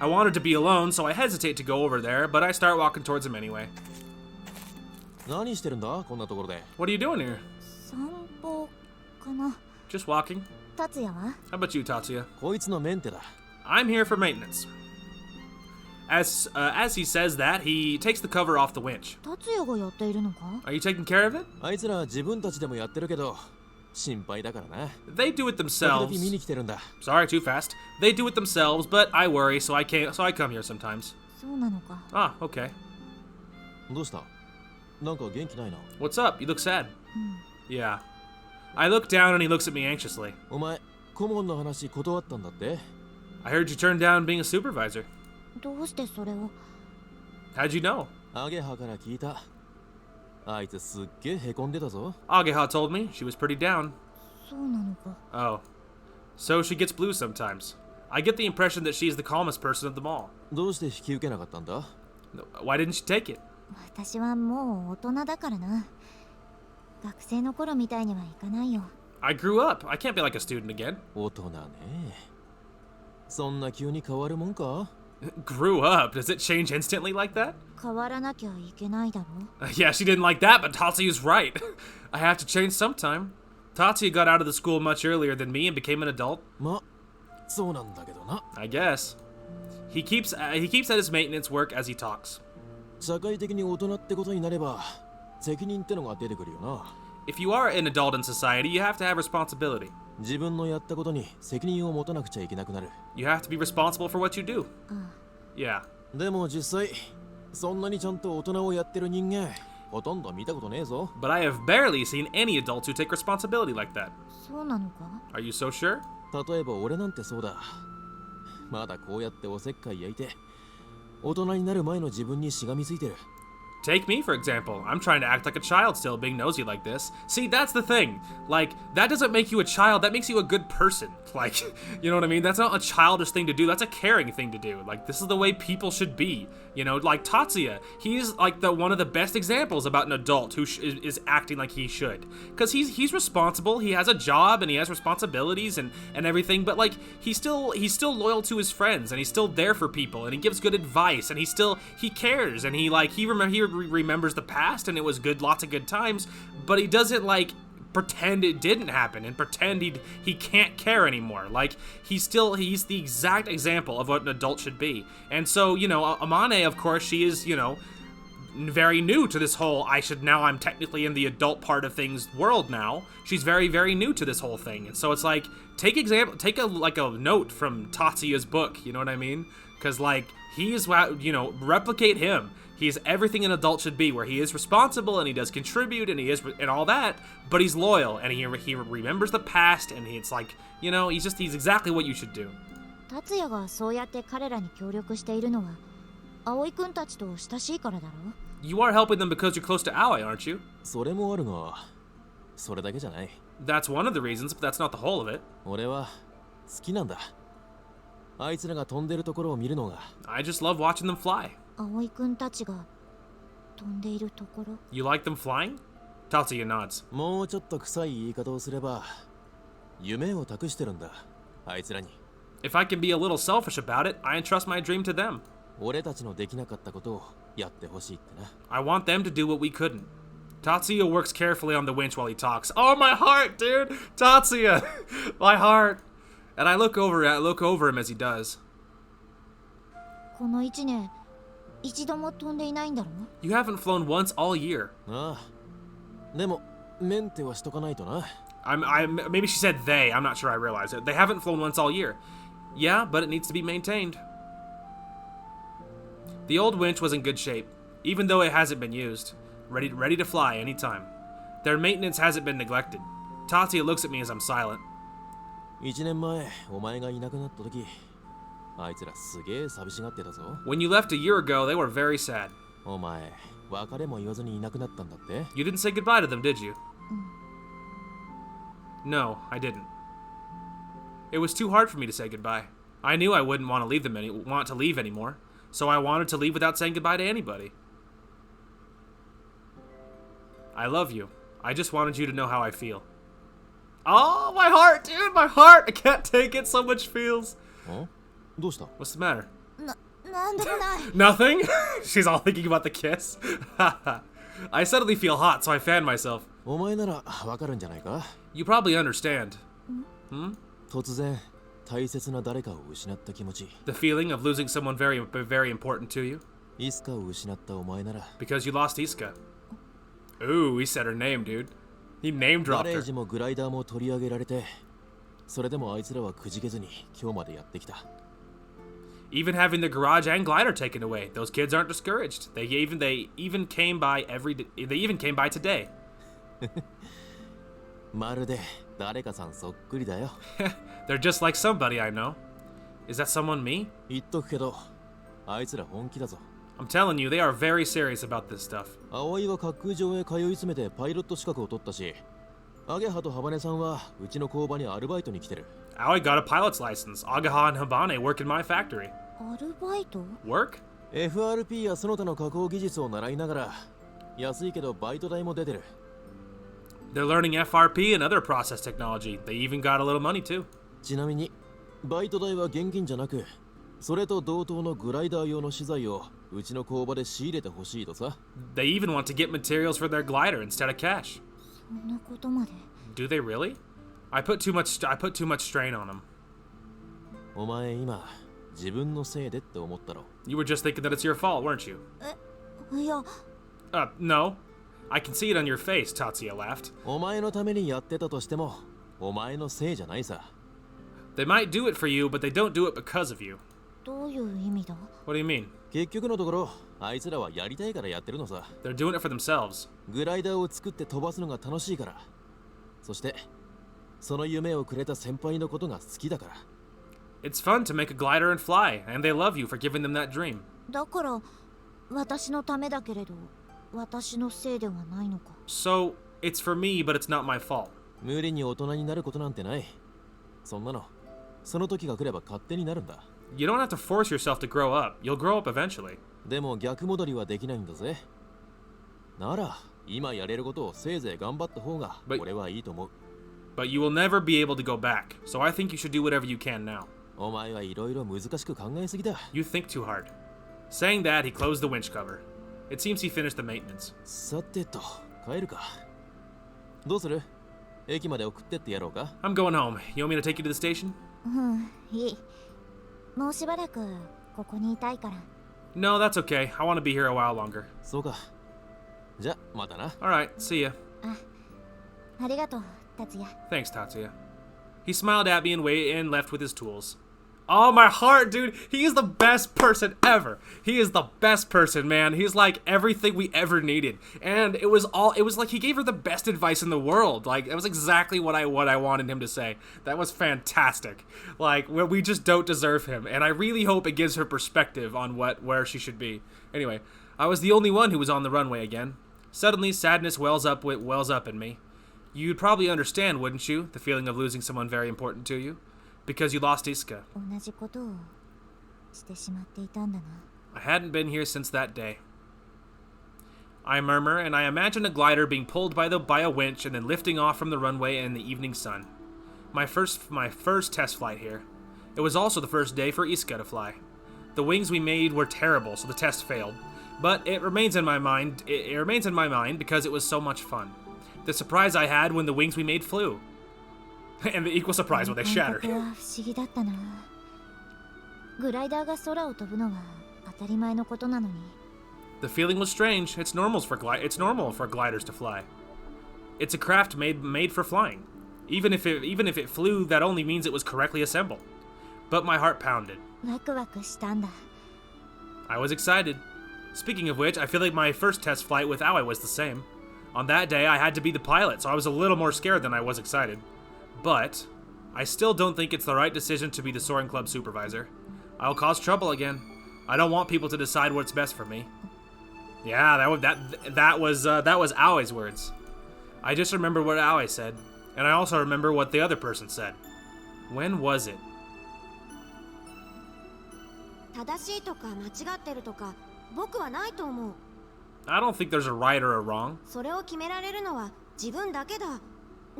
I wanted to be alone, so I hesitate to go over there, but I start walking towards him anyway. 何してるんだこんなところで。 What are you doing here? 散歩かな。 Just walking. 達也は？ How about you, Tatsuya? こいつのメンテだ。 I'm here for maintenance. As he says that, he takes the cover off the winch. 達也がやっているのか？ Are you taking care of it? あいつら自分たちでもやってるけど、心配だからな。 They do it 時 themselves. 々見に来てるんだ。 Sorry, too fast. They do it themselves, but I worry, so I come here sometimes. そうなのか。 Ah, okay. どうしたなんか元気ないな。 What's up? You look sad. Yeah. I look down and he looks at me anxiously. お前、顧問の話断ったんだって I heard you turned down being a supervisor. どうしてそれを？ How'd you know? アゲハから聞いた。あいつすっげえへこんでたぞ。 Ageha told me she was pretty down. そうなのか。 Oh. So she gets blue sometimes. I get the impression that she's the calmest person of them all. どうして引き受けなかったんだ Why didn't you take it? 私はもう大人だからな。学生の頃みたいにはいかないよ。I grew up. I can't be like a student again. 大人ね。そんな急に変わるもんか Grew up? Does it change instantly like that? 変わらなきゃいけないだろ。 Yeah, she didn't like that, but Tatsuya's right. I have to change sometime. Tatsuya got out of the school much earlier than me and became an adult. ま、そうなんだけどな。 I guess. He keeps at his maintenance work as he talks. 社会的に大人ってことになれば、責任ってのが出てくるよな。 If you are an adult in society, you have to have responsibility. 自分のやったことに責任を持たなくちゃいけなくなる。 You have to be responsible for what you do. あ Yeah. でも実際、そんなにちゃんと大人をやってる人間、ほとんど見たことねえぞ。 But I have barely seen any adults who take responsibility like that. そうなのか。 Are you so sure? 例えば俺なんてそうだ。まだこうやっておせっかい焼いて、大人になる前の自分にしがみついてる。 Take me, for example. I'm trying to act like a child still, being nosy like this. See, that's the thing. Like, that doesn't make you a child, that makes you a good person. Like, you know what I mean? That's not a childish thing to do, that's a caring thing to do. Like, this is the way people should be. You know, like Tatsuya, he's like one of the best examples about an adult who is acting like he should. Because he's responsible, he has a job, and he has responsibilities and everything, but like, he's still loyal to his friends, and he's still there for people, and he gives good advice, and he cares, and he remembers the past, and it was good, lots of good times, but he doesn't like pretend it didn't happen and pretend he can't care anymore. Like, he's the exact example of what an adult should be. And so, you know, Amane, of course, she is, you know, very new to this whole I'm technically in the adult part of things world now. She's very, very new to this whole thing. And so it's like, take a note from Tatsuya's book, you know what I mean? Because like, he's, you know, replicate him. He's everything an adult should be, where he is responsible and he does contribute and he is and all that, but he's loyal and he remembers the past, and it's like, you know, he's exactly what you should do. 達也がそうやって彼らに協力しているのは、葵くんたちと親しいからだろ。You are helping them because you're close to Aoi, aren't you? それもあるが、それだけじゃない。That's one of the reasons, but that's not the whole of it. 俺は好きなんだ。あいつらが飛んでるところを見るのが。I just love watching them fly. 葵くんたちが飛んでいるところ。You like them flying? Tatsuya nods. もうちょっと臭い言い方をすれば、夢を託してるんだ。あいつらに。If I can be a little selfish about it, I entrust my dream to them. 俺たちのできなかったことをやってほしいってな。I want them to do what we couldn't. Tatsuya works carefully on the winch while he talks. Oh, my heart, dude! Tatsuya! My heart! And I look over him as he does. この1年、一度も飛んでいないんだろ？ You haven't flown once all year. ああ。でも、メンテはしとかないとな。Maybe she said they. I'm not sure I realized it. They haven't flown once all year. Yeah, but it needs to be maintained. The old winch was in good shape, even though it hasn't been used. Ready to fly anytime. Their maintenance hasn't been neglected. Tatsuya looks at me as I'm silent. 1年前、お前がいなくなった時、あいつらすげえ寂しがってたぞ。When you left a year ago, they were very sad. お前、別れも言わずにいなくなったんだって？ You didn't say goodbye to them, did you? No, I didn't. It was too hard for me to say goodbye. I knew I wouldn't want to leave anymore, so I wanted to leave without saying goodbye to anybody. I love you. I just wanted you to know how I feel. Oh, my heart, dude, my heart! I can't take it, so much feels. ん？どうした？ What's the matter? なんでもない。 Nothing? She's all thinking about the kiss. I suddenly feel hot, so I fan myself. お前ならわかるんじゃないか？ You probably understand. 突然大切な誰かを失った気持ち。 The feeling of losing someone very, very important to you. イスカを失ったお前なら Because you lost Iska. Ooh, he said her name, dude. He name ガ dropped レー her. ジもグライダーも取り上げられて、それでもあいつらはくじけずに今日までやってきた。 Even having the garage and glider taken away, those kids aren't discouraged. They even came by today. まるで誰かさんそっくりだよ。 They're just like somebody I know. Is that someone me? 言っとくけど、あいつら本気だぞ。 I'm telling you, they are very serious about this stuff. 葵は滑空場へ通い詰めてパイロット資格を取ったし、アゲハとハバネさんはうちの工場にアルバイトに来てる。 Aoi got a pilot's license. Agaha and Habane work in my factory. アルバイト？ Work? FRP やその他の加工技術を習いながら、安いけどバイト代も出てる。 They're learning FRP and other process technology. They even got a little money too. ちなみに、バイト代は現金じゃなく、それと同等のグライダー用の資材をうちの工場で仕入れてほしいとさ。 They even want to get materials for their glider instead of cash. そんなことまで。 Do they really? I put too much strain on them. お前今、自分のせいでって思ったろ。 You were just thinking that it's your fault, weren't you? いや、 No. I can see it on your face, Tatsuya laughed. お前のためにやってたとしても、お前のせいじゃないさ。 They might do it for you, but they don't do it because of you. どういう意味だ？ What do you mean? 結局のところ、あいつらはやりたいからやってるのさ。 They're doing it for themselves. グライダーを作って飛ばすのが楽しいから。そして、その夢をくれた先輩のことが好きだから。 It's fun to make a glider and fly, and they love you for giving them that dream. だから私のためだけれど、私のせいではないのか。 So, it's for me, but it's not my fault. 無理に大人になることなんてない。そんなの、その時が来れば勝手になるんだ。 You don't have to force yourself to grow up. You'll grow up eventually. でも逆戻りはできないんだぜ。なら、今やれることをせいぜい頑張った方が俺はいいと思う。 But you will never be able to go back, so I think you should do whatever you can now. お前はいろいろ難しく考えすぎだ。 You think too hard. Saying that, he closed the winch cover. It seems he finished the maintenance. さてと、帰るか。どうする？駅まで送ってってやろうか？ I'm going home. You want me to take you to the station? いい。もうしばらくここにいたいから。 No, that's okay. I want to be here a while longer. そうか。じゃ、またな。Alright, see ya. ありがとう、達也。 Thanks, Tatsuya. He smiled at me and left with his tools. Oh, my heart, dude. He is the best person ever. He is the best person, man. He's like everything we ever needed. And it was like he gave her the best advice in the world. Like, it was exactly what I wanted him to say. That was fantastic. Like, we just don't deserve him. And I really hope it gives her perspective on where she should be. Anyway, I was the only one who was on the runway again. Suddenly, sadness wells up in me. You'd probably understand, wouldn't you? The feeling of losing someone very important to you. Because you lost Iska. 同じことをしてしまっていたんだな。 I hadn't been here since that day. I murmur, and I imagine a glider being pulled by a winch and then lifting off from the runway in the evening sun. My first test flight here. It was also the first day for Iska to fly. The wings we made were terrible, so the test failed. But it remains in my mind. It remains in my mind because it was so much fun. The surprise I had when the wings we made flew. And the equal surprise when they 感 shattered. 覚は不思議だったな。グライダーが空を飛ぶのは当たり前のことなのに。 The feeling was strange. It's normal for gliders to fly. It's a craft made for flying. Even if it flew, that only means it was correctly assembled. But my heart pounded. ワクワクしたんだ。 I was excited. Speaking of which, I feel like my first test flight with Aoi was the same. On that day, I had to be the pilot, so I was a little more scared than I was excited. But I still don't think it's the right decision to be the soaring club supervisor. I'll cause trouble again. I don't want people to decide what's best for me. Yeah, that was Aoi's words. I just remember what Aoi said, and I also remember what the other person said. When was it? 正しいとか間違ってるとか僕はないと思う。 I don't think there's a right or a wrong. それを決められるのは自分だけだ。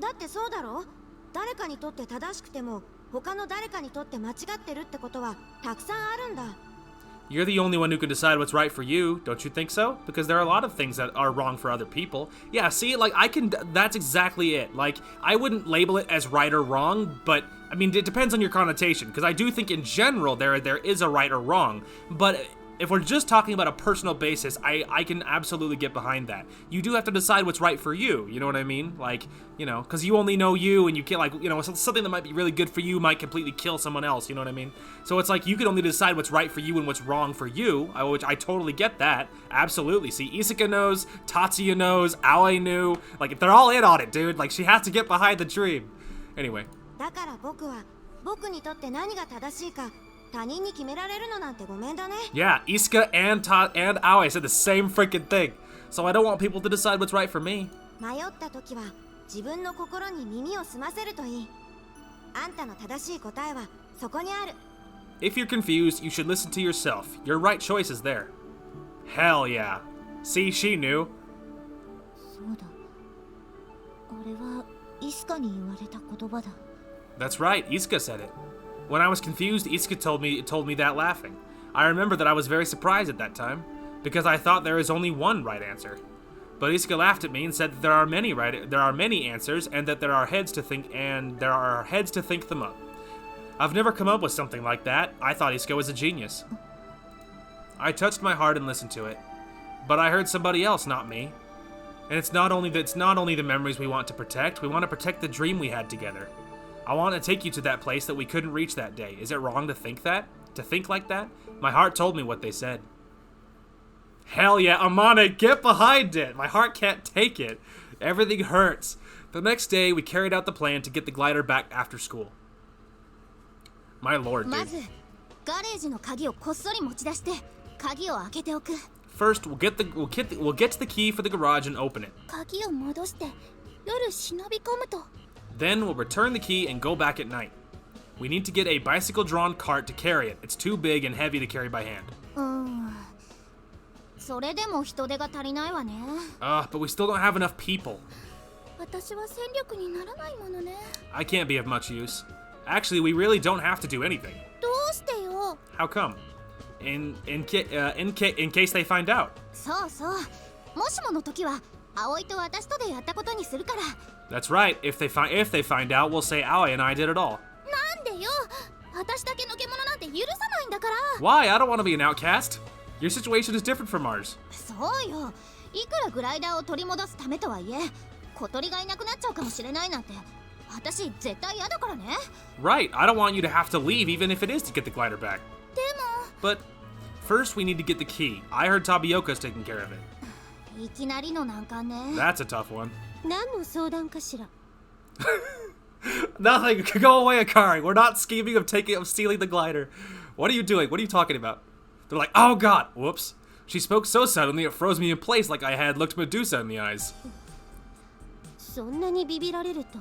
だってそうだろ？誰かにとって正しくても他の誰かにとって間違ってるってことはたくさんあるんだ。You're the only one who can decide what's right for you, don't you think so? Because there are a lot of things that are wrong for other people. Yeah, see, like, that's exactly it. Like, I wouldn't label it as right or wrong, but, I mean, it depends on your connotation, because I do think in general there is a right or wrong, but if we're just talking about a personal basis, I can absolutely get behind that. You do have to decide what's right for you, you know what I mean? Like, you know, because you only know you, and you can't, like, you know, something that might be really good for you might completely kill someone else, you know what I mean? So it's like, you can only decide what's right for you and what's wrong for you, which I totally get that. Absolutely. See, Isuka knows, Tatsuya knows, Aoi knew, like, they're all in on it, dude. Like, she has to get behind the dream. Anyway. だから僕は僕にとって何が正しいか他人に決められるのなんてごめんだね。 Yeah, Isuka and Aoi said the same freaking thing. So I don't want people to decide what's right for me. 迷った時は自分の心に耳を澄ませるといい。あんたの正しい答えはそこにある。 If you're confused, you should listen to yourself. Your right choice is there. Hell yeah. See, she knew. そうだ。あれはイスカに言われた言葉だ。 That's right, Isuka said it. When I was confused, Isuka told me that laughing. I remember that I was very surprised at that time, because I thought there is only one right answer. But Isuka laughed at me and said that there are many answers, and that there are heads to think them up. I've never come up with something like that. I thought Isuka was a genius. I touched my heart and listened to it, but I heard somebody else, not me. And it's not only the memories we want to protect the dream we had together. I want to take you to that place that we couldn't reach that day. Is it wrong to think that? To think like that? My heart told me what they said. Hell yeah, Amane, get behind it! My heart can't take it. Everything hurts. The next day, we carried out the plan to get the glider back after school. My lord, dude. まずガレージの鍵をこっそり持ち出して鍵を開けておく。 First, we'll get to the key for the garage and open it. 鍵を戻して夜忍び込むと。 Then we'll return the key and go back at night. We need to get a bicycle-drawn cart to carry it. It's too big and heavy to carry by hand. それでも人手が足りないわね。But we still don't have enough people. 私は戦力にならないものね。 I can't be of much use. Actually, we really don't have to do anything. どうしてよ。 How come? In case they find out. そうそう。もしもの時は葵と私とでやったことにするから。 That's right. If they find out, we'll say Aoi and I did it all. なんでよ。私だけのけ者なんて許さないんだから。 Why? I don't want to be an outcast. Your situation is different from ours. そうよ。いくらグライダーを取り戻すためとはいえ、小鳥がいなくなっちゃうかもしれないなんて、私絶対嫌だからね。 Right. I don't want you to have to leave, even if it is to get the glider back. でも。 But first, we need to get the key. I heard Tapioca's taking care of it. いきなりの難関ね。 That's a tough one. 何の相談かしら。 Nothing. Go away, Akari. We're not scheming of stealing the glider. What are you doing? What are you talking about? They're like, oh god. Whoops. She spoke so suddenly it froze me in place like I had looked Medusa in the eyes. そんなにビビられると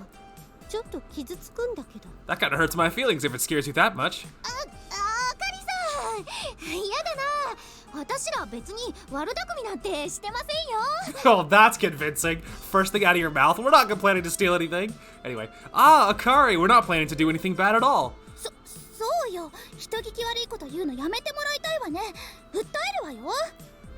ちょっと傷つくんだけど。 That kind of hurts my feelings if it scares you that much. あかりさん。嫌だな。私ら別に悪巧みなんてしてませんよ。 Oh, that's convincing. First thing out of your mouth. We're not planning to steal anything. Anyway. Akari, we're not planning to do anything bad at all. そうよ。人聞き悪いこと言うのやめてもらいたいわね。訴えるわよ。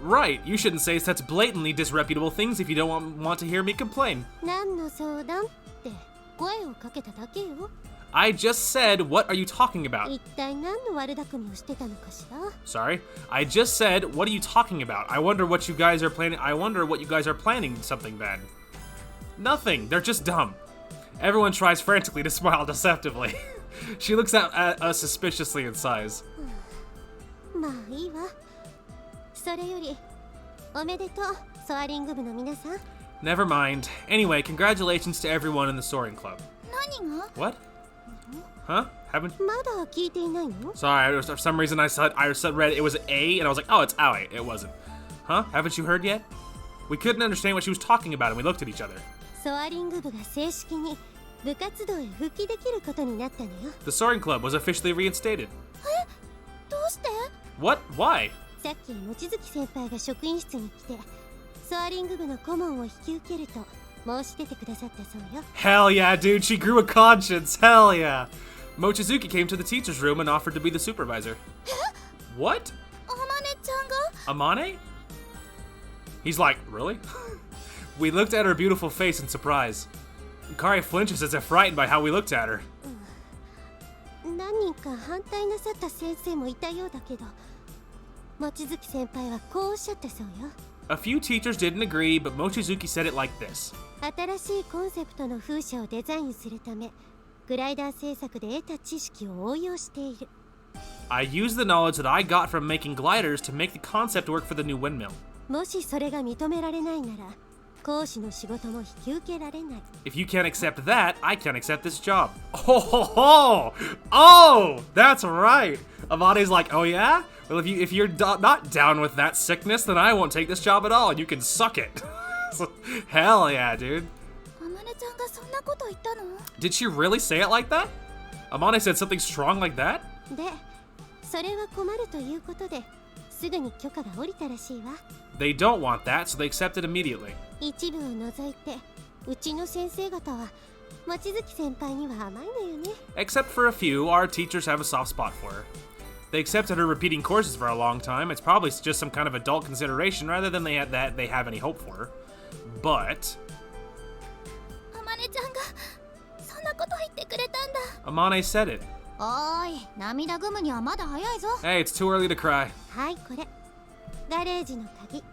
Right. You shouldn't say such blatantly disreputable things if you don't want to hear me complain. 何の相談って声をかけただけよ。 I just said, what are you talking about? 一体何の悪巧みをしてたのかしら。 Sorry. I just said, what are you talking about? I wonder what you guys are planning something bad. Nothing. They're just dumb. Everyone tries frantically to smile deceptively. She looks at us suspiciously in sighs. まあいいわ。それよりおめでとう、ソアリング部の皆さん。 Never mind. Anyway, congratulations to everyone in the soaring club. 何が？ What? Huh? Haven't? まだ聞いていないの？ Sorry, for some reason I read it was A, and I was like, oh, it's Aoi. It wasn't. Huh? Haven't you heard yet? We couldn't understand what she was talking about, and we looked at each other. ソアリング部が正式に部活動へ復帰できることになったのよ。 The soaring club was officially reinstated. どうして？ What? Why? さっき望月先輩が職員室に来て、ソアリング部の顧問を引き受けると申し出てくださったそうよ。 Hell yeah, dude, she grew a conscience. Hell yeah. Mochizuki came to the teacher's room and offered to be the supervisor. What? Amane? He's like, really? We looked at her beautiful face in surprise. Kari flinches as if frightened by how we looked at her. 何人か反対なさった先生もいたようだけど、望月先輩はこうおっしゃったそうよ。A few teachers didn't agree, but Mochizuki said it like this. 新しいコンセプトの風車をデザインするため、グライダー製作で得た知識を応用している。I used the knowledge that I got from making gliders to make the concept work for the new windmill. もしそれが認められないなら、講師の仕事も引き受けられない。If you can't accept that, I can't accept this job. Oh, ho, ho. Oh, that's right. Amane's like, oh yeah? Well, if you're not down with that sickness, then I won't take this job at all. You can suck it. Hell yeah, dude. あまねちゃんがそんなこと言ったの？ Did she really say it like that? Amane said something strong like that? で、それは困るということで、すぐに許可が下りたらしいわ。They don't want that, so they accept it immediately. 一部を除いて、うちの先生方は望月先輩には甘いのよね。Except for a few, our teachers have a soft spot for her. They accepted her repeating courses for a long time. It's probably just some kind of adult consideration rather than they have any hope for her. But あまねちゃんがそんなこと言ってくれたんだ。 Amane said it. おーい、涙ぐむにはまだ早いぞ。 Hey, it's too early to cry. はい、これ。ガレージの鍵。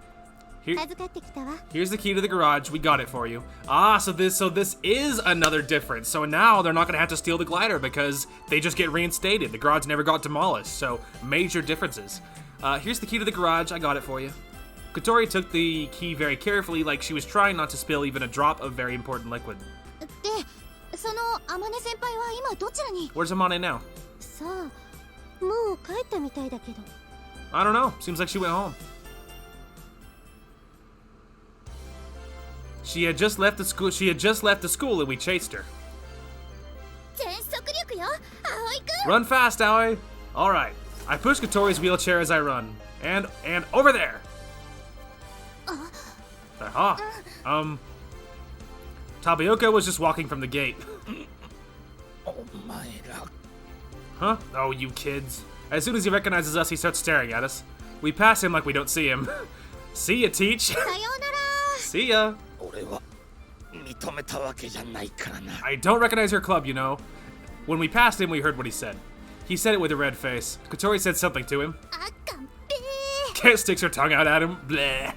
Here, 預かってきたわ。 here's the key to the garage. We got it for you. Ah, so this is another difference. So now they're not gonna have to steal the glider because they just get reinstated. The garage never got demolished. So major differences. Here's the key to the garage. I got it for you. Kotori took the key very carefully, like she was trying not to spill even a drop of very important liquid. で、そのあまね先輩は今どちらに？ Where's Amane now? さあ、もう帰ったみたいだけど。 I don't know. Seems like she went home. She had just left the school and we chased her. 全速力よ、葵くん。 Run fast, Aoi! Alright. I push Kotori's wheelchair as I run. And over there! Aha. Tapioca was just walking from the gate. Huh? Oh, you kids. As soon as he recognizes us, he starts staring at us. We pass him like we don't see him. See ya, Teach. さようなら。 See ya. 俺は認めたわけじゃないからな。 I don't recognize your club, you know. When we passed him, we heard what he said. He said it with a red face. Kotori said something to him. あかんぺー。 Kit sticks her tongue out at him. Bleh.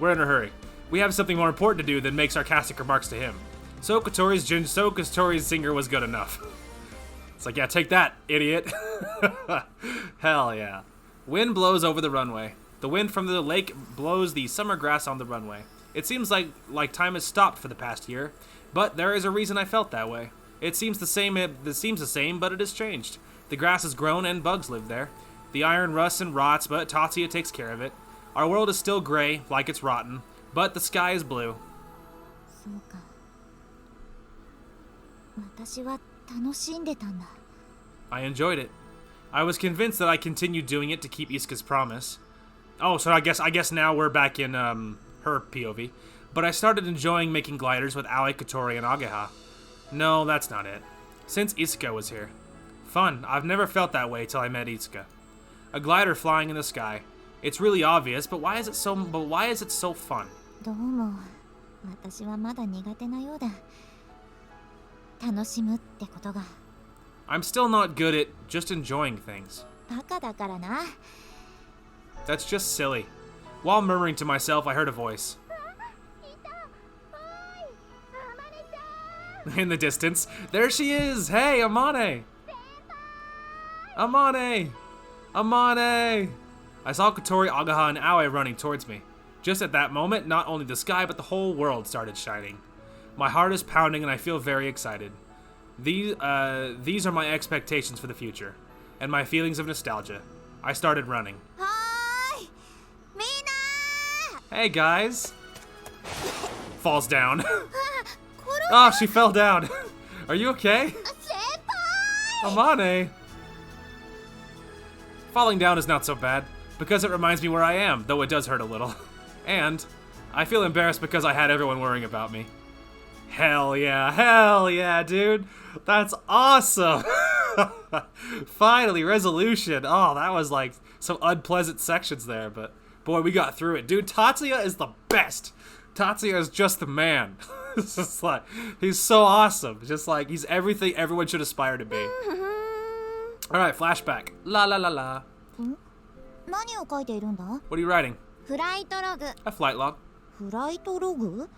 We're in a hurry. We have something more important to do than make sarcastic remarks to him. So Kotori's singer was good enough. It's like, yeah, take that, idiot. Hell yeah. Wind blows over the runway. The wind from the lake blows the summer grass on the runway. It seems like time has stopped for the past year, but there is a reason I felt that way. It seems the same, but it has changed. The grass has grown and bugs live there. The iron rusts and rots, but Tatsuya takes care of it. Our world is still gray, like it's rotten, but the sky is blue. そうか。私は楽しんでたんだ。 I enjoyed it. I was convinced that I continued doing it to keep Isuka's promise. Oh, so I guess now we're back in her POV. But I started enjoying making gliders with Aoi, Kotori, and Ageha. No, that's not it. Since Isuka was here. Fun. I've never felt that way till I met Isuka. A glider flying in the sky. It's really obvious, but why is it so fun? どうも、私はまだ苦手なようだ。楽しむってことが。 I'm still not good at just enjoying things. バカだからな。 That's just silly. While murmuring to myself, I heard a voice. In the distance, there she is! Hey, Amane! Amane! Amane! I saw Kotori, Ageha, and Aoi running towards me. Just at that moment, not only the sky, but the whole world started shining. My heart is pounding and I feel very excited. These are my expectations for the future, and my feelings of nostalgia. I started running. はーい、みんな Hey guys! Falls down. ー。これ Oh, she fell down. Are you okay? 先輩。 Amane! Falling down is not so bad, because it reminds me where I am, though it does hurt a little. And I feel embarrassed because I had everyone worrying about me. Hell yeah, dude! That's awesome! Finally, resolution. Oh, that was like some unpleasant sections there, but boy, we got through it. Dude, Tatsuya is the best. Tatsuya is just the man. It's just like, he's so awesome. Just like, he's everything everyone should aspire to be. Alright, flashback. La la la la. 何を書いているんだ？ What are you writing? フライトログ。 A flight log. フライトログ？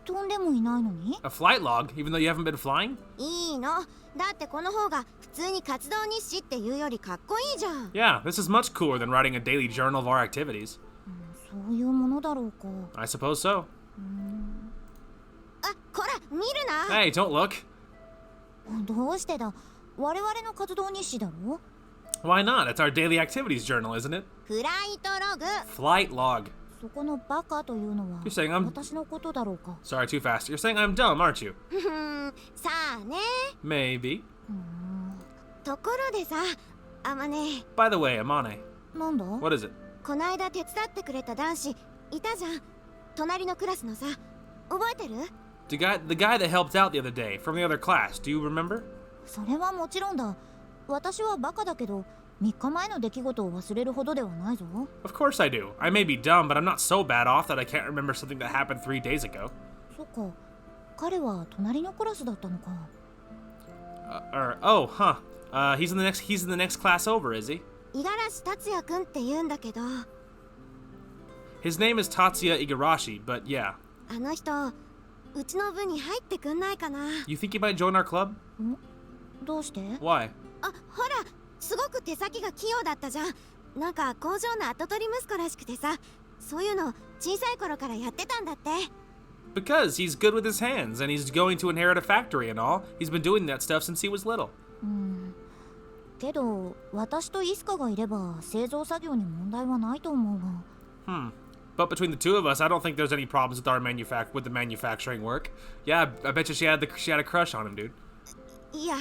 飛んでもいないのに？ A flight log, even though you haven't been flying? いいの。だってこの方が普通に活動日誌っていうよりかっこいいじゃん。Yeah, this is much cooler than writing a daily journal of our activities. そういうものだろうか。 I suppose so. あ、こら、見るな。 Hey, don't look. どうしてだ？我々の活動日誌だろ？ Why not? It's our daily activities journal, isn't it? フライトログ。 Flight log. そこのバカというのは You're saying I'm... 私のことだろうか。 Sorry, too fast. You're saying I'm dumb, aren't you? さあね。 Maybe. ところでさ、あまね、 By the way, Amane. なんだ？ What is it? こないだ手伝ってくれた男子いたじゃん。隣のクラスのさ、覚えてる？ The guy that helped out the other day from the other class. Do you remember? それはもちろんだ。私はバカだけど、3日前の出来事を忘れるほどではないぞ。 Of course I do. I may be dumb, but I'm not so bad off that I can't remember something that happened 3 days ago. そっか。彼は隣のクラスだったのか。Oh, huh. He's in the next class over, is he? 五十嵐達也くんって言うんだけど、 His name is Tatsuya Igarashi, but yeah. あの人、うちの部に入ってくんないかな。 You think he might join our club? どうして？ Why? あ、ほら、すごく手先が器用だったじゃん。なんか工場の跡取り息子らしくてさ、そういうの小さい頃からやってたんだって。 Because he's good with his hands, and he's going to inherit a factory and all. He's been doing that stuff since he was little. けど、私とイスカがいれば製造作業に問題はないと思うが。But between the two of us, I don't think there's any problems with the manufacturing work. Yeah, I bet you she had a crush on him, dude. いや、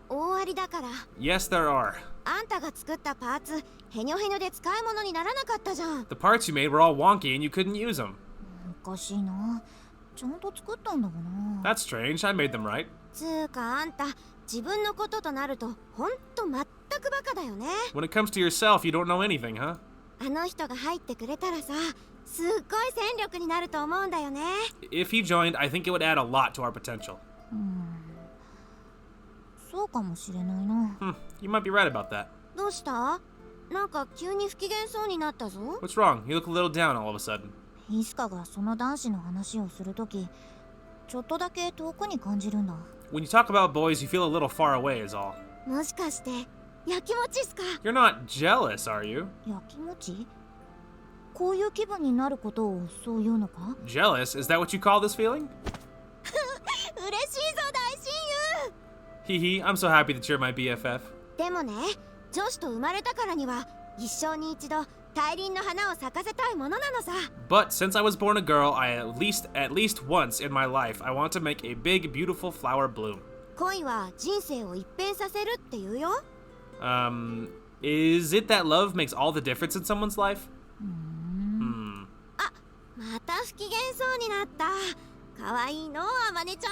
大ありだから。 Yes, there are. あんたが作ったパーツ、へにょへにょで使い物にならなかったじゃん。 The parts you made were all wonky and you couldn't use them. おかしいな。ちゃんと作ったんだがな。 That's strange. I made them right. つーかあんた、自分のこととなるとほんと全くバカだよね。 When it comes to yourself, you don't know anything, huh? あの人が入ってくれたらさ、すっごい戦力になると思うんだよね。 If he joined, I think it would add a lot to our potential. そうかもしれないな。You might be right about that. どうした？なんか急に不機嫌そうになったぞ。 What's wrong? You look a little down all of a sudden. イスカがその男子の話をするとき、ちょっとだけ遠くに感じるんだ。 When you talk about boys, you feel a little far away is all. もしかしてやきもちっすか？ You're not jealous, are you? やきもち？こういう気分になることをそういうのか？ Jealous? Is that what you call this feeling? 嬉しいぞ大親友。 Hee hee, I'm so happy that you're my BFF. でもね、女子と生まれたからには一生に一度大輪の花を咲かせたいものなのさ。 But since I was born a girl, at least once in my life, I want to make a big, beautiful flower bloom. 恋は人生を一変させるって言うよ。Is it that love makes all the difference in someone's life? また不機嫌そうになった。かわいいの、あまねちゃん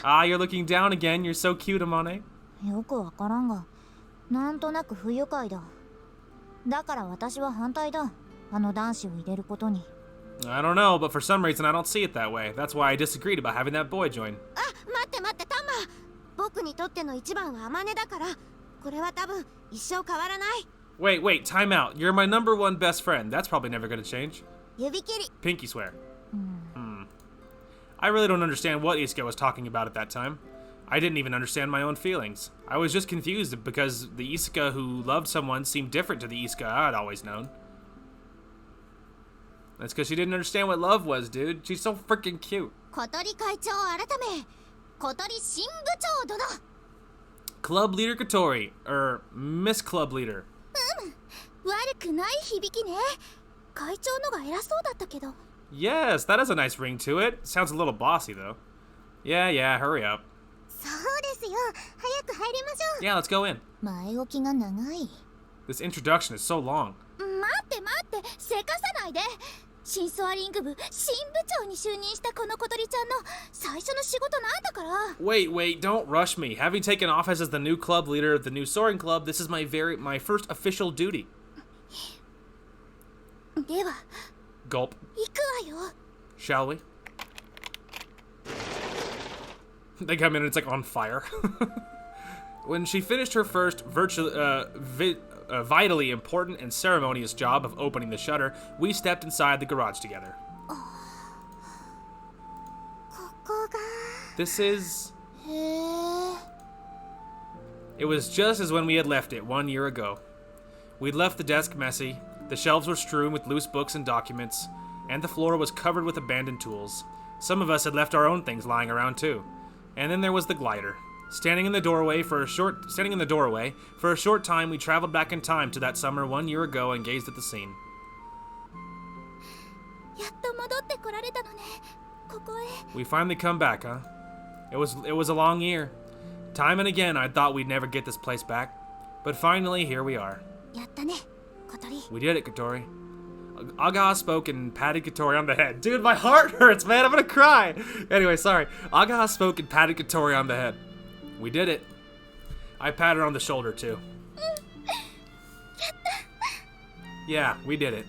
は。Ah, you're looking down again. You're so cute, Amane. よくわからんが、なんとなく不愉快だ。だから私は反対だ。あの男子を入れることに。I don't know, but for some reason I don't see it that way. That's why I disagreed about having that boy join. あ、待って待って、タマ。僕にとっての一番はあまねだから、これは多分一生変わらない。Wait, time out. You're my number one best friend. That's probably never gonna change. 指切り。 Pinky swear. I really don't understand what Isuka was talking about at that time. I didn't even understand my own feelings. I was just confused because the Isuka who loved someone seemed different to the Isuka I'd always known. That's because she didn't understand what love was, dude. She's so freaking cute. 小鳥会長改め、小鳥新部長殿。 Club Leader Kotori, Miss Club Leader. 悪くない響きね。会長のが偉そうだったけど。 Yes, that has a nice ring to it. Sounds a little bossy, though. Yeah, hurry up. そうですよ。早く入りましょう。 Yeah, let's go in. 前置きが長い。 This introduction is so long. 待って待って、せかさないで。新ソアリング部新部長に就任したこの小鳥ちゃんの最初の仕事なんだから。 Wait, don't rush me. Having taken office as the new club leader of the new soaring club, this is my first official duty. では Gulp. 行くわよ。 Shall we? They come in and it's like on fire. When she finished her first vitally important and ceremonious job of opening the shutter, we stepped inside the garage together. ここが This is... へえ。 It was just as when we had left it 1 year ago. We'd left the desk messy, the shelves were strewn with loose books and documents, and the floor was covered with abandoned tools. Some of us had left our own things lying around too. And then there was the glider. Standing in the doorway for a short time, we traveled back in time to that summer 1 year ago and gazed at the scene. やっと戻ってこられたのね。ここへ。 We finally come back, huh? It was a long year. Time and again, I thought we'd never get this place back, but finally, here we are. やったね、小鳥。 We did it, Katori. Agaha spoke and patted Katori on the head. Dude, my heart hurts, man. I'm gonna cry. Anyway, sorry. Agaha spoke and patted Katori on the head. We did it. I patted her on the shoulder, too. Yeah, we did it.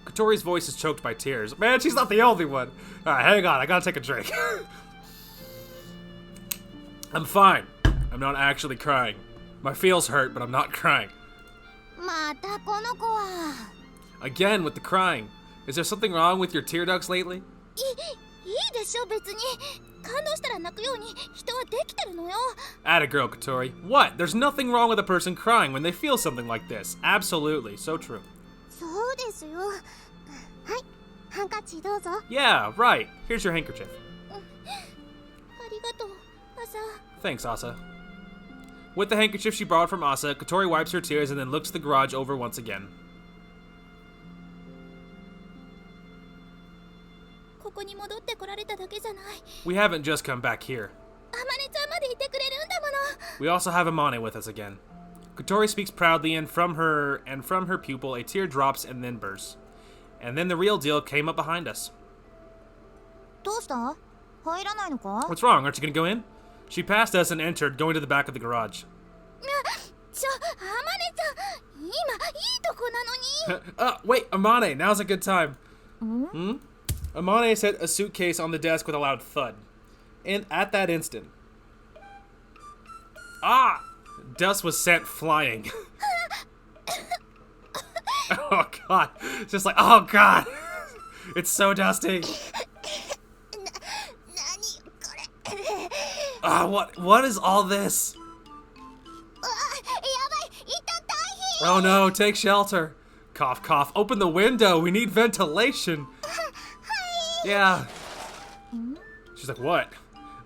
Katori's voice is choked by tears. Man, she's not the only one. Alright, hang on. I gotta take a drink. I'm fine. I'm not actually crying. My feels hurt, but I'm not crying. またこの子は。 Again with the crying. Is there something wrong with your tear ducts lately? いいでしょ別に。感動したら泣くように人はできてるのよ。 Atta girl, Katori. What? There's nothing wrong with a person crying when they feel something like this. Absolutely. So true. そうですよ。はい、ハンカチどうぞ。 Yeah, right. Here's your handkerchief. ありがとう、朝。 Thanks, Asa. With the handkerchief she borrowed from Asa, Katori wipes her tears and then looks the garage over once again. ここに戻ってこられただけじゃない。 We haven't just come back here. あまねちゃんまでいてくれるんだもの。 We also have Amane with us again. Katori speaks proudly, and from her pupil a tear drops and then bursts. And then the real deal came up behind us. どうした？入らないのか？ What's wrong? Aren't you gonna go in? She passed us and entered, going to the back of the garage. あまねちゃん、今いいとこなのに。 Wait, Amane, now's a good time. Amane set a suitcase on the desk with a loud thud. And at that instant... Dust was sent flying. Oh god. It's just like, oh god. It's so dusty. 何これ。 What is all this? やばい、いた大変。 Oh no, take shelter. Cough, cough. Open the window. We need ventilation. Yeah. She's like, what?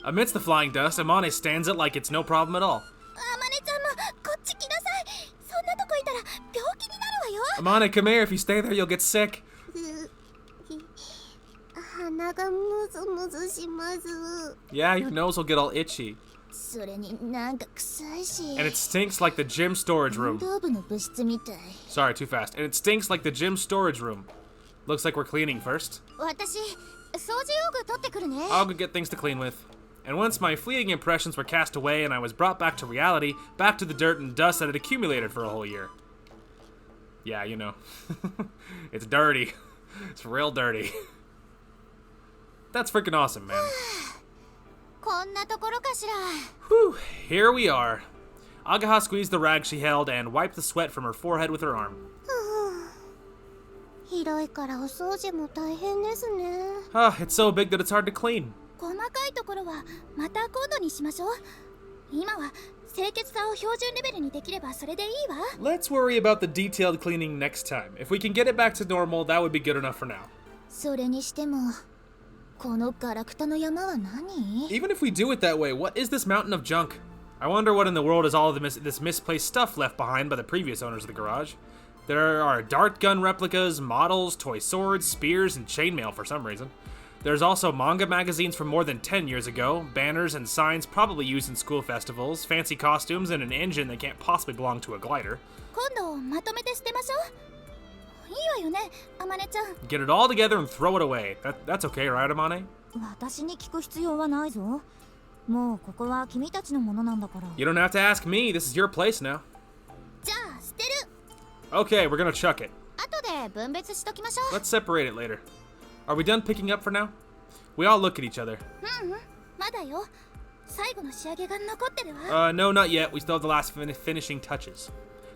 Amidst the flying dust, Amane stands it like it's no problem at all. あまねちゃんもこっち来なさい。そんなとこいたら病気になるわよ。 Amane, come here. If you stay there, you'll get sick. 鼻がムズムズします。 Yeah, your nose will get all itchy. それになんか臭いし。 And it stinks like the gym storage 運 room. 動部の部室みたい。 Sorry, too fast. And it stinks like the gym storage room. Looks like we're cleaning first. 私、掃除用具取ってくるね。 I'll go get things to clean with. And once my fleeting impressions were cast away and I was brought back to reality, back to the dirt and dust that had accumulated for a whole year. Yeah, you know. It's dirty. It's real dirty. That's freaking awesome, man. こんなところかしら。 Whew, here we are. Agaha squeezed the rag she held and wiped the sweat from her forehead with her arm. 広いからお掃除も大変ですね。It's so big that it's hard to clean. 細かいところはまた今度にしましょう。今は清潔さを標準レベルにできればそれでいいわ。 Let's worry about the detailed cleaning next time. If we can get it back to normal, that would be good enough for now. それにしてもこのガラクタの山は何？ Even if we do it that way, what is this mountain of junk? I wonder what in the world is all of this misplaced stuff left behind by the previous owners of the garage. There are dart gun replicas, models, toy swords, spears, and chainmail for some reason. There's also manga magazines from more than 10 years ago, banners and signs probably used in school festivals, fancy costumes, and an engine that can't possibly belong to a glider. 今度まとめて捨てましょう。いわよね、あまねちゃん。 Get it all together and throw it away. That's okay, right, Amane? 私に聞く必要はないぞ。もうここは君たちのものなんだから。 You don't have to ask me. This is your place now. じゃあ捨てる。 Okay, we're gonna chuck it. 後で分別しときましょう。 Let's separate it later. Are we done picking up for now? We all look at each other. まだよ。最後の仕上げが残ってるわ。 No, not yet. We still have the last finishing touches.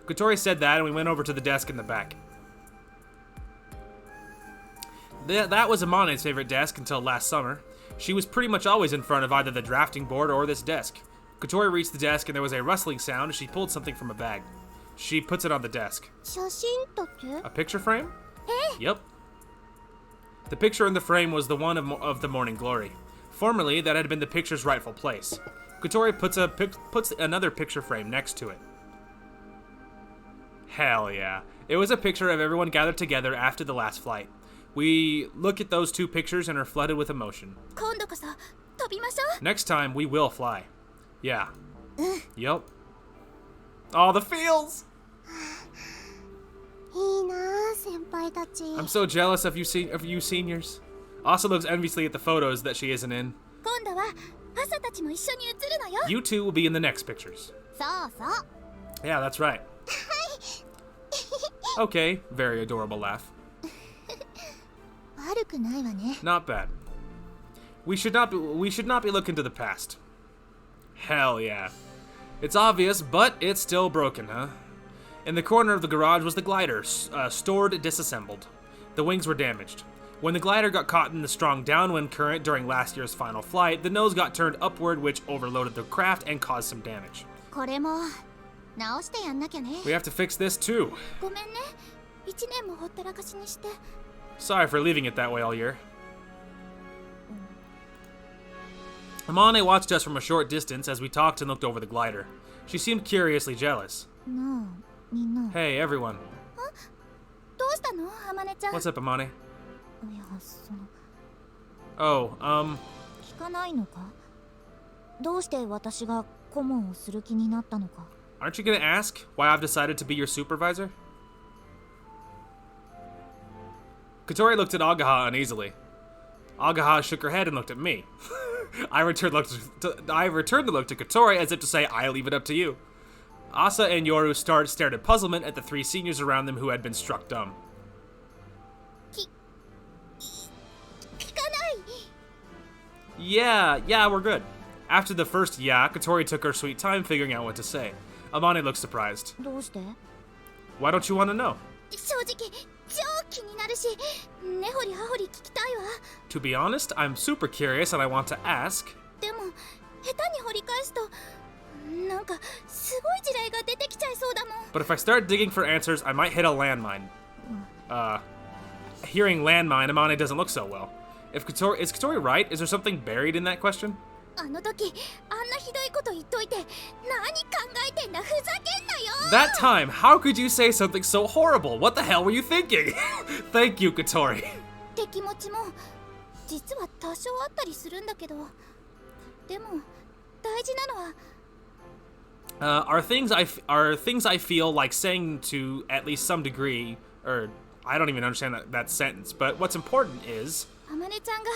Kotori said that, and we went over to the desk in the back. That was Amane's favorite desk until last summer. She was pretty much always in front of either the drafting board or this desk. Kotori reached the desk, and there was a rustling sound as she pulled something from a bag. She puts it on the desk. 写真とって A picture frame? Yep. The picture in the frame was the one of the Morning Glory. Formerly, that had been the picture's rightful place. Kotori puts another picture frame next to it. Hell yeah. It was a picture of everyone gathered together after the last flight. We look at those two pictures and are flooded with emotion. 今度こそ飛びましょう。 Next time, we will fly. Yeah. Yup. Oh, the feels! いいなあ先輩たち。 I'm so jealous of you seniors. Asa looks enviously at the photos that she isn't in. 今度は朝たちも一緒に写るのよ。 You two will be in the next pictures. そうそう。 Yeah, that's right. Okay, very adorable laugh. 悪くないわね。 Not bad. We should not be looking to the past. Hell yeah. It's obvious, but it's still broken, huh? In the corner of the garage was the glider, stored disassembled. The wings were damaged. When the glider got caught in the strong downwind current during last year's final flight, the nose got turned upward, which overloaded the craft and caused some damage. これも直してやんなきゃね。 We have to fix this too. ごめんね。一年もほったらかしにして。 Sorry for leaving it that way all year. Amane watched us from a short distance as we talked and looked over the glider. She seemed curiously jealous. なあ、みんな。 Hey, everyone. どうしたの、あまねちゃん。 What's up, Amane? いや、その Oh, 聞かないのか。どうして私が顧問をする気になったのか。 aren't you gonna ask why I've decided to be your supervisor? Kotori looked at Agaha uneasily. Agaha shook her head and looked at me. I returned the look to Kotori as if to say, I'll leave it up to you. Asa and Yoru stared at puzzlement at the three seniors around them who had been struck dumb. 聞かない。 Yeah, we're good. After the first yeah, Kotori took her sweet time figuring out what to say. Amane looked surprised. どうして？ Why don't you want to know? 正直超気になるし、根掘り葉掘り聞きたいわ。 To be honest, I'm super curious and I want to ask. でも下手に掘り返すとなんかすごい地雷が出てきちゃいそうだもん。 But if I start digging for answers, I might hit a landmine. Hearing landmine, Amane doesn't look so well. Is Kotori right? Is there something buried in that question? あの時あんなひどいこと言っといて何考えてんだ、ふざけんなよ。 That time, how could you say something so horrible? What the hell were you thinking? Thank you, Kotori. って気持ちも実は多少あったりするんだけど、でも大事なのは Are things I feel like saying to at least some degree, or I don't even understand that sentence, but what's important is あまねちゃんが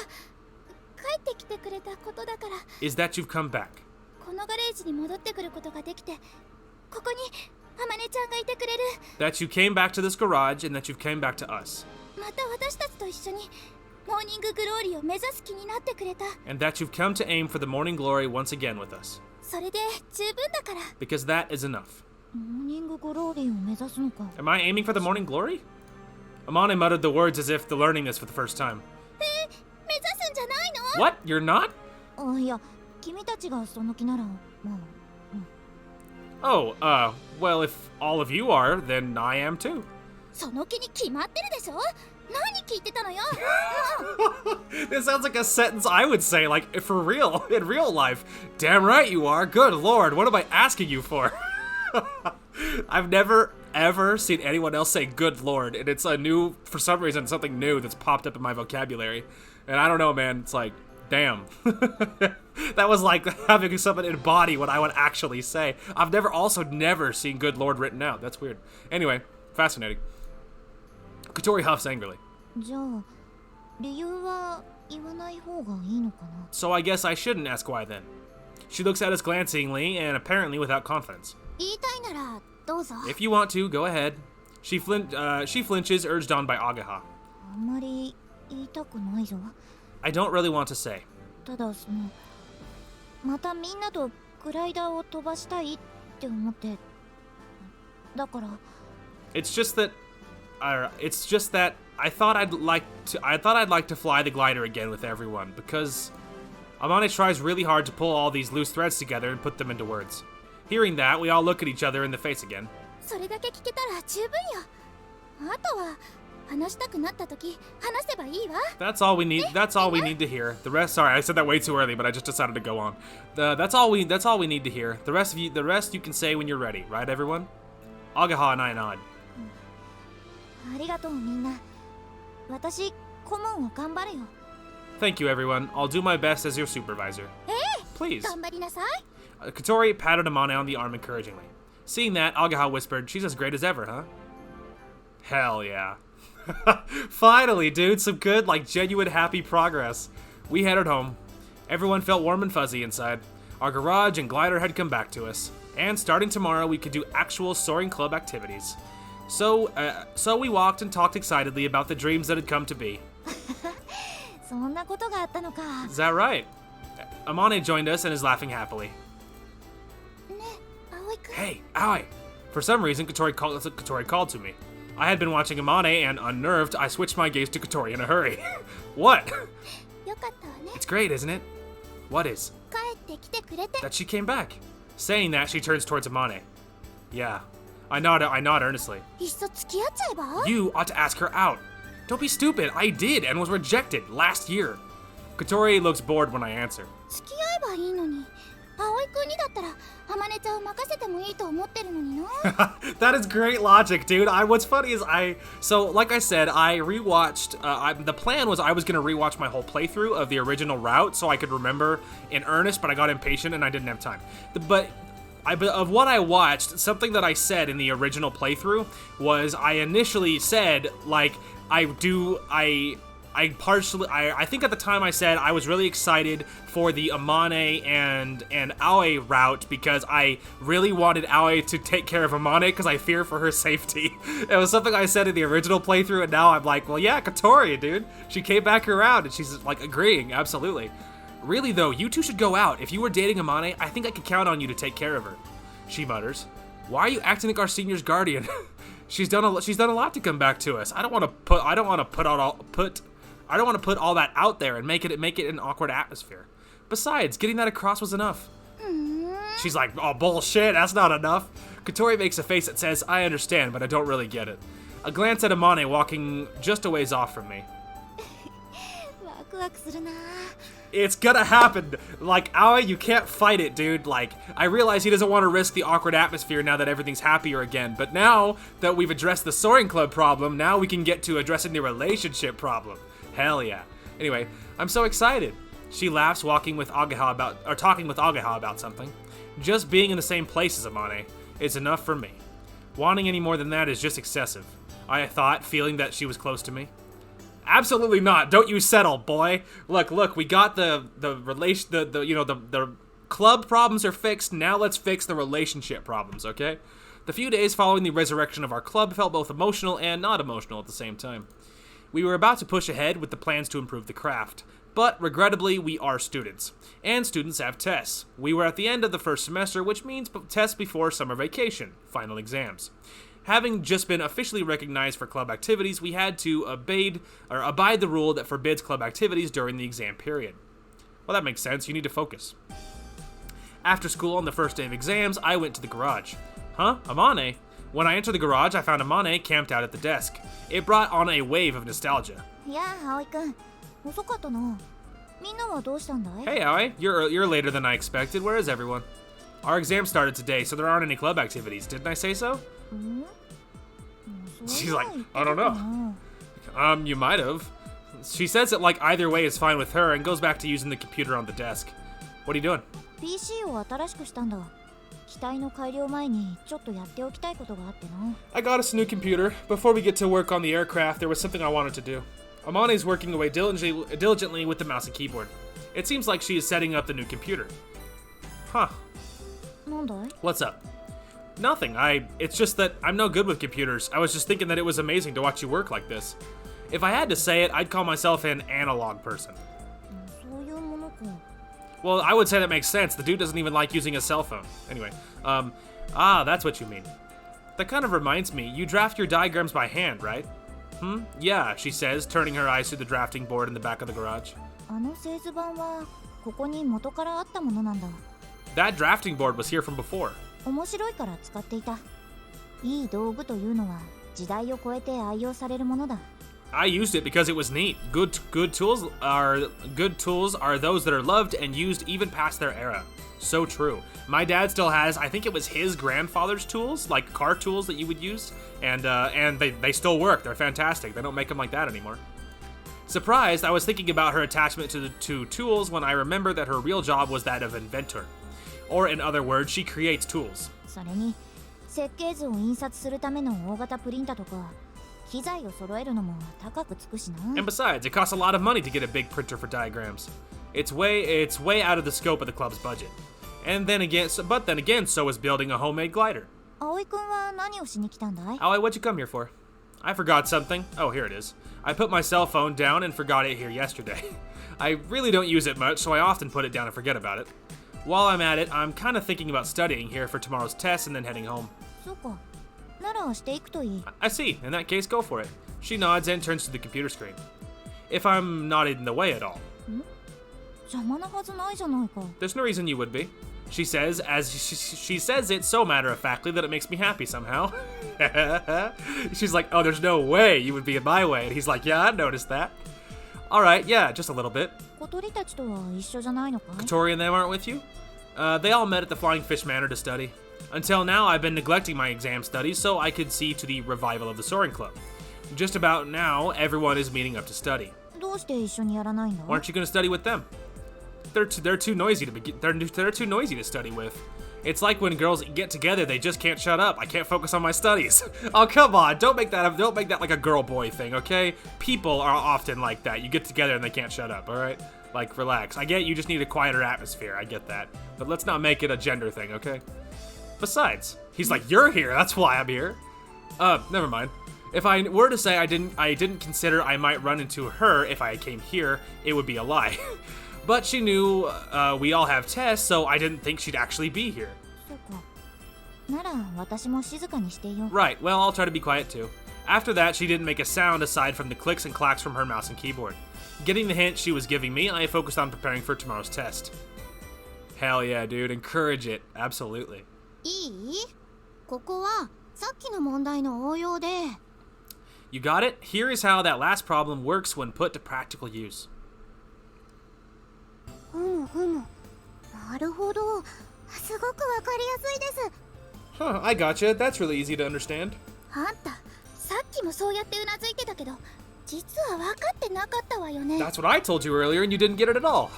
帰ってきてくれたことだから、 is that you've come back. このガレージに戻ってくることができて、ここにあまねちゃんがいてくれる。 That you came back to this garage and that you've came back to us. また私たちと一緒にモーニンググローリーを目指す気になってくれた。 And that you've come to aim for the morning glory once again with us. それで十分だから。 Because that is enough. モーニンググローリーを目指すのか。 Am I aiming for the morning glory? Amane muttered the words as if learning this for the first time. 目指すんじゃないの？ What? You're not? あ、いや、君たちがその気なら、まあ。 Oh, well, if all of you are, then I am too. その気に決まってるでしょ？何聞いてたのよ。 This sounds like a sentence I would say, like, for real, in real life. Damn right you are. Good lord, what am I asking you for? I've never, ever seen anyone else say good lord, and it's for some reason, something new that's popped up in my vocabulary. And I don't know, man, it's like, damn. That was like having someone embody what I would actually say. I've never seen good lord written out. That's weird. Anyway, fascinating. Katori huffs angrily. じゃあ理由は言わない方がいいのかな。 So I guess I shouldn't ask why then. She looks at us glancingly and apparently without confidence. 言いたいならどうぞ。 If you want to, go ahead. She flinches, urged on by Agaha. あんまり言いたくないぞ。 I don't really want to say. ただまたみんなとグライダーを飛ばしたいって思って。だから。 It's just that I thought I'd like to fly the glider again with everyone because Amane tries really hard to pull all these loose threads together and put them into words. Hearing that, we all look at each other in the face again. それだけ聞けたら十分よ。あとは話したくなった時話せばいいわ。 That's all we need. That's all we need to hear. The rest. Sorry, I said that way too early, but I just decided to go on. That's all we need to hear. The rest you can say when you're ready, right, everyone? Agaha and I nod. ありがとうみんな。私顧問を頑張るよ。 Thank you, everyone. I'll do my best as your supervisor. Please. 頑張りなさい。 Katori patted Amane on the arm encouragingly. Seeing that, Agaha whispered, "She's as great as ever, huh?" Hell yeah. Finally, dude, some good, genuine happy progress. We headed home. Everyone felt warm and fuzzy inside. Our garage and glider had come back to us. And starting tomorrow, we could do actual soaring club activities. So we walked and talked excitedly about the dreams that had come to be. そんなことがあったのか。 Is that right? Amane joined us and is laughing happily. ねえ、葵くん。 Hey, Aoi! For some reason, Katori called to me. I had been watching Amane, and unnerved, I switched my gaze to Katori in a hurry. What? よかったわね。 It's great, isn't it? What is? 帰ってきてくれて。 That she came back. Saying that, she turns towards Amane. Yeah. I nod earnestly. いっそ付き合っちゃえば。 You ought to ask her out. Don't be stupid. I did and was rejected last year. Katori looks bored when I answer. 付き合えばいいのに。葵くんにだったら天音ちゃんを任せてもいいと思ってるのにな。 That is great logic, dude. What's funny is like I said, I rewatched. The plan was I was gonna rewatch my whole playthrough of the original route so I could remember in earnest, but I got impatient and I didn't have time. But of what I watched, something that I said in the original playthrough was I initially said I think at the time I said I was really excited for the Amane and Aoi route because I really wanted Aoi to take care of Amane because I fear for her safety. It was something I said in the original playthrough, and now I'm like, well, yeah, Katori, dude. She came back around and she's agreeing, absolutely. Really though, you two should go out. If you were dating Amane, I think I could count on you to take care of her. She mutters. Why are you acting like our senior's guardian? She's done a lot to come back to us. I don't want to put all that out there and make it an awkward atmosphere. Besides, getting that across was enough. She's like, oh, bullshit, that's not enough. Katori makes a face that says, I understand, but I don't really get it. A glance at Amane walking just a ways off from me. ワクワクするな。 It's gonna happen. Aoi, you can't fight it, dude. I realize he doesn't want to risk the awkward atmosphere now that everything's happier again, but now that we've addressed the soaring club problem, now we can get to addressing the relationship problem. Hell yeah. Anyway, I'm so excited. She laughs, talking with Agaha about something. Just being in the same place as Amane is enough for me. Wanting any more than that is just excessive, I thought, feeling that she was close to me. Absolutely not. Don't you settle, boy. Look, we got the club problems are fixed. Now let's fix the relationship problems, okay? The few days following the resurrection of our club felt both emotional and not emotional at the same time. We were about to push ahead with the plans to improve the craft, but regrettably, we are students, and students have tests. We were at the end of the first semester, which means tests before summer vacation, final exams. Having just been officially recognized for club activities, we had to abide the rule that forbids club activities during the exam period. Well, that makes sense. You need to focus. After school on the first day of exams, I went to the garage. Huh? Amane? When I entered the garage, I found Amane camped out at the desk. It brought on a wave of nostalgia. いやあ、葵くん。遅かったな。みんなはどうしたんだい？ Hey, Aoi. You're later than I expected. Where is everyone? Our exam started today, so there aren't any club activities. Didn't I say so? She's like, I don't know. You might have. She says it either way is fine with her and goes back to using the computer on the desk. What are you doing? PC を新しくしたんだ。機体の改良前にちょっとやっておきたいことがあってな。 I got us a new computer. Before we get to work on the aircraft, there was something I wanted to do. Amane's working away diligently with the mouse and keyboard. It seems like she is setting up the new computer. Huh. なんだい？ What's up? Nothing. It's just that I'm no good with computers. I was just thinking that it was amazing to watch you work like this. If I had to say it, I'd call myself an analog person. そういうものか。 Well, I would say that makes sense. The dude doesn't even like using a cell phone. Anyway, that's what you mean. That kind of reminds me, you draft your diagrams by hand, right? Yeah, she says, turning her eyes to the drafting board in the back of the garage. あの製図板はここに元からあったものなんだ。 That drafting board was here from before. 面白いから使っていた。いい道具というのは時代を超えて愛用されるものだ。 I used it because it was neat. Good tools are those that are loved and used even past their era. So true. My dad still has, I think it was his grandfather's tools, like car tools that you would use, and they still work. They're fantastic. They don't make them like that anymore. Surprised, I was thinking about her attachment to tools when I remembered that her real job was that of inventor. Or in other words, she creates tools. それに設計図を印刷するための大型プリンターとか機材を揃えるのも高くつくしな。 And besides, it costs a lot of money to get a big printer for diagrams. It's way out of the scope of the club's budget. But then again, so is building a homemade glider. 葵くんは何をしに来たんだい？ Allie, what'd you come here for? I forgot something. Oh, here it is. I put my cell phone down and forgot it here yesterday. I really don't use it much, so I often put it down and forget about it. While I'm at it, I'm kind of thinking about studying here for tomorrow's test and then heading home. そうか。ならしていくといい。 I see. In that case, go for it. She nods and turns to the computer screen. If I'm not in the way at all. 邪魔なはずないじゃないか。 There's no reason you would be. She says, as she says it so matter-of-factly that it makes me happy somehow. She's like, oh, there's no way you would be in my way. And he's like, yeah, I noticed that. All right, yeah, just a little bit. 小鳥たちとは一緒じゃないのかい？ Tori and them aren't with you? They all met at the Flying Fish Manor to study. Until now, I've been neglecting my exam studies so I could see to the revival of the Soaring Club. Just about now, everyone is meeting up to study. どうして一緒にやらないんだ？ Why aren't you going to study with them? They're too noisy they're too noisy to study with. It's like when girls get together, they just can't shut up. I can't focus on my studies. Oh, come on. Don't make that like a girl-boy thing, okay? People are often like that. You get together and they can't shut up, all right? Like, relax. I get you just need a quieter atmosphere. I get that. But let's not make it a gender thing, okay? Besides, he's like, you're here. That's why I'm here. Never mind. If I were to say I didn't consider I might run into her if I came here, it would be a lie. But she knew we all have tests, so I didn't think she'd actually be here. そうか。なら私も静かにしていよう。 Right, well, I'll try to be quiet too. After that, she didn't make a sound aside from the clicks and clacks from her mouse and keyboard. Getting the hint she was giving me, I focused on preparing for tomorrow's test. Hell yeah, dude, encourage it. Absolutely. いい？ここはさっきの問題の応用で。You got it? Here is how that last problem works when put to practical use. なるほど。すごくわかりやすいです。 Huh, I gotcha. That's really easy to understand. あんた、さっきもそうやってうなずいてたけど、実は分かってなかったわよね。 That's what I told you earlier and you didn't get it at all.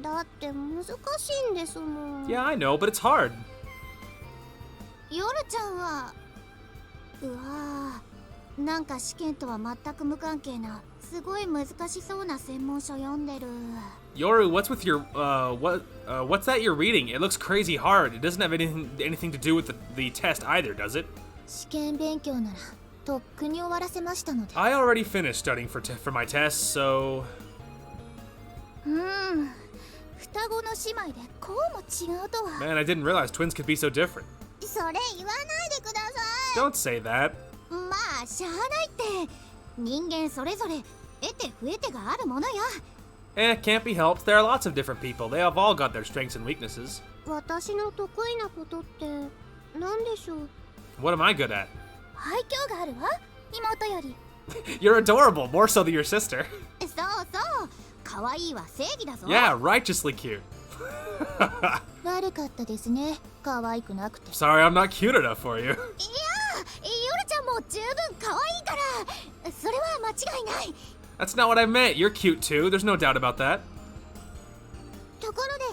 だって難しいんですもん。 Yeah, I know, but it's hard. ヨルちゃんは、うわぁ、なんか試験とは全く無関係な、すごい難しそうな専門書読んでる。 Yoru, what's with your, what's that you're reading? It looks crazy hard. It doesn't have anything to do with the test either, does it? 試験勉強なら、とっくに終わらせましたので。 I already finished studying for my tests, so... 双子の姉妹でこうも違うとは。 Man, I didn't realize twins could be so different. それ言わないでくださ Don't say that. い。まあ、しゃあないって。人間それぞれ、得て増えてがあるものよ。Can't be helped. There are lots of different people. They have all got their strengths and weaknesses. 私の得意なことって何でしょう？ What am I good at? 愛嬌があるわ、妹より。 You're adorable, more so than your sister. そうそう、可愛いは正義だぞ。 Yeah, righteously cute. 悪かったですね、可愛くなくて。 Sorry, I'm not cute enough for you. いや、ヨルちゃんも十分可愛いから、それは間違いない。 That's not what I meant. You're cute too. There's no doubt about that. ところで、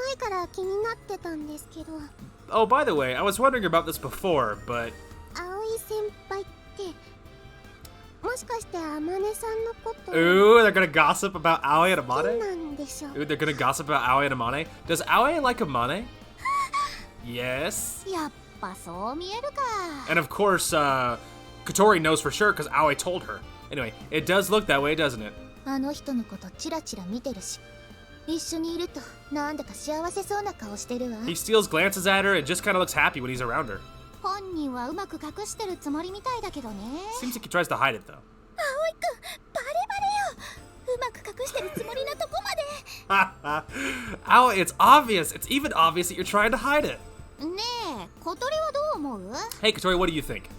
前から気になってたんですけど、 Oh, by the way, I was wondering about this before, but 葵先輩ってもしかして天音さんのこと ooh, they're gonna gossip about Aoi and 好き Amane? なんでしょう Ooh, they're gonna gossip about Aoi and Amane? Does Aoi like Amane? Yes. やっぱそう見えるか。 And of course, Kotori knows for sure because Aoi told her. Anyway, it does look that way, doesn't it? あの人のことチラチラ見てるし、一緒にいるとなんだか幸せそうな顔してるわ。 He steals glances at her and just kind of looks happy when he's around her. 本人はうまく隠してるつもりみたいだけどね。 Seems like he tries to hide it though. バレバレよ。うまく隠してるつもりなとこまで。 Aoi, it's obvious. It's even obvious that you're trying to hide it. ねえ、小鳥はどう思う？ Hey, Kotori, what do you think? いや、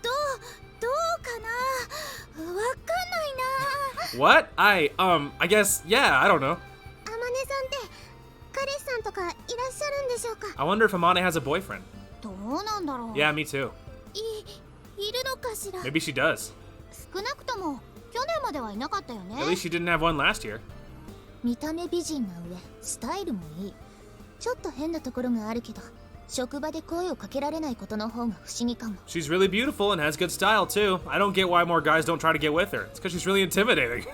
どうかな。わかんないな。 What? I guess, yeah, I don't know. 天音さんって彼氏さんとかいらっしゃるんでしょうか？ I wonder if Amane has a boyfriend. どうなんだろう。 Yeah, me too. いるのかしら。 Maybe she does. 少なくとも去年まではいなかったよね。 At least she didn't have one last year. 見た目美人な上、スタイルもいい。ちょっと変なところがあるけど、職場で声をかけられないことの方が不思議かも。 She's really beautiful and has good style too. I don't get why more guys don't try to get with her. It's because she's really intimidating.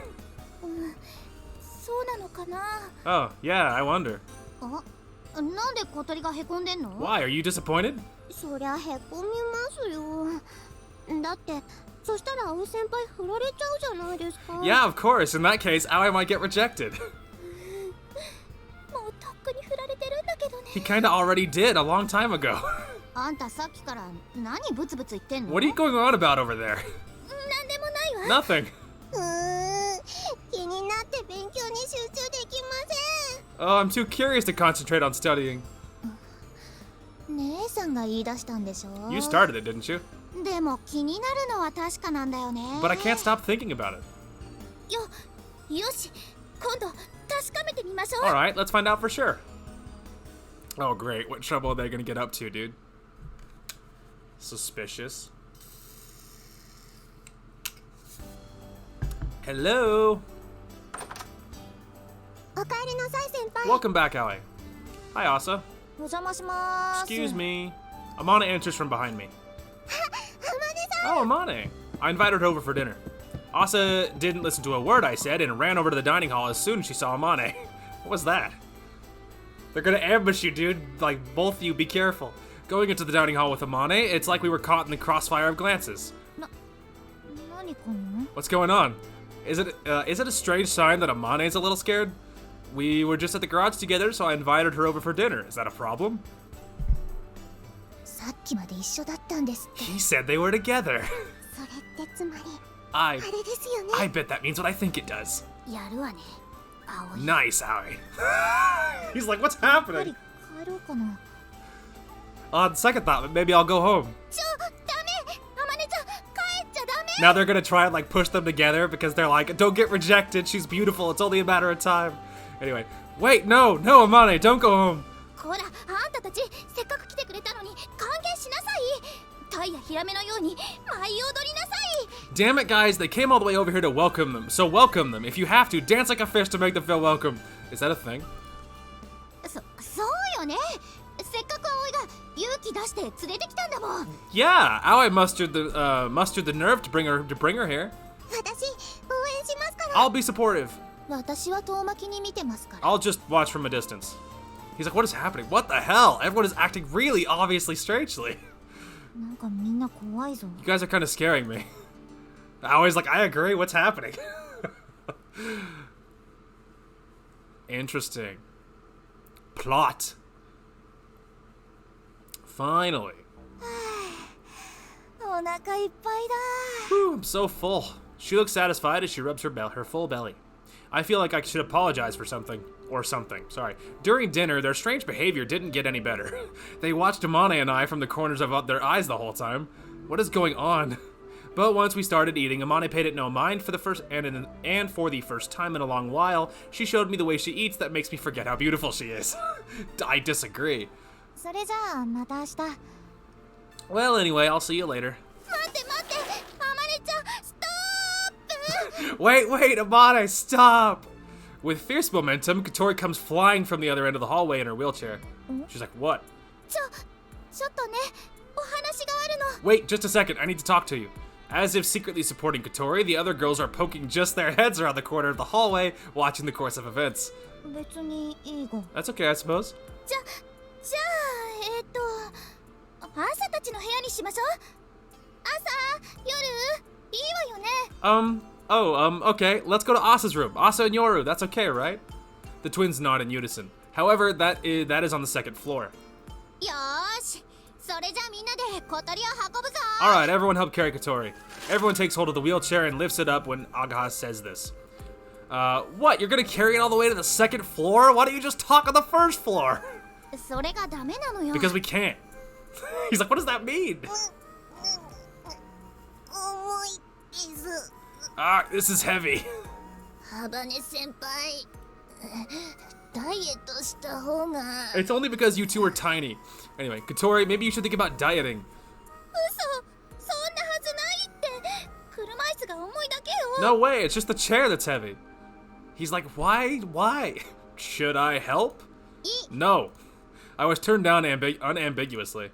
そうなのかな。 Oh, yeah, I wonder. なんで小鳥がへこんでんの？ Why? Are you disappointed? そりゃへこみますよ。だってそしたら葵先輩振られちゃうじゃないですか。 Yeah, of course. In that case, Aoi might get rejected. もうとっくに振られてるんだけどね。 He kinda already did a long time ago. あんたさっきから何ブツブツ言ってんの？ What are you going on about over there? なんでもないわ。 Nothing. 気になって勉強に集中できません。 Oh, I'm too curious to concentrate on studying. 姉さんが言い出したんでしょ。 You started it, didn't you? でも気になるのは確かなんだよね。 But I can't stop thinking about it. よし、今度確かめてみましょう。 Alright, let's find out for sure. Oh, great. What trouble are they gonna get up to, dude? Suspicious. Hello. おかえりなさい先輩。 Welcome back, Aoi. Hi, Asa. お邪魔します。 Excuse me. Amane enters from behind me. Oh, Amane. I invited her over for dinner. Asa didn't listen to a word I said and ran over to the dining hall as soon as she saw Amane. What was that? They're gonna ambush you, dude. Like, both of you, be careful. Going into the dining hall with Amane, it's like we were caught in the crossfire of glances. 何かな？ What's going on? Is it a strange sign that Amane's a little scared? We were just at the garage together, so I invited her over for dinner. Is that a problem? さっきまで一緒だったんですって。 He said they were together. それってつまり I あれですよね。 I bet that means what I think it does. やるわね。葵。 Nice, Aoi. He's like, what's やっぱり happening? 帰ろうかな。 On second thought, maybe I'll go home. ダメ。あまねちゃん、帰っちゃダメ。 Now they're gonna try and like push them together because they're like, don't get rejected. She's beautiful. It's only a matter of time. Anyway, wait, no, Amane, don't go home. ほら、あんたたちせっかく来てくれたのに歓迎しなさい。タイやヒラメのように舞い踊りなさい。 Damn it, guys! They came all the way over here to welcome them. So welcome them. If you have to, dance like a fish to make them feel welcome. Is that a thing? そうよね。せっかく葵が勇気出して連れてきたんだもん。 Yeah, Aoi mustered the nerve to bring her here. 私応援しますから。 I'll be supportive. 私は遠巻きに見てますから。 I'll just watch from a distance. He's like, what is happening? What the hell? Everyone is acting really obviously strangely. なんかみんな怖いぞ。 You guys are kind of scaring me. Aoi's like, I agree. What's happening? Interesting. Plot. Finally. お腹いっぱいだ。 Whew, I'm so full. She looks satisfied as she rubs her full belly. I feel like I should apologize for something. Or something, sorry. During dinner, their strange behavior didn't get any better. They watched Amane and I from the corners of their eyes the whole time. What is going on? But once we started eating, Amane paid it no mind for the first and for the first time in a long while. She showed me the way she eats that makes me forget how beautiful she is. I disagree. それじゃあまた明日。 Well, anyway, I'll see you later. 待って待って。あまねちゃん、ストップ。 Wait, Amane, stop! With fierce momentum, Katori comes flying from the other end of the hallway in her wheelchair. She's like, what? ちょっとね、お話があるの。 Wait, just a second, I need to talk to you. As if secretly supporting Katori, the other girls are poking just their heads around the corner of the hallway, watching the course of events. 別にいいが。 That's okay, I suppose. じゃあ、朝たちの部屋にしましょう。朝、夜、いいわよね。Okay, let's go to Asa's room. Asa and Yoru, that's okay, right? The twins nod in unison. However, that is on the second floor. よーし、それじゃあみんなで小鳥を運ぶぞ。 Alright, everyone help carry Katori. Everyone takes hold of the wheelchair and lifts it up when Agaha says this. What? You're gonna carry it all the way to the second floor? Why don't you just talk on the first floor? それがダメなのよ。 Because we can't. He's like, what does that mean? 重いです。 Ah, this is heavy. ハバネ先輩、ダイエットした方が。 It's only because you two are tiny. Anyway, Katori, maybe you should think about dieting. 嘘、そんなはずないって。車椅子が重いだけよ。 No way, it's just the chair that's heavy. He's like, why? Should I help? No. I was turned down unambiguously.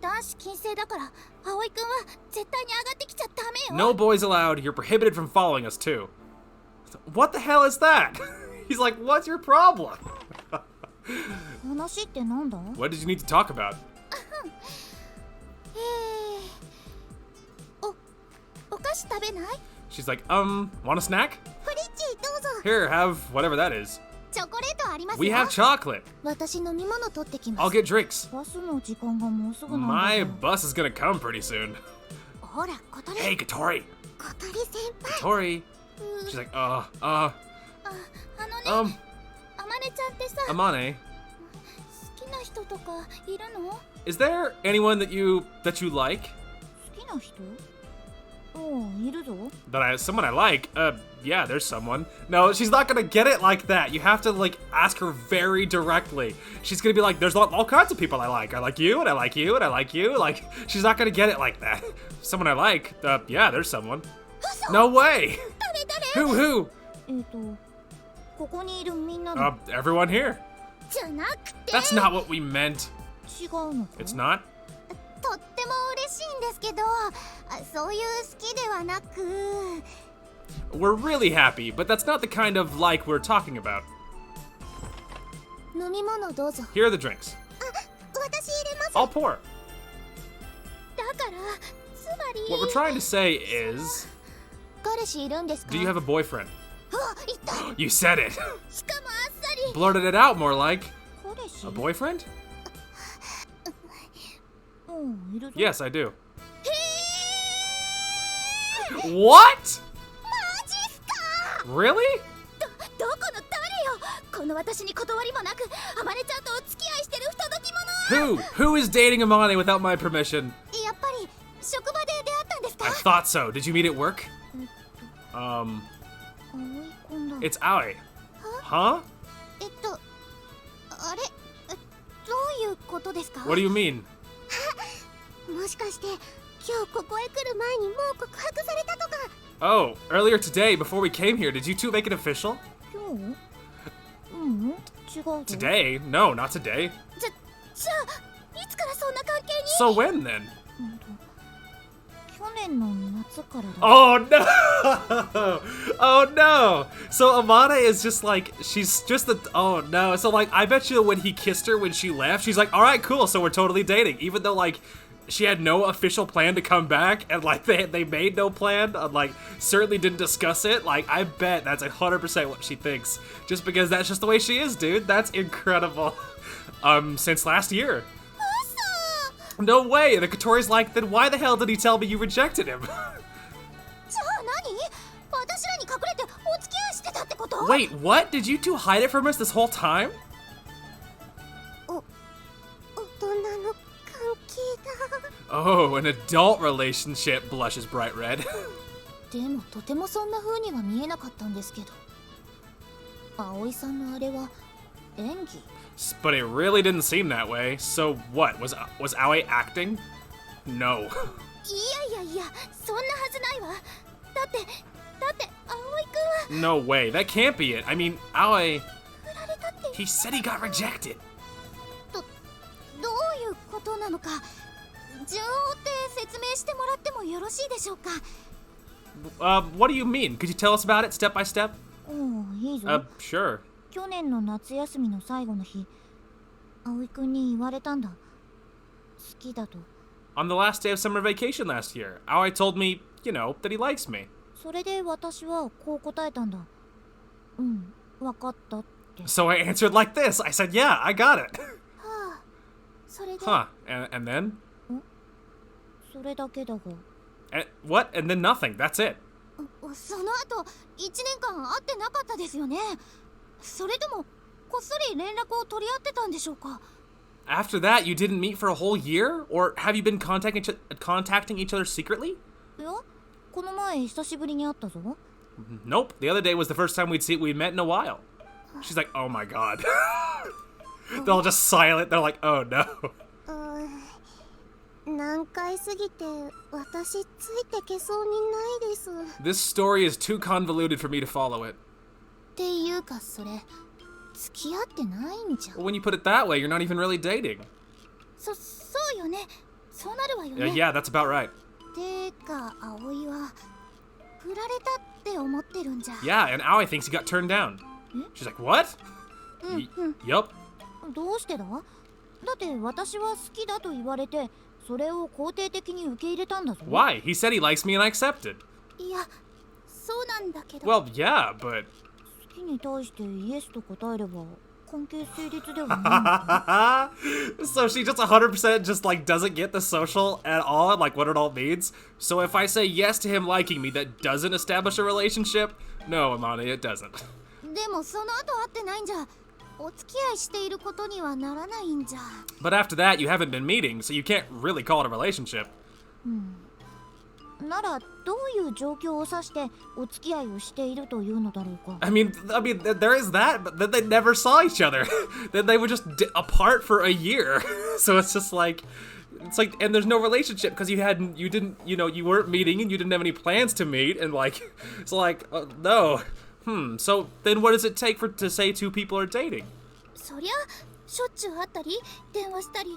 男子禁制だから、葵くんは絶対に上がってきちゃダメよ。 No boys allowed. You're prohibited from following us too. What the hell is that? He's like, what's your problem? 話ってなんだ？ What did you need to talk about? お菓子食べない？ She's like, want a snack? フリッチどうぞ。 Here, have whatever that is. チョコレートありますよ。 We have chocolate. 私飲み物取ってきま I'll す。 get drinks. バスの時間がもうすぐなんだ My けど。 bus is gonna come pretty soon. ほら、小鳥。 Hey, Katori. 小鳥先輩。 Katori. She's like, あのね、 あまねちゃんってさ、 Amane. 好きな人とかいるの？ Is there anyone that you like? 好きな人？おう、いるぞ。 Someone I like? Yeah, there's someone. No, she's not gonna get it like that. You have to, like, ask her very directly. She's gonna be like, there's all kinds of people I like. I like you, and I like you, and I like you. Like, she's not gonna get it like that. Someone I like? Yeah, there's someone. No way! 誰？ Who? ここにいるみんなの。 Everyone here. じゃなくて。 That's not what we meant. 違うのか？ It's not? とっても嬉しいんですけど、そういう好きではなく。 We're really happy, but that's not the kind of like we're talking about. 飲み物どうぞ。 Here are the drinks. 私入れます。 I'll pour. だからつまり。 What we're trying to say is, 彼氏いるんですか？ do you have a boyfriend? あ、言った。 You said it. しかもあっさり。 Blurted it out more like, 彼氏？ a boyfriend? うん、いるぞ。 Yes, I do. マ What? ジっすか？ Really? どこの誰よ？この私に断りもなく、あまねちゃんとお付き合いしてる不届き者。 Who is dating Amane without my permission? やっぱり職場で出会ったんですか？ I thought so. Did you meet at work? 葵くんだ。 It's Aoi. Huh? あれ、どういうことですか？ What do you mean? もしかして今日ここへ来る前にもう告白されたとか？ Oh, earlier today, before we came here, did you two make it official? 今日？うん、違うぞ。 Today? No, not today. じゃあいつからそんな関係に？ So when then? 去年の夏からだ。 Oh no! Oh no! So Amane is just like, she's just the, oh no. So like, I bet you when he kissed her when she left, she's like, alright, cool, so we're totally dating. Even though like, she had no official plan to come back, and like, they made no plan, and like, certainly didn't discuss it. Like, I bet that's 100% what she thinks. Just because that's just the way she is, dude. That's incredible. Since last year. No way! The Katori's like, then why the hell did he tell me you rejected him? じゃあ何？私らに隠れてお付き合いしてたってこと？ Wait, what? Did you two hide it from us this whole time? 大人の関係だ。 Oh, an adult relationship, blushes bright red. でもとてもそんな風には見えなかったんですけど。葵さんのあれは演技？ But it really didn't seem that way. So what? Was Aoi acting? No. いやいやいや、そんなはずないわ。だってだって葵くんは No way. That can't be it. I mean, Aoi, 振られたって he said he got rejected. どういうことなのか順を追って説明してもらってもよろしいでしょうか。 What do you mean? Could you tell us about it step by step? おお、いいぞ。 Sure. 去年の夏休みの最後の日、葵くんに言われたんだ。好きだと。 On the last day of summer vacation last year, Aoi told me, you know, that he likes me. それで私はこう答えたんだ。うん、わかったって。 So I answered like this. I said, yeah, I got it. はあ、それで Huh. And then? それだけだが。What? And then nothing. That's it. その後1年間会ってなかったですよね。それともこっそり連絡を取り合ってたんでしょうか。 After that, you didn't meet for a whole year? Or have you been contacting each other secretly? いや、この前久しぶりに会ったぞ。 Nope. The other day was the first time we'd met in a while. She's like, oh my god. They're all just silent. They're like, oh no. 難解すぎて私ついてけそうにないです。 This story is too convoluted for me to follow it. っていうかそれ付き合ってないんじゃん。 Well, when you put it that way, you're not even really dating. そうよね。そうなるわよ Yeah, ね。 yeah, that's about right. てか葵は振られたって思ってるんじゃ。 Yeah, and Aoi thinks he got turned down. She's like, what? Yup. どうしてだ？だって私は好きだと言われて、それを肯定的に受け入れたんだぞ。 Why? He said he likes me and I accepted. いや、そうなんだけど。 Well, yeah, but... 好きに対してイエスと答えれば関係成立ではない。So she just 100% just like doesn't get the social at all, like what it all means. So if I say yes to him liking me, that doesn't establish a relationship? No, Amane, it doesn't. でもその後会ってないんじゃお付き合いしていることにはならないんじゃ。 But after that, you haven't been meeting, so you can't really call it a relationship. ならどういう状況を指してお付き合いをしているというのだろうか。 I mean, there is that, but then they never saw each other. Then they were just apart for a year. So it's just like, and there's no relationship because you weren't meeting and you didn't have any plans to meet, and like, it's like, no. So then what does it take to say two people are dating? そりゃしょっちゅう会ったり電話したり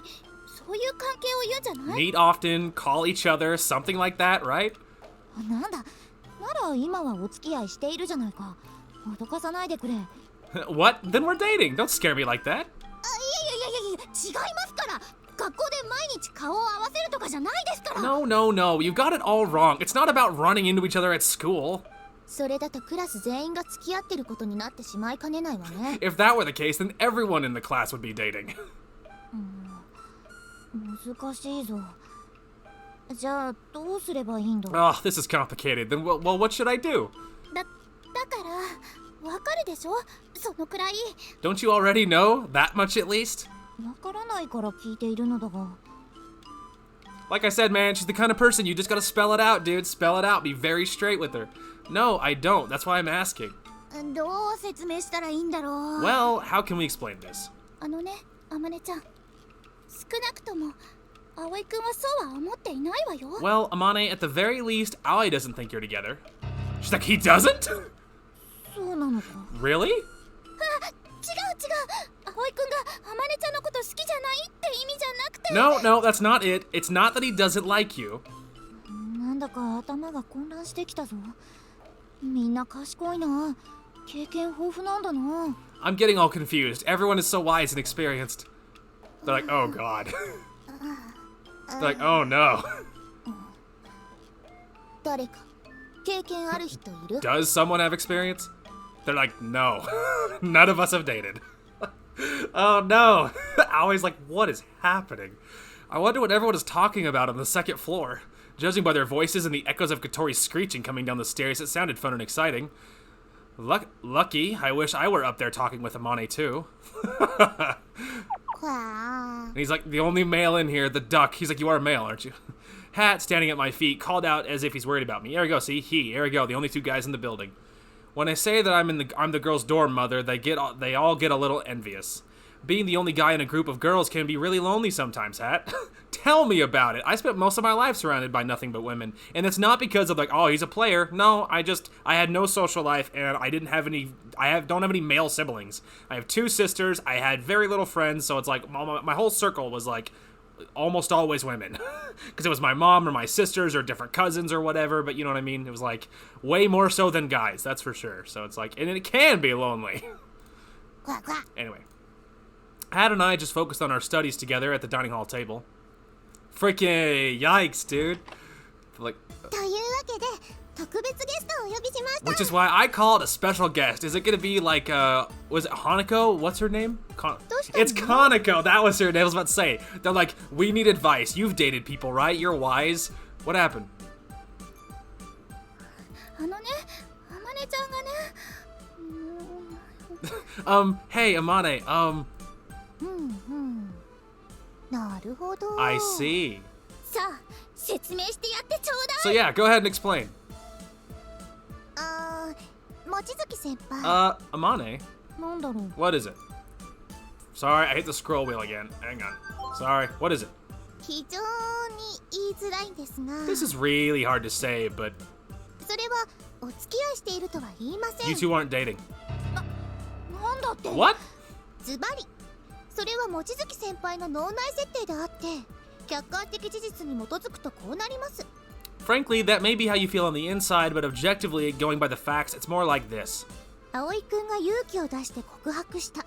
そういう関係を言うんじゃない？ Meet often, call each other, something like that, right? なんだ、なら今はお付き合いしているじゃないか。脅かさないでくれ。What? Then we're dating. Don't scare me like that. いや違いますから。学校で毎日顔を合わせるとかじゃないですから。 No, no, no. You got it all wrong. It's not about running into each other at school. それだとクラス全員が付き合ってることになってしまいかねないわね。 If that were the case, then everyone in the class would be dating. 難しいぞ。じゃあどうすればいいんだ。 Oh, this is complicated. Then, well, what should I do? だからわかるでしょそのくらい。 Don't you already know? That much at least? わからないから聞いているのだが。 Like I said, man, she's the kind of person you just gotta spell it out, dude. Spell it out. Be very straight with her. No, I don't. That's why I'm asking. どう説明したらいいんだろう。 Well, how can we explain this? ね、あまねちゃん。少なくとも葵くんはそうは思っていないわよ。 Well, Amane, at the very least, Aoi doesn't think you're together. She's like, he doesn't? そうなのか。 Really? 違う。葵くんがあまねちゃんのこと好きじゃないって意味じゃなくて。 No, no, that's not it. It's not that he doesn't like you. なんだか頭が混乱してきたぞ。みんな賢いな。経験豊富なんだな。 I'm getting all confused. Everyone is so wise and experienced. They're like, oh god. They're like, oh no. 誰か経験ある人いる？ Does someone have experience? They're like, no. None of us have dated. Oh no. Aoi's like, what is happening? I wonder what everyone is talking about on the second floor. Judging by their voices and the echoes of Katori's screeching coming down the stairs, it sounded fun and exciting. Lucky. I wish I were up there talking with Amane too. And he's like, the only male in here, the duck. He's like, you are a male, aren't you? Hat, standing at my feet, called out as if he's worried about me. Here we go, see? Here we go, the only two guys in the building. When I say that I'm the girl's dorm mother, they all get a little envious. being the only guy in a group of girls can be really lonely sometimes, Hat. Tell me about it. I spent most of my life surrounded by nothing but women. And it's not because of like, oh, he's a player. No, I had no social life and I don't have any male siblings. I have 2 sisters. I had very little friends. So it's like my whole circle was like almost always women. Because it was my mom or my sisters or different cousins or whatever. But you know what I mean? It was like way more so than guys. That's for sure. So it's like, and it can be lonely. Anyway. Hat and I just focused on our studies together at the dining hall table. Freaking yikes, dude. Like, というわけで特別ゲストをお呼びしました。 which is why I call it a special guest. Is it gonna be like, was it Hanako? What's her name? It's Kaneko. That was her name. I was about to say. They're like, we need advice. You've dated people, right? You're wise. What happened? あのね、あまねちゃんがね。Hey, Amane, なるほど。 I see. さあ説明してやってちょうだい。 So yeah, go ahead and explain. 望月先輩。 Amane? なんだろう。 What is it? Sorry, I hit the scroll wheel again. Hang on. Sorry, what is it? 非常に言いづらいんですが。 This is really hard to say, but それはお付き合いしているとは言いません。 you two aren't dating. なんだって。 What? ズバリ。それは望月先輩の脳内設定であって客観的事実に基づくとこうなります。 Frankly, that may be how you feel on the inside, but objectively, going by the facts, it's more like this. 葵くんが勇気を出して告白した。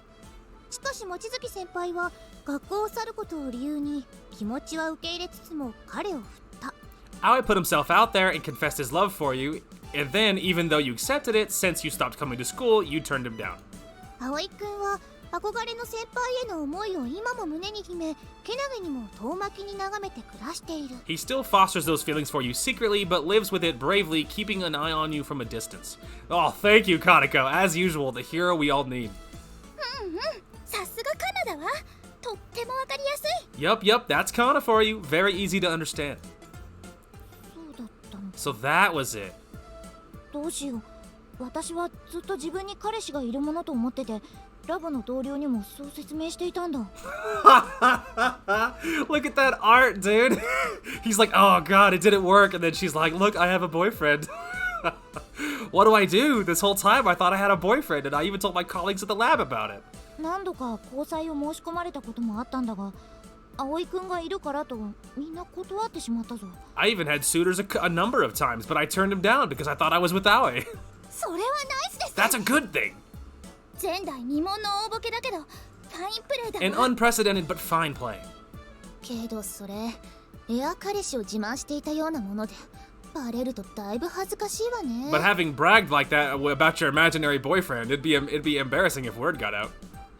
しかし望月先輩は学校を去ることを理由に気持ちは受け入れつつも彼を振った。 Aoi put himself out there and confessed his love for you, and then, even though you accepted it, since you stopped coming to school, you turned him down. 葵くんは憧れの先輩への思いを今も胸に秘め、けなげにも遠巻きに眺めて暮らしている。 He still fosters those feelings for you secretly, but lives with it bravely, keeping an eye on you from a distance. Oh, thank you, Kaneko. As usual, the hero we all need. さすがカナダはとってもわかりやすい。 Yup, that's Kana for you. Very easy to understand. そうだったの。 So that was it. どうしよう。私はずっと自分に彼氏がいるものと思ってて、ラボの同僚にもそう説明していたんだ。Look at that art, dude. He's like, oh god, it didn't work. And then she's like, look, I have a boyfriend. What do I do? This whole time I thought I had a boyfriend, and I even told my colleagues at the lab about it. 何度か交際を申し込まれたこともあったんだが、葵くんがいるからとみんな断ってしまったぞ。I even had suitors a number of times, but I turned him down because I thought I was with Aoi. それはナイスです。 That's a good thing. 前代未聞の大ボケだけどファインプレーだ An わ。 unprecedented but fine play. けどそれエア彼氏を自慢していたようなものでバレるとだいぶ恥ずかしいわね。 But having bragged like that about your imaginary boyfriend, it'd be embarrassing if word got out.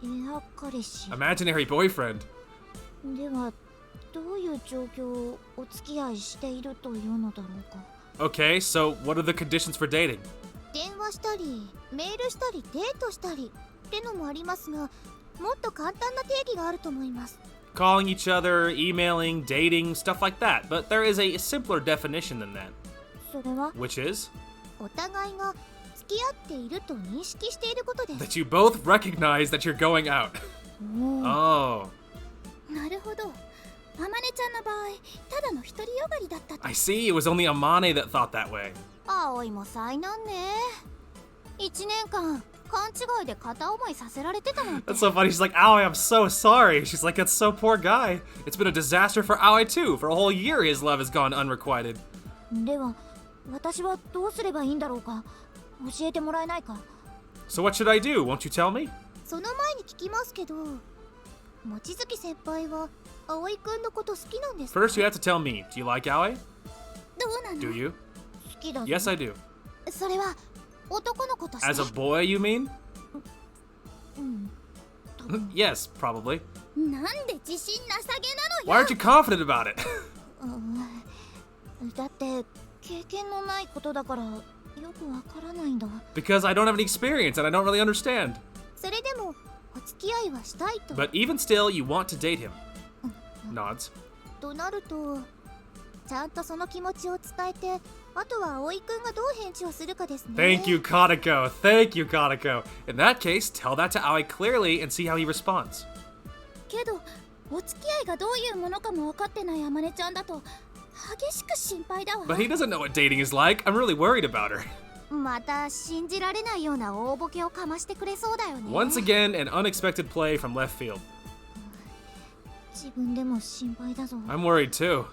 エア彼氏。 Imaginary boyfriend. ではどういう状況をお付き合いしているというのだろうか。 Okay, so what are the conditions for dating? 電話したりメールしたりデートしたりってのもありますが、もっと簡単な定義があると思います。 Calling each other, emailing, dating, stuff like that. But there is a simpler definition than that. それは Which is お互いが付き合っていると認識していることです。 that you both recognize that you're going out. おー Oh, なるほど。あまねちゃんの場合、ただの独りよがりだったと。 I see. It was only Amane that thought that way. 葵も災難ね。1年間勘違いで片思いさせられてたなんて。 That's so funny. She's like, Aoi, I'm so sorry. She's like, that's so poor guy. It's been a disaster for Aoi too. For a whole year, his love has gone unrequited. では私はどうすればいいんだろうか。教えてもらえないか。 So what should I do? Won't you tell me? その前に聞きますけど、望月先輩は葵くんのこと好きなんですか？ First, you have to tell me. Do you like Aoi? どうなの？ Do you? 好きだぞ。 Yes, I do. それは男の子として。 As a boy, you mean? うん。 Yes, probably. なんで自信なさげなの Why よ。 aren't you confident about it? だって経験のないことだからよくわからないんだ。 Because I don't have any experience and I don't really understand. それでもお付き合いはしたいと。 But even still, you want to date him. Nods. となると、ちゃんとその気持ちを伝えて、あとは葵くんがどう返事をするかですね。 Thank you, Kaneko. Thank you, Kaneko. In that case, tell that to Aoi clearly and see how he responds. けどお付き合いがどういうものかも分かってないあまねちゃんだと激しく心配だわ。 But he doesn't know what dating is like. I'm really worried about her. また信じられないような大ボケをかましてくれそうだよね。 Once again, an unexpected play from left field. 自分でも心配だぞ。 I'm worried too.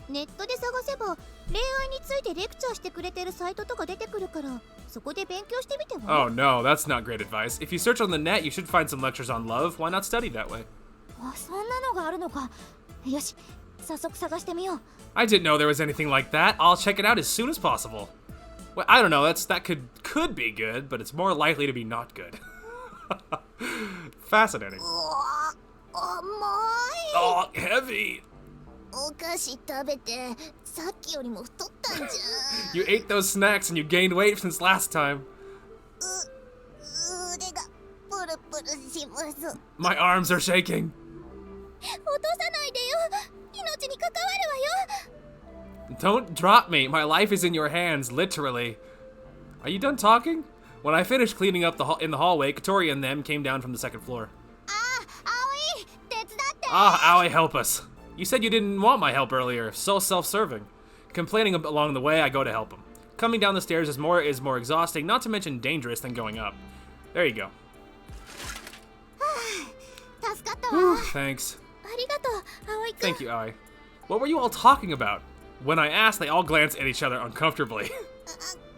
ネットで探せば恋愛についてレクチャーしてくれてるサイトとか出てくるからそこで勉強してみては。 Oh no, that's not great advice. If you search on the net, you should find some lectures on love. Why not study that way? あ、そんなのがあるのか。よし、早速探してみよう。 I didn't know there was anything like that. I'll check it out as soon as possible. Well, I don't know. That could be good, but it's more likely to be not good. Fascinating. 甘い。 Oh, heavy. お菓子食べてさっきよりも太ったんじゃん。 You ate those snacks and you gained weight since last time. 腕がプルプルします。 My arms are shaking. 落とさないでよ。命に関わるわよ。 Don't drop me. My life is in your hands, literally. Are you done talking? When I finished cleaning up in the hallway, Katori and them came down from the second floor. 葵、手伝って。 Ah, Aoi, help us. You said you didn't want my help earlier. So self-serving. Complaining along the way, I go to help him. Coming down the stairs is more exhausting, not to mention dangerous than going up. There you go. 助かったわ。 Thanks. ありがとう、葵くん。 Thank you, Aoi. What were you all talking about? When I asked, they all glanced at each other uncomfortably.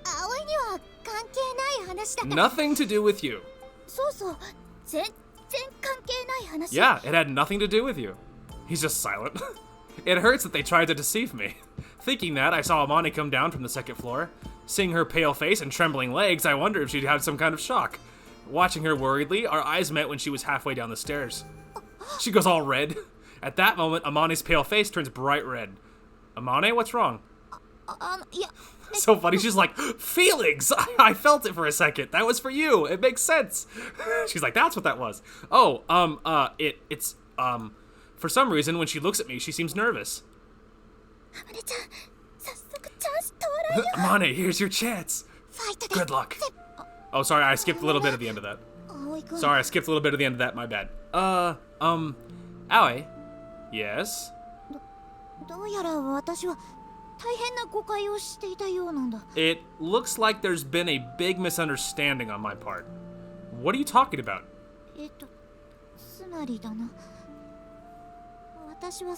葵には関係ない話だから。 Nothing to do with you. そうそう、全然関係ない話。 Yeah, it had nothing to do with you. He's just silent. It hurts that they tried to deceive me. Thinking that, I saw Amane come down from the second floor. Seeing her pale face and trembling legs, I wondered if she'd had some kind of shock. Watching her worriedly, our eyes met when she was halfway down the stairs. She goes all red. At that moment, Amane's pale face turns bright red. Amane, what's wrong? いや、 So funny, she's like, feelings! I felt it for a second. That was for you. It makes sense. She's like, that's what that was. Oh, it's for some reason, when she looks at me, she seems nervous. あまねちゃん、早速チャンス到来よ。 Amane, here's your chance. ファイトで。 Good luck. Oh, sorry, I skipped a little bit at the end of that. 葵くん。 Sorry, I skipped a little bit at the end of that, my bad. Aoi? Yes? どうやら私は大変な誤解をしていたようなんだ。 It looks like there's been a big misunderstanding on my part. What are you talking about? つまりだな。私は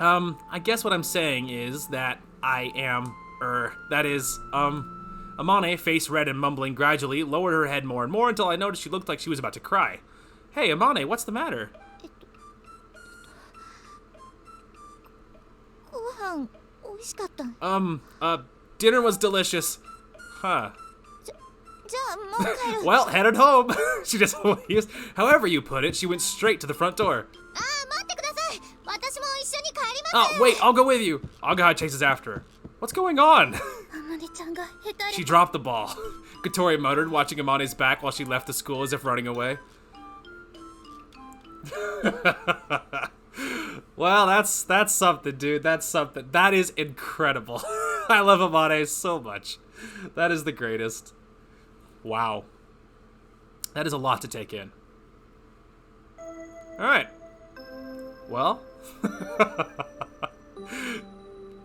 I guess what I'm saying is that I am, that is, Amane, face red and mumbling gradually, lowered her head more and more until I noticed she looked like she was about to cry. Hey, Amane, what's the matter? ご飯美味しかった。 Dinner was delicious. Huh. じゃあもう帰る。 Well, headed home. She just, however you put it, she went straight to the front door. ああ、待ってください。私も一緒に帰ります。 Oh, wait, I'll go with you. Aga chases after her. What's going on? あまねちゃんが下手 She に。 dropped the ball. Katori muttered, watching Amane's back while she left the school as if running away. Well, that's something, dude. That's something. That is incredible. I love Amane so much. That is the greatest. Wow. That is a lot to take in. All right. Well,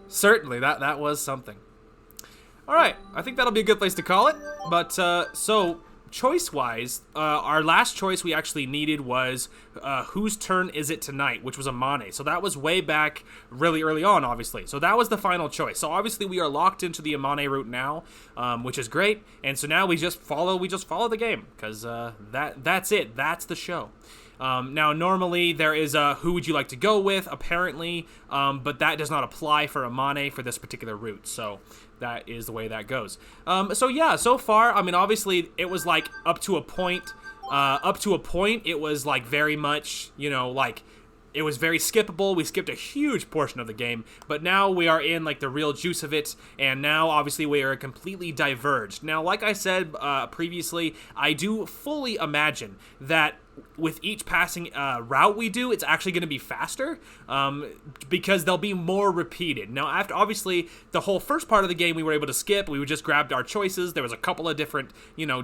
certainly that was something. All right, I think that'll be a good place to call it. But so choice-wise, our last choice we actually needed was whose turn is it tonight, which was Amane. So that was way back really early on, obviously. So that was the final choice. So obviously we are locked into the Amane route now, which is great. And so now we just follow the game because that's it. That's the show. Now, normally there is a who would you like to go with, apparently, but that does not apply for Amane for this particular route. So that is the way that goes. So yeah, so far, I mean, obviously it was like up to a point, it was like very much, you know, like it was very skippable. We skipped a huge portion of the game, but now we are in like the real juice of it, and now obviously we are completely diverged. Now, like I said previously, I do fully imagine that with each passing route we do, it's actually going to be faster because they'll be more repeated. Now, after obviously the whole first part of the game we were able to skip, we just grabbed our choices. There was a couple of different,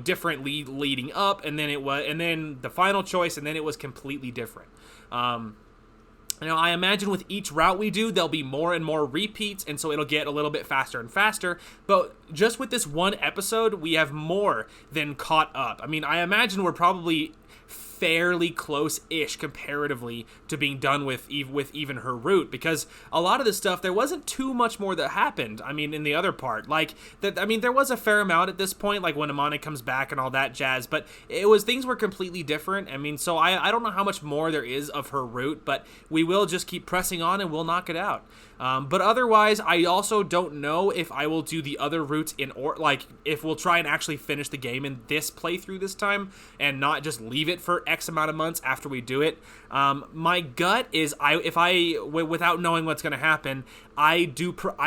different leading up, and then the final choice, and then it was completely different. Now, I imagine with each route we do, there'll be more and more repeats, and so it'll get a little bit faster and faster. But just with this one episode, we have more than caught up. I mean, I imagine we're probably fairly close-ish comparatively to being done with even her route, because a lot of this stuff, there wasn't too much more that happened. I mean, in the other part, there was a fair amount at this point, like when Amane comes back and all that jazz, but things were completely different. I mean, so I don't know how much more there is of her route, but we will just keep pressing on and we'll knock it out. But otherwise, I also don't know if I will do the other routes if we'll try and actually finish the game in this playthrough this time and not just leave it for X amount of months after we do it. My gut is without knowing what's going to happen, I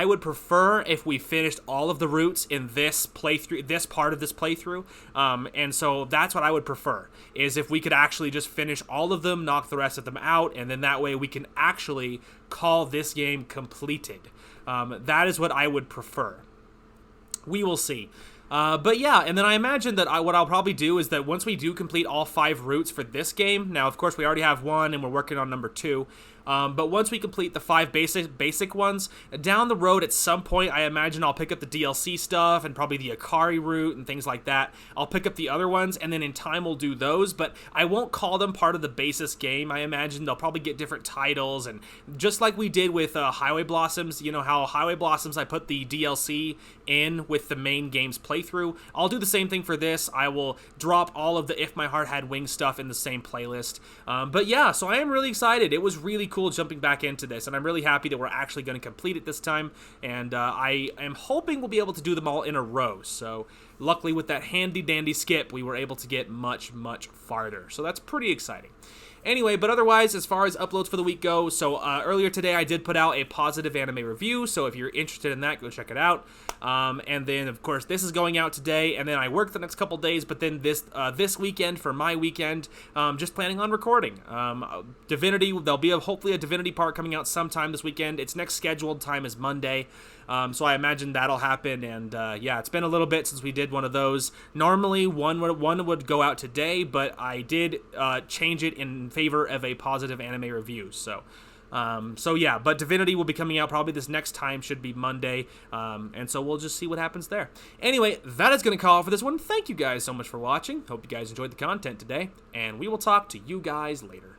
would prefer if we finished all of the routes in this playthrough, this part of this playthrough. And so that's what I would prefer, is if we could actually just finish all of them, knock the rest of them out, and then that way we can actually call this game completed. That is what I would prefer. We will see. But yeah, and then I imagine that what I'll probably do is that once we do complete all 5 routes for this game, now of course we already have 1 and we're working on number 2, but once we complete the 5 basic ones, down the road at some point I imagine I'll pick up the DLC stuff and probably the Akari route and things like that. I'll pick up the other ones, and then in time we'll do those, but I won't call them part of the basis game. I imagine they'll probably get different titles, and just like we did with Highway Blossoms, you know how Highway Blossoms I put the DLC in with the main game's playthrough, I'll do the same thing for this. I will drop all of the If My Heart Had Wings stuff in the same playlist. But yeah, so I am really excited. It was really cool jumping back into this, and I'm really happy that we're actually going to complete it this time, and I am hoping we'll be able to do them all in a row. So luckily with that handy dandy skip, we were able to get much farther, so that's pretty exciting. Anyway, but otherwise, as far as uploads for the week go, so earlier today I did put out a positive anime review, so if you're interested in that, go check it out. And then, of course, this is going out today, and then I work the next couple days, but then this weekend, for my weekend, just planning on recording. Divinity, there'll be hopefully a Divinity part coming out sometime this weekend. Its next scheduled time is Monday. So I imagine that'll happen, and yeah, it's been a little bit since we did one of those. Normally, one would go out today, but I did change it in favor of a positive anime review. So yeah, but Divinity will be coming out probably this next time, should be Monday, and so we'll just see what happens there. Anyway, that is going to call it for this one. Thank you guys so much for watching. Hope you guys enjoyed the content today, and we will talk to you guys later.